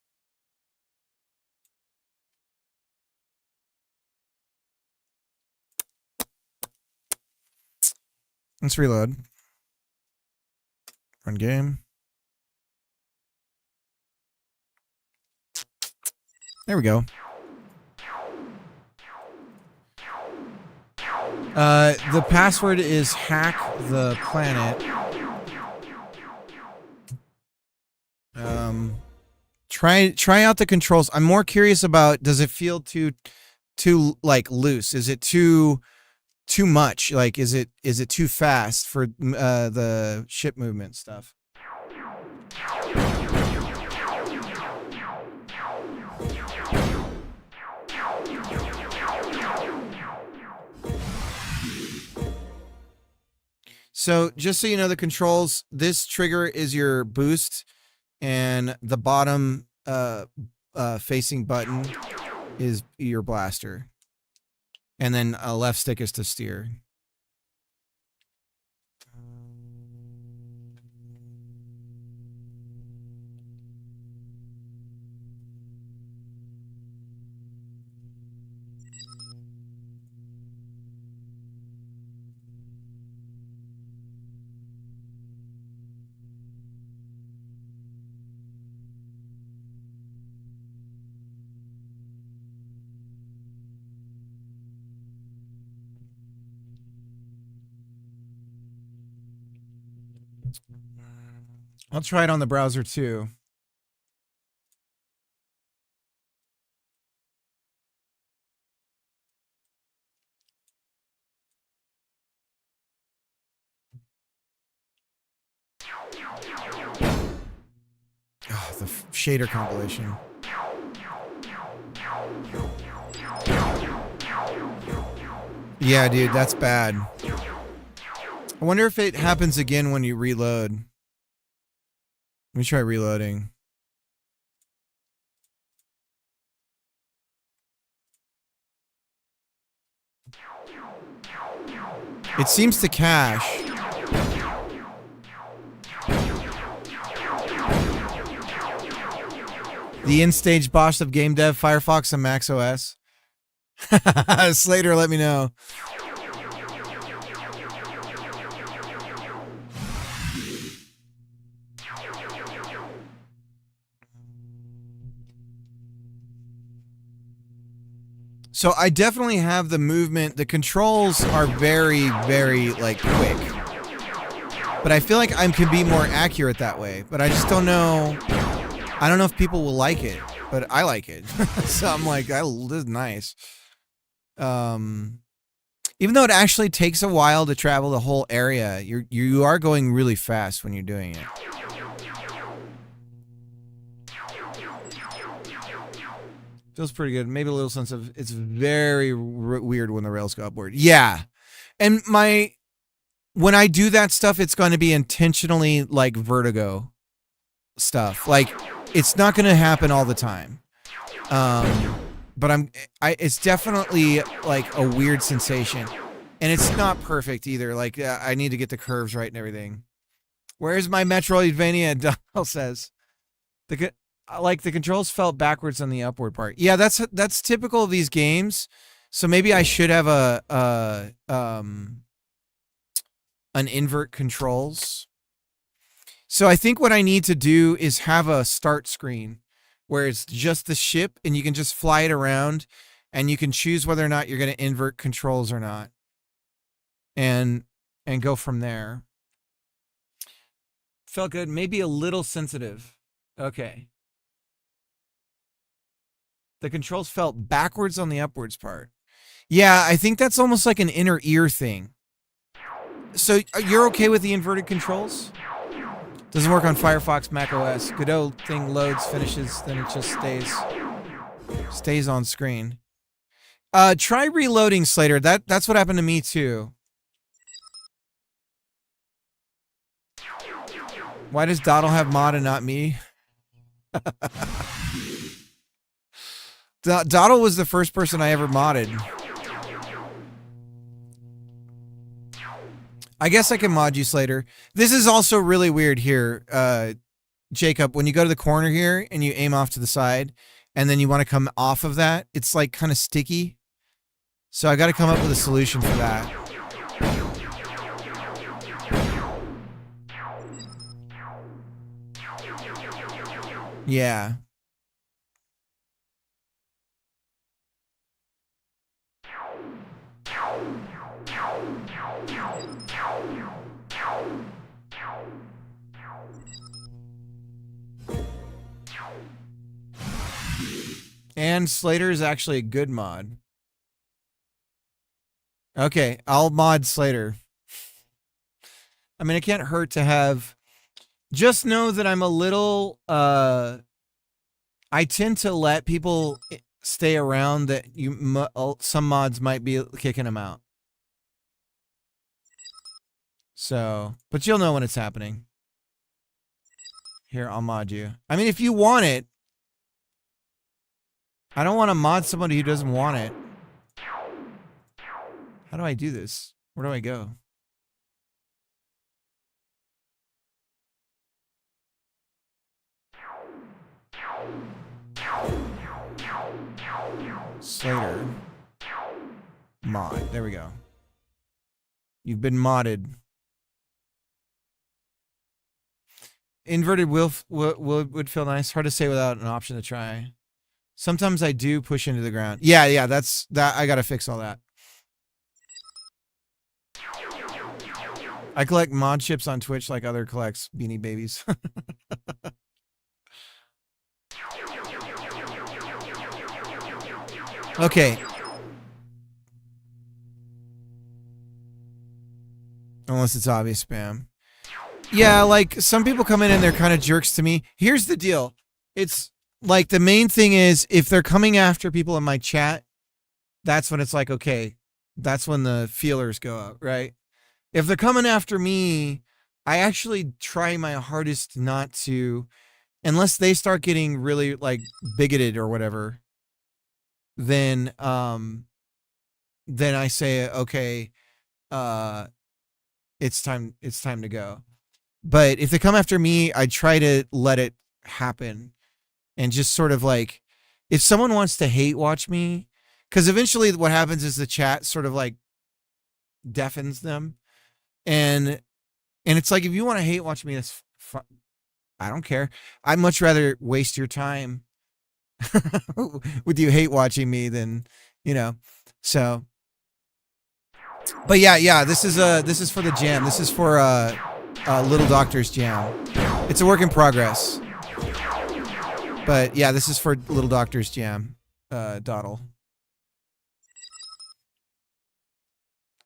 Speaker 1: Let's reload. Run game. There we go. The password is hack the planet. Try out the controls. I'm more curious about, does it feel too like loose? Is it too much? Like, is it too fast for the ship movement stuff? So just so you know, the controls, this trigger is your boost, and the bottom facing button is your blaster. And then a left stick is to steer. I'll try it on the browser too. Oh, the shader compilation. Yeah, dude, that's bad. I wonder if it happens again when you reload. Let me try reloading. It seems to cache. The in-stage boss of game dev, Firefox and Max OS. Slater, let me know. So I definitely have the movement. The controls are very, very like quick. But I feel like I can be more accurate that way. But I just don't know. I don't know if people will like it, but I like it. So I'm like, this is nice. Even though it actually takes a while to travel the whole area, you are going really fast when you're doing it. Feels pretty good. Maybe a little sense of it's very weird when the rails go upward. Yeah, and when I do that stuff, it's going to be intentionally like vertigo stuff. Like it's not going to happen all the time. But it's definitely like a weird sensation, and it's not perfect either. Like I need to get the curves right and everything. Where's my Metroidvania? Donald says, the controls felt backwards on the upward part. Yeah, that's typical of these games. So maybe I should have an invert controls. So I think what I need to do is have a start screen where it's just the ship and you can just fly it around and you can choose whether or not you're going to invert controls or not. And go from there. Felt good. Maybe a little sensitive. Okay. The controls felt backwards on the upwards part. Yeah, I think that's almost like an inner ear thing. So you're okay with the inverted controls? Doesn't work on Firefox, Mac OS. Godot thing loads, finishes, then it just stays on screen. Try reloading, Slater. That's what happened to me too. Why does Doddle have mod and not me? Doddle was the first person I ever modded. I guess I can mod you, Slater. This is also really weird here, Jacob. When you go to the corner here and you aim off to the side, and then you want to come off of that, it's like kind of sticky. So I got to come up with a solution for that. Yeah. And Slater is actually a good mod. Okay, I'll mod Slater. I mean, it can't hurt to have... Just know that I'm a little... I tend to let people stay around that some mods might be kicking them out. So, but you'll know when it's happening. Here, I'll mod you. I mean, if you want it, I don't want to mod somebody who doesn't want it. How do I do this? Where do I go? Slater. Mod. There we go. You've been modded. Inverted would feel nice. Hard to say without an option to try. Sometimes I do push into the ground. Yeah, that's that. I gotta fix all that. I collect mod chips on Twitch like other collects Beanie Babies. Okay. Unless it's obvious spam. Yeah, like some people come in and they're kind of jerks to me. Here's the deal. It's like the main thing is if they're coming after people in my chat, that's when it's like, okay, that's when the feelers go up, right? If they're coming after me, I actually try my hardest not to, unless they start getting really like bigoted or whatever. Then I say, okay, it's time to go. But if they come after me, I try to let it happen and just sort of like, if someone wants to hate watch me, because eventually what happens is the chat sort of like deafens them, and it's like, if you want to hate watch me, that's I don't care. I'd much rather waste your time with you hate watching me than, so. But yeah, this is for the jam. This is for Little Doctor's jam. It's a work in progress. But yeah, this is for Little Doctor's jam, Dawdle.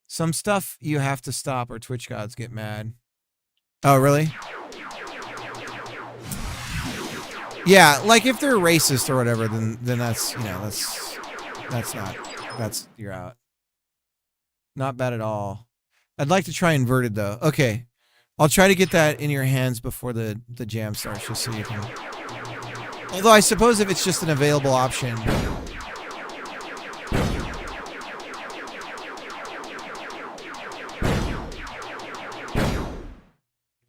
Speaker 1: Some stuff you have to stop or Twitch gods get mad. Oh, really? Yeah, like if they're racist or whatever, then that's, that's you're out. Not bad at all. I'd like to try inverted though. Okay. I'll try to get that in your hands before the jam starts, just so you can. Although I suppose if it's just an available option.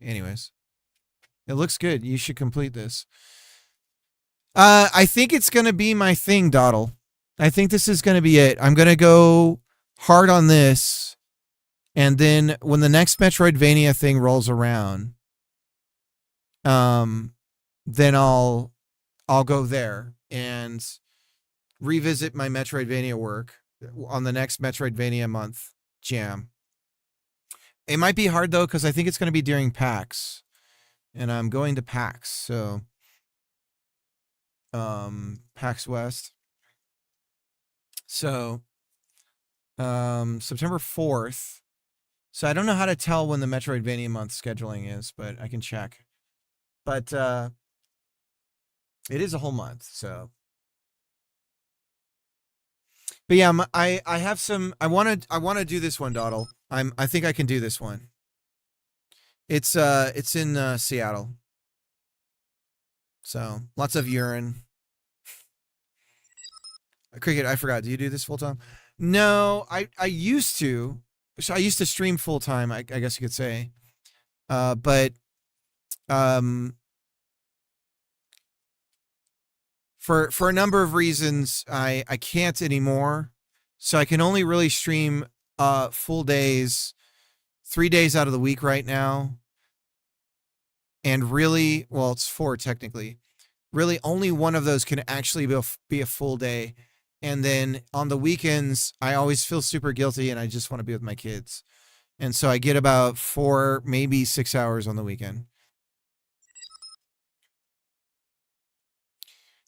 Speaker 1: Anyways. It looks good. You should complete this. I think it's going to be my thing, Dawdle. I think this is going to be it. I'm going to go hard on this. And then when the next Metroidvania thing rolls around, then I'll go there and revisit my Metroidvania work on the next Metroidvania month jam. It might be hard though, because I think it's going to be during PAX, and I'm going to PAX, so PAX West. So September 4th. So I don't know how to tell when the Metroidvania month scheduling is, but I can check. But it is a whole month, so. But yeah, I have some. I want to do this one, Dawdle. I think I can do this one. It's in Seattle. So lots of urine. Cricket, I forgot. Do you do this full time? No, I used to. So I used to stream full time, I guess you could say. But for a number of reasons, I can't anymore. So I can only really stream full days, 3 days out of the week right now. And really, well, it's 4 technically. Really, only one of those can actually be a full day. And then on the weekends, I always feel super guilty and I just want to be with my kids. And so I get about 4, maybe 6 hours on the weekend.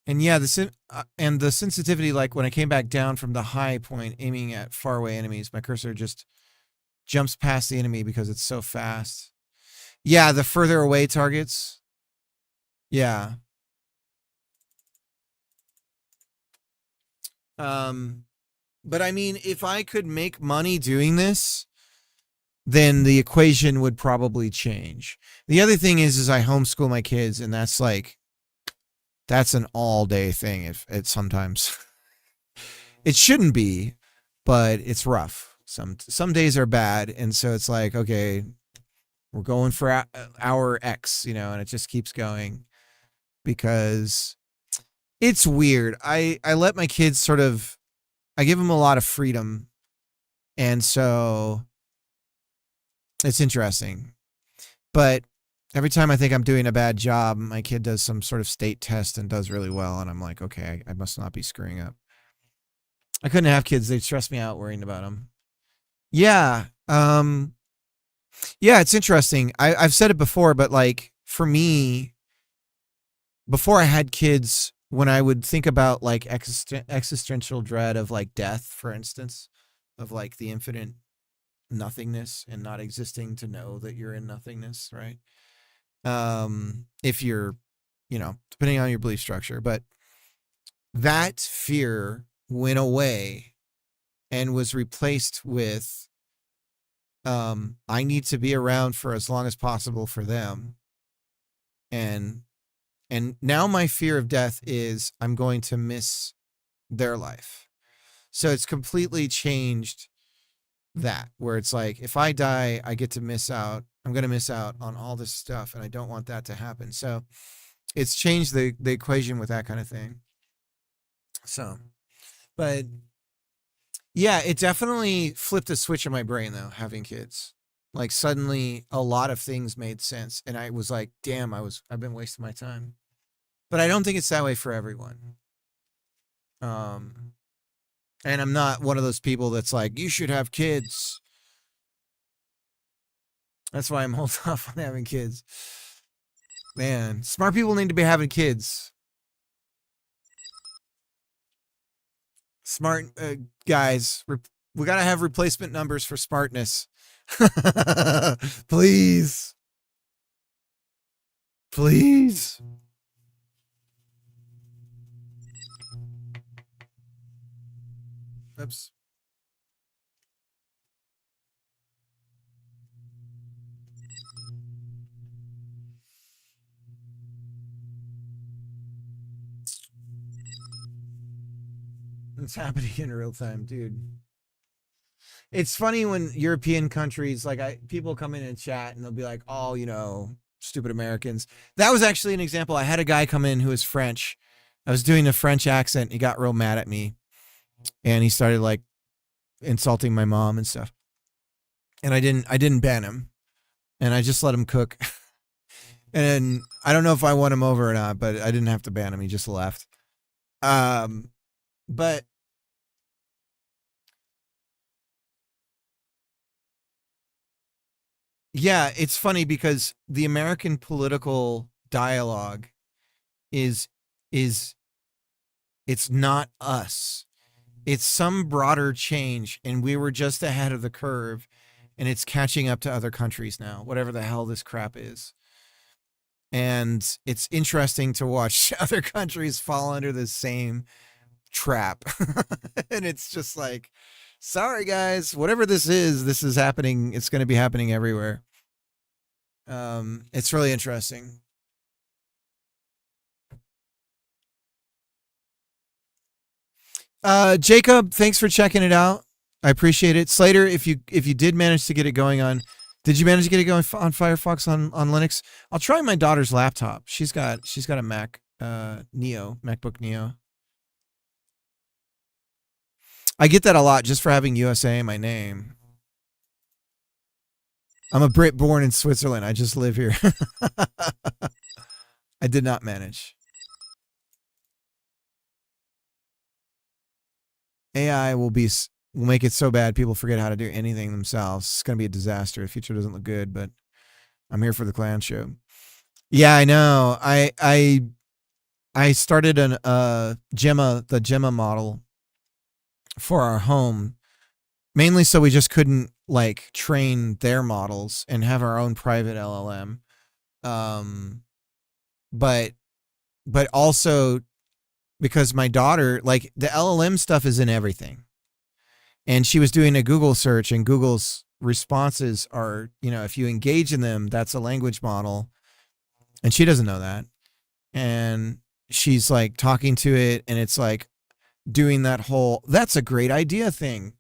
Speaker 1: And yeah, the sensitivity, like when I came back down from the high point aiming at faraway enemies, my cursor just jumps past the enemy because it's so fast. Yeah, the further away targets. Yeah. But I mean, if I could make money doing this, then the equation would probably change. The other thing is I homeschool my kids, and that's an all day thing. If it sometimes it shouldn't be, but it's rough. Some days are bad. And so it's like, okay, we're going for hour X, and it just keeps going because it's weird. I let my kids I give them a lot of freedom. And so it's interesting. But every time I think I'm doing a bad job, my kid does some sort of state test and does really well. And I'm like, okay, I must not be screwing up. I couldn't have kids. They'd stress me out worrying about them. Yeah. Yeah, it's interesting. I've said it before, but like for me, before I had kids, when I would think about like existential dread of like death, for instance, of like the infinite nothingness and not existing to know that you're in nothingness, right? If you're, depending on your belief structure, but that fear went away and was replaced with I need to be around for as long as possible for them. And now my fear of death is I'm going to miss their life. So it's completely changed that, where it's like, if I die, I get to miss out. I'm going to miss out on all this stuff, and I don't want that to happen. So it's changed the equation with that kind of thing. So, but yeah, it definitely flipped a switch in my brain though, having kids. Like suddenly a lot of things made sense, and I was like, damn, I've been wasting my time. But I don't think it's that way for everyone. And I'm not one of those people that's like, you should have kids. That's why I'm holding off on having kids. Man, smart people need to be having kids. Smart guys, we got to have replacement numbers for smartness. Please. Please. Oops. It's happening in real time, dude. It's funny when European countries, like people come in and chat and they'll be like, oh, you know, stupid Americans. That was actually an example. I had a guy come in who was French. I was doing a French accent. He got real mad at me and he started like insulting my mom and stuff. And I didn't ban him, and I just let him cook. And I don't know if I won him over or not, but I didn't have to ban him. He just left. But yeah, it's funny because the American political dialogue is it's not us. It's some broader change, and we were just ahead of the curve, and it's catching up to other countries now, whatever the hell this crap is. And it's interesting to watch other countries fall under the same trap. And it's just like, sorry guys, whatever this is happening. It's going to be happening everywhere. It's really interesting. Jacob, thanks for checking it out. I appreciate it. Slater, if you did manage to get it going on, did you manage to get it going on Firefox on Linux? I'll try my daughter's laptop. She's got a Mac MacBook Neo. I get that a lot just for having USA in my name. I'm a Brit born in Switzerland. I just live here. I did not manage. AI will make it so bad people forget how to do anything themselves. It's going to be a disaster. The future doesn't look good, but I'm here for the clown show. Yeah, I know. I started the Gemma model for our home, mainly so we just couldn't like train their models and have our own private LLM. But also because my daughter, like the LLM stuff is in everything. And she was doing a Google search, and Google's responses are, you know, if you engage in them, that's a language model. And she doesn't know that. And she's like talking to it, and it's like doing that whole, that's a great idea thing.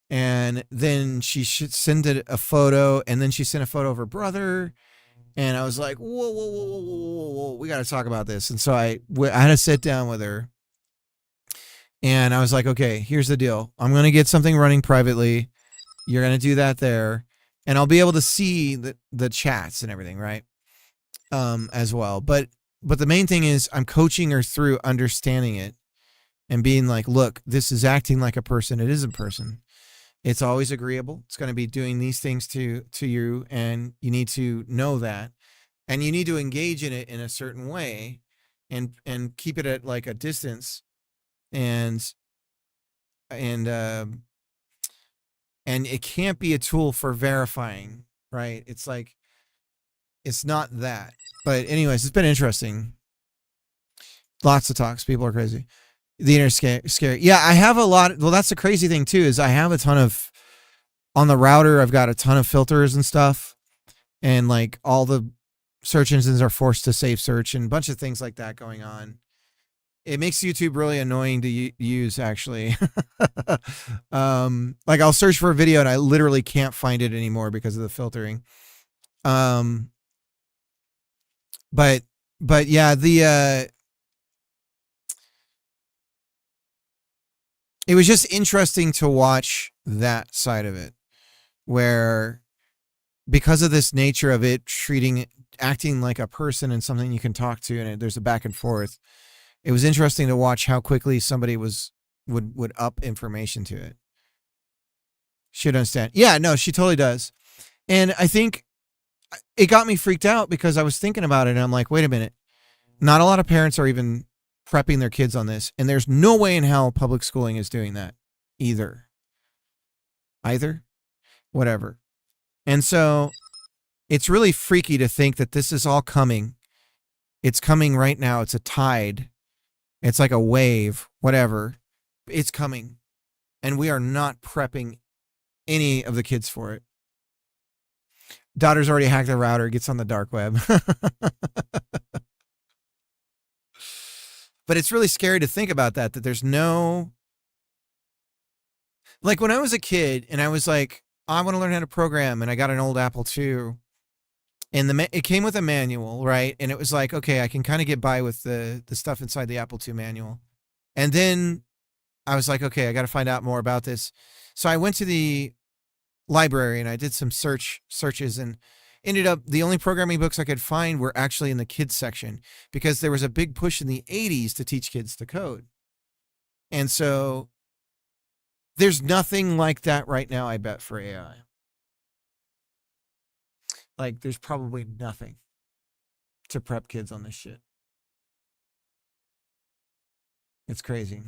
Speaker 1: And then she should send it a photo, and then she sent a photo of her brother. And I was like, whoa, we got to talk about this. And so I had to sit down with her. And I was like, okay, here's the deal. I'm going to get something running privately. You're going to do that there. And I'll be able to see the chats and everything, right? As well. But the main thing is I'm coaching her through understanding it and being like, look, this is acting like a person. It is a person. It's always agreeable. It's going to be doing these things to you, and you need to know that. And you need to engage in it in a certain way and keep it at like a distance. And it can't be a tool for verifying, right? It's like, it's not that. But anyways, it's been interesting. Lots of talks. People are crazy. The internet scary. Yeah, I have a lot. Well, that's the crazy thing too, is I have a ton of, on the router, I've got a ton of filters and stuff. And like all the search engines are forced to safe search and a bunch of things like that going on. It makes YouTube really annoying to use, actually. Like I'll search for a video and I literally can't find it anymore because of the filtering. But yeah, it was just interesting to watch that side of it, where because of this nature of it acting like a person and something you can talk to, and there's a back and forth. It was interesting to watch how quickly somebody would up information to it. She'd understand. Yeah, no, she totally does. And I think it got me freaked out because I was thinking about it and I'm like, wait a minute. Not a lot of parents are even prepping their kids on this. And there's no way in hell public schooling is doing that either. Whatever. And so it's really freaky to think that this is all coming. It's coming right now. It's a tide. It's like a wave, whatever. It's coming. And we are not prepping any of the kids for it. Daughter's already hacked the router, gets on the dark web. But it's really scary to think about that there's no... Like when I was a kid and I was like, I want to learn how to program, and I got an old Apple II, and it came with a manual, right? And it was like, okay, I can kind of get by with the stuff inside the Apple II manual. And then I was like, okay, I got to find out more about this. So I went to the library and I did some searches and ended up, the only programming books I could find were actually in the kids section, because there was a big push in the 80s to teach kids to code. And so there's nothing like that right now, I bet, for AI. Like, there's probably nothing to prep kids on this shit. It's crazy.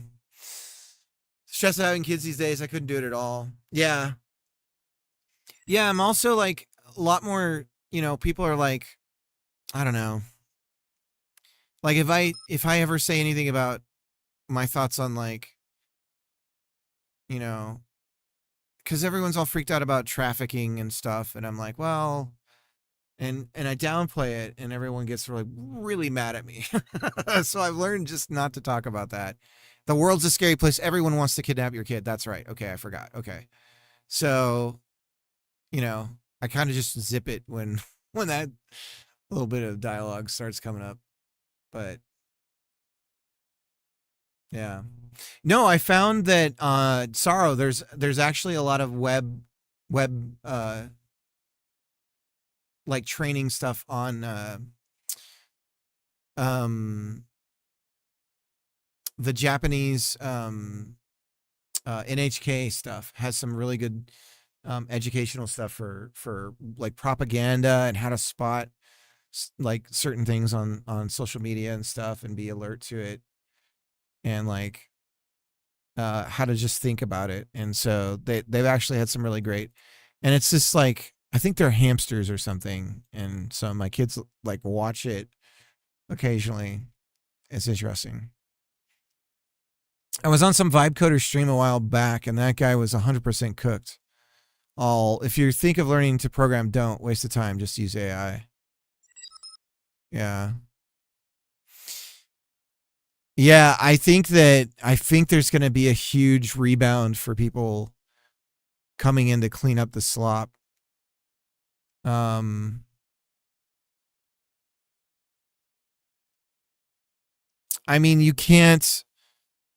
Speaker 1: Stress of having kids these days. I couldn't do it at all. Yeah. Yeah, I'm also like a lot more, people are like, I don't know. Like if I ever say anything about my thoughts on like, because everyone's all freaked out about trafficking and stuff, and I'm like, well, and I downplay it, and everyone gets really mad at me. So I've learned just not to talk about that. The world's a scary place. Everyone wants to kidnap your kid. That's right. Okay, I forgot. Okay. So, I kind of just zip it when that little bit of dialogue starts coming up. But yeah. No, I found that Sorrow, there's actually a lot of web like training stuff on the Japanese NHK stuff has some really good educational stuff for like propaganda and how to spot like certain things on social media and stuff and be alert to it, and like how to just think about it. And so they've actually had some really great, and it's just like, I think they're hamsters or something, and so my kids like watch it occasionally. It's interesting. I was on some Vibe Coder stream a while back, and that guy was 100% cooked. If you think of learning to program, don't waste the time. Just use AI. Yeah. Yeah, I think there's going to be a huge rebound for people coming in to clean up the slop. I mean, you can't,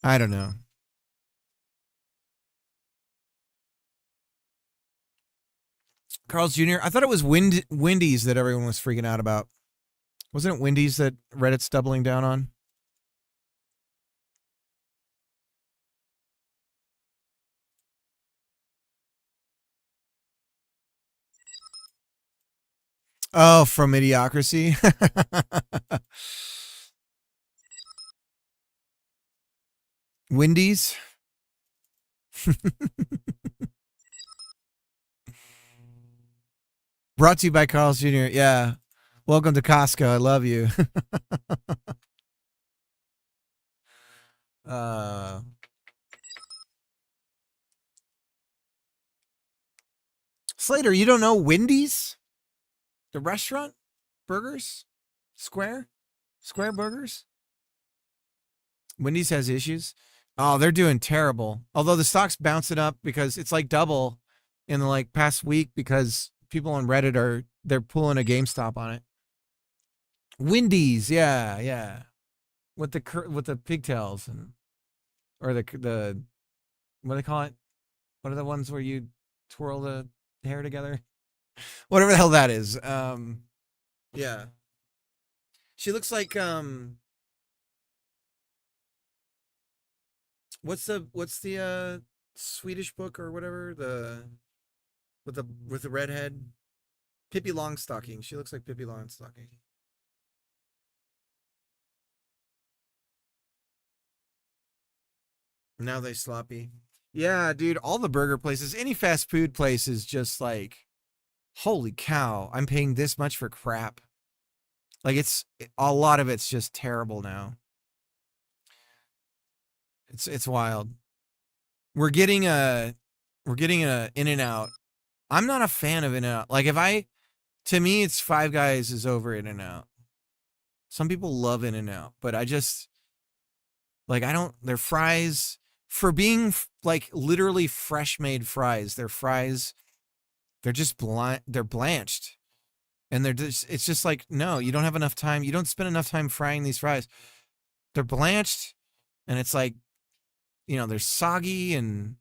Speaker 1: I don't know. Carl's Jr., I thought it was Wendy's that everyone was freaking out about. Wasn't it Wendy's that Reddit's doubling down on? Oh, from Idiocracy? Wendy's? Brought to you by Carl's Jr. Yeah. Welcome to Costco. I love you. Slater, you don't know Wendy's? The restaurant? Burgers? Square Burgers? Wendy's has issues. Oh, they're doing terrible. Although the stock's bouncing up because it's like double in the like past week because people on Reddit they're pulling a GameStop on it. Wendy's, yeah. With the pigtails or the what do they call it? What are the ones where you twirl the hair together? Whatever the hell that is. Yeah. She looks like what's the Swedish book or whatever, with the redhead? Pippi Longstocking. She looks like Pippi Longstocking. Now they sloppy. Yeah, dude, all the burger places, any fast food place is just like, holy cow, I'm paying this much for crap. Like it's a lot of it's just terrible now. It's wild. We're getting a In-N-Out. I'm not a fan of In-N-Out. Like to me, it's Five Guys is over In-N-Out. Some people love In-N-Out, but I just like their fries, for being like literally fresh made fries, they're just they're blanched. And it's just like, no, you don't have enough time. You don't spend enough time frying these fries. They're blanched and it's like, they're soggy and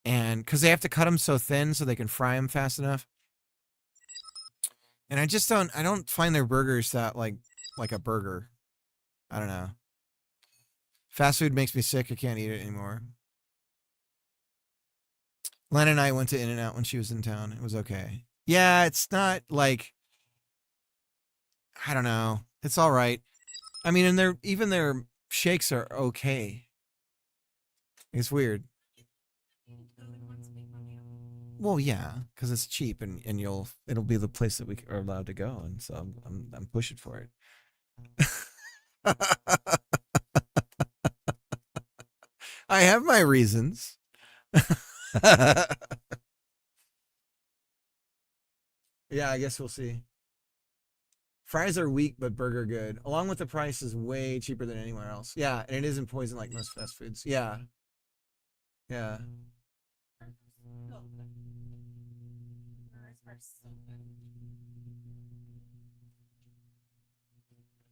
Speaker 1: because they have to cut them so thin so they can fry them fast enough. And I don't find their burgers that like a burger. I don't know. Fast food makes me sick. I can't eat it anymore. Len and I went to In-N-Out when she was in town. It was okay. Yeah, it's not like, I don't know. It's all right. I mean, and even their shakes are okay. It's weird. Well, yeah, because it's cheap and it'll be the place that we are allowed to go, and so I'm pushing for it. I have my reasons. Yeah, I guess we'll see. Fries are weak, but burger good. Along with the price is way cheaper than anywhere else. Yeah, and it isn't poison like most fast foods. Yeah. Yeah.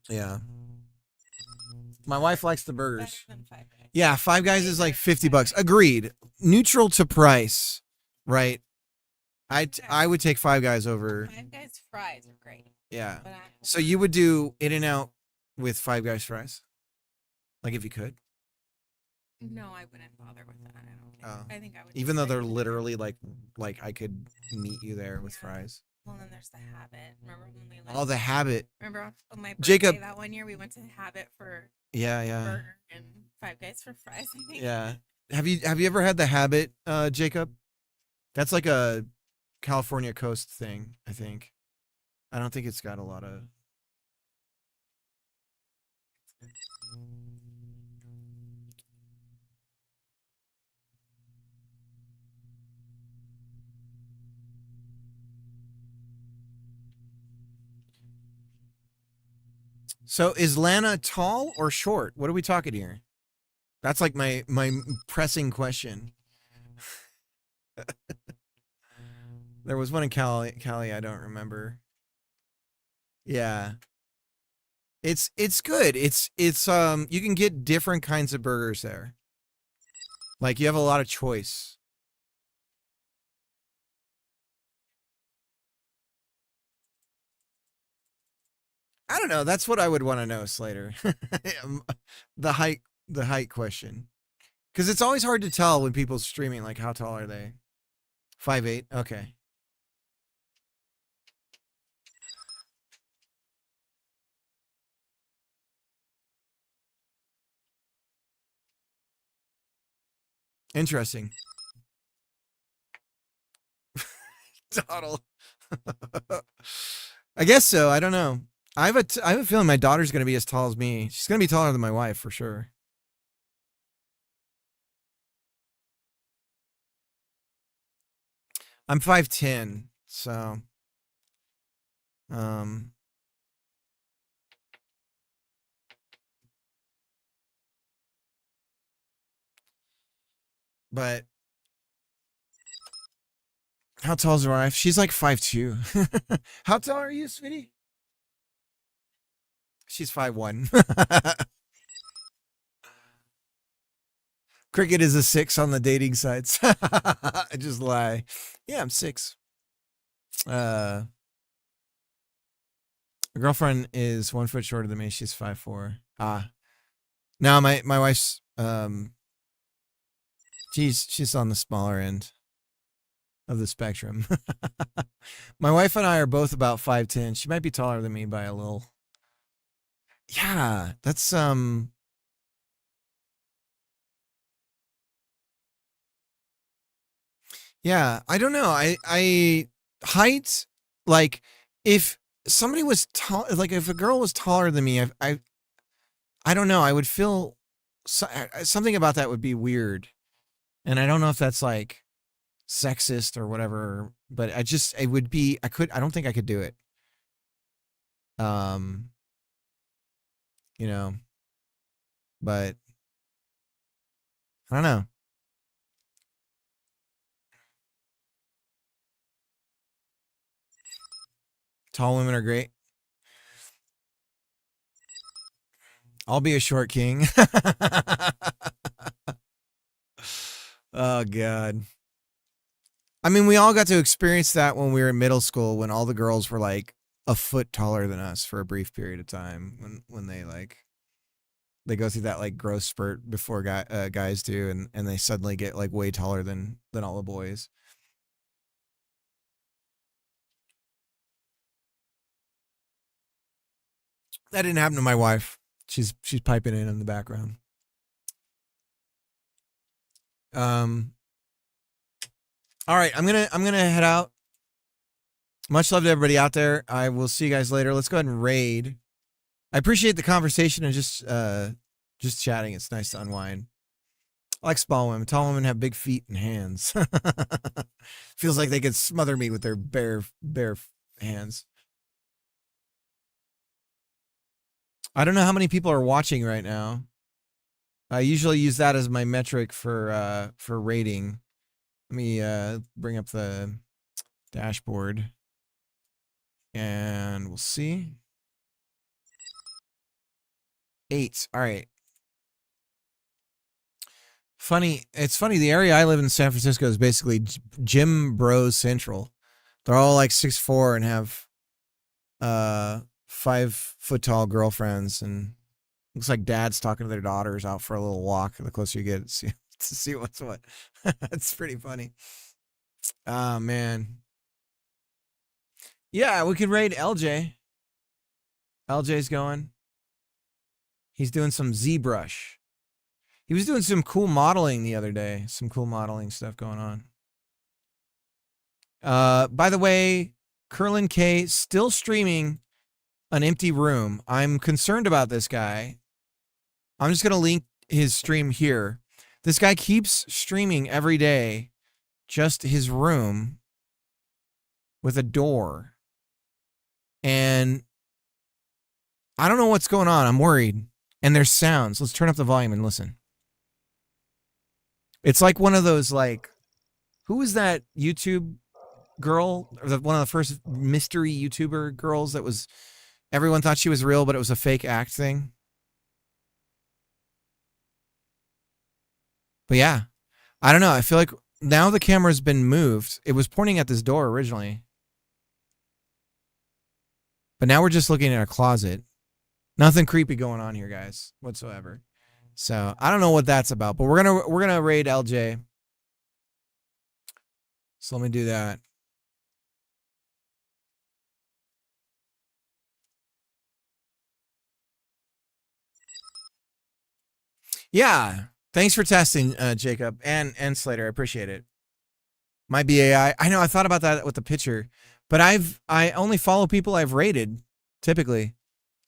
Speaker 1: Yeah. My wife likes the burgers. Yeah, Five Guys is like $50. Agreed. Neutral to price, right? I would take Five Guys over.
Speaker 7: Five Guys fries are great.
Speaker 1: Yeah. So you would do In-N-Out with Five Guys fries? Like if you could?
Speaker 7: No, I wouldn't bother with that. I think I would.
Speaker 1: Even though they're literally like I could meet you there with fries.
Speaker 7: Well, then there's the Habit. Remember when we
Speaker 1: Oh, the Habit.
Speaker 7: Remember on my birthday
Speaker 1: Jacob.
Speaker 7: that one year we went to the Habit for
Speaker 1: Yeah.
Speaker 7: burger and Five Guys for fries. I think.
Speaker 1: Yeah. Have you ever had the Habit, Jacob? That's like a California coast thing, I think. I don't think it's got a lot of. So is Lana tall or short? What are we talking here? That's like my pressing question. There was one in Cali, I don't remember. Yeah. It's good. It's you can get different kinds of burgers there. Like you have a lot of choice. I don't know. That's what I would want to know, Slater. the height question. Because it's always hard to tell when people's streaming, like how tall are they? 5'8"? Okay. Interesting. Toddle. I guess so. I don't know. I have a feeling my daughter's gonna be as tall as me. She's gonna be taller than my wife for sure. I'm 5'10", so but how tall is her wife? She's like 5'2". How tall are you, sweetie? She's 5'1". Cricket is a 6 on the dating sites. I just lie. Yeah, I'm 6. My girlfriend is 1 foot shorter than me. She's 5'4". No, my wife's she's on the smaller end of the spectrum. My wife and I are both about 5'10". She might be taller than me by a little. Yeah, that's yeah, I don't know. I height, like, if somebody was tall, like if a girl was taller than me, I don't know. I would feel something about that would be weird, and I don't know if that's like sexist or whatever. But it would be. I don't think I could do it. You know, but I don't know. Tall women are great. I'll be a short king. Oh, God. I mean, we all got to experience that when we were in middle school, when all the girls were like a foot taller than us for a brief period of time, when they go through that like growth spurt before guys do, and they suddenly get like way taller than all the boys. That didn't happen to my wife. She's piping in the background. All right, I'm gonna head out. Much love to everybody out there. I will see you guys later. Let's go ahead and raid. I appreciate the conversation and just chatting. It's nice to unwind. I like small women. Tall women have big feet and hands. Feels like they could smother me with their bare hands. I don't know how many people are watching right now. I usually use that as my metric for rating. Let me bring up the dashboard, and we'll see. 8. All right. Funny. It's funny. The area I live in, San Francisco, is basically gym bros central. They're all like 6'4" and have 5 foot tall girlfriends, and looks like dads talking to their daughters out for a little walk. The closer you get to see what's what. It's pretty funny. Oh, man. Yeah, we could raid LJ. LJ's going. He's doing some ZBrush. He was doing some cool modeling the other day. Some cool modeling stuff going on. By the way, Curlin K still streaming An Empty Room. I'm concerned about this guy. I'm just going to link his stream here. This guy keeps streaming every day, just his room with a door. And I don't know what's going on. I'm worried. And there's sounds. Let's turn up the volume and listen. It's like one of those, like, who was that YouTube girl? Or one of the first mystery YouTuber girls that was, everyone thought she was real, but it was a fake act thing. But yeah, I don't know. I feel like now the camera's been moved. It was pointing at this door originally. But now we're just looking at a closet. Nothing creepy going on here, guys, whatsoever. So I don't know what that's about, but we're gonna raid LJ. So let me do that. Yeah, thanks for testing, Jacob and Slater. I appreciate it. My BAI. I know. I thought about that with the picture, but I only follow people I've rated typically.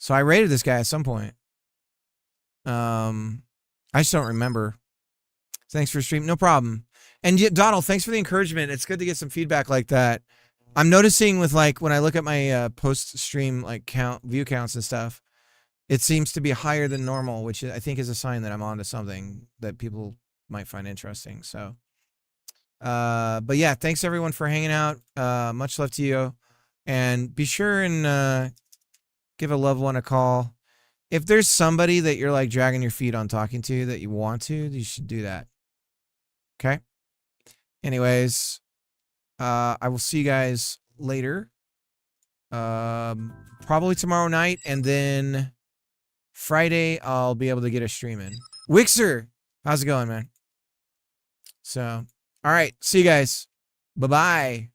Speaker 1: So I rated this guy at some point. I just don't remember. Thanks for stream. No problem. And yet, Donald, thanks for the encouragement. It's good to get some feedback like that. I'm noticing with like when I look at my post stream like view counts and stuff, it seems to be higher than normal, which I think is a sign that I'm onto something that people might find interesting. So, but yeah, thanks everyone for hanging out. Much love to you, and be sure and give a loved one a call. If there's somebody that you're like dragging your feet on talking to that you want to, you should do that. Okay. Anyways, I will see you guys later. Probably tomorrow night, and then Friday I'll be able to get a stream in. Wixer, how's it going, man? So, all right, see you guys. Bye-bye.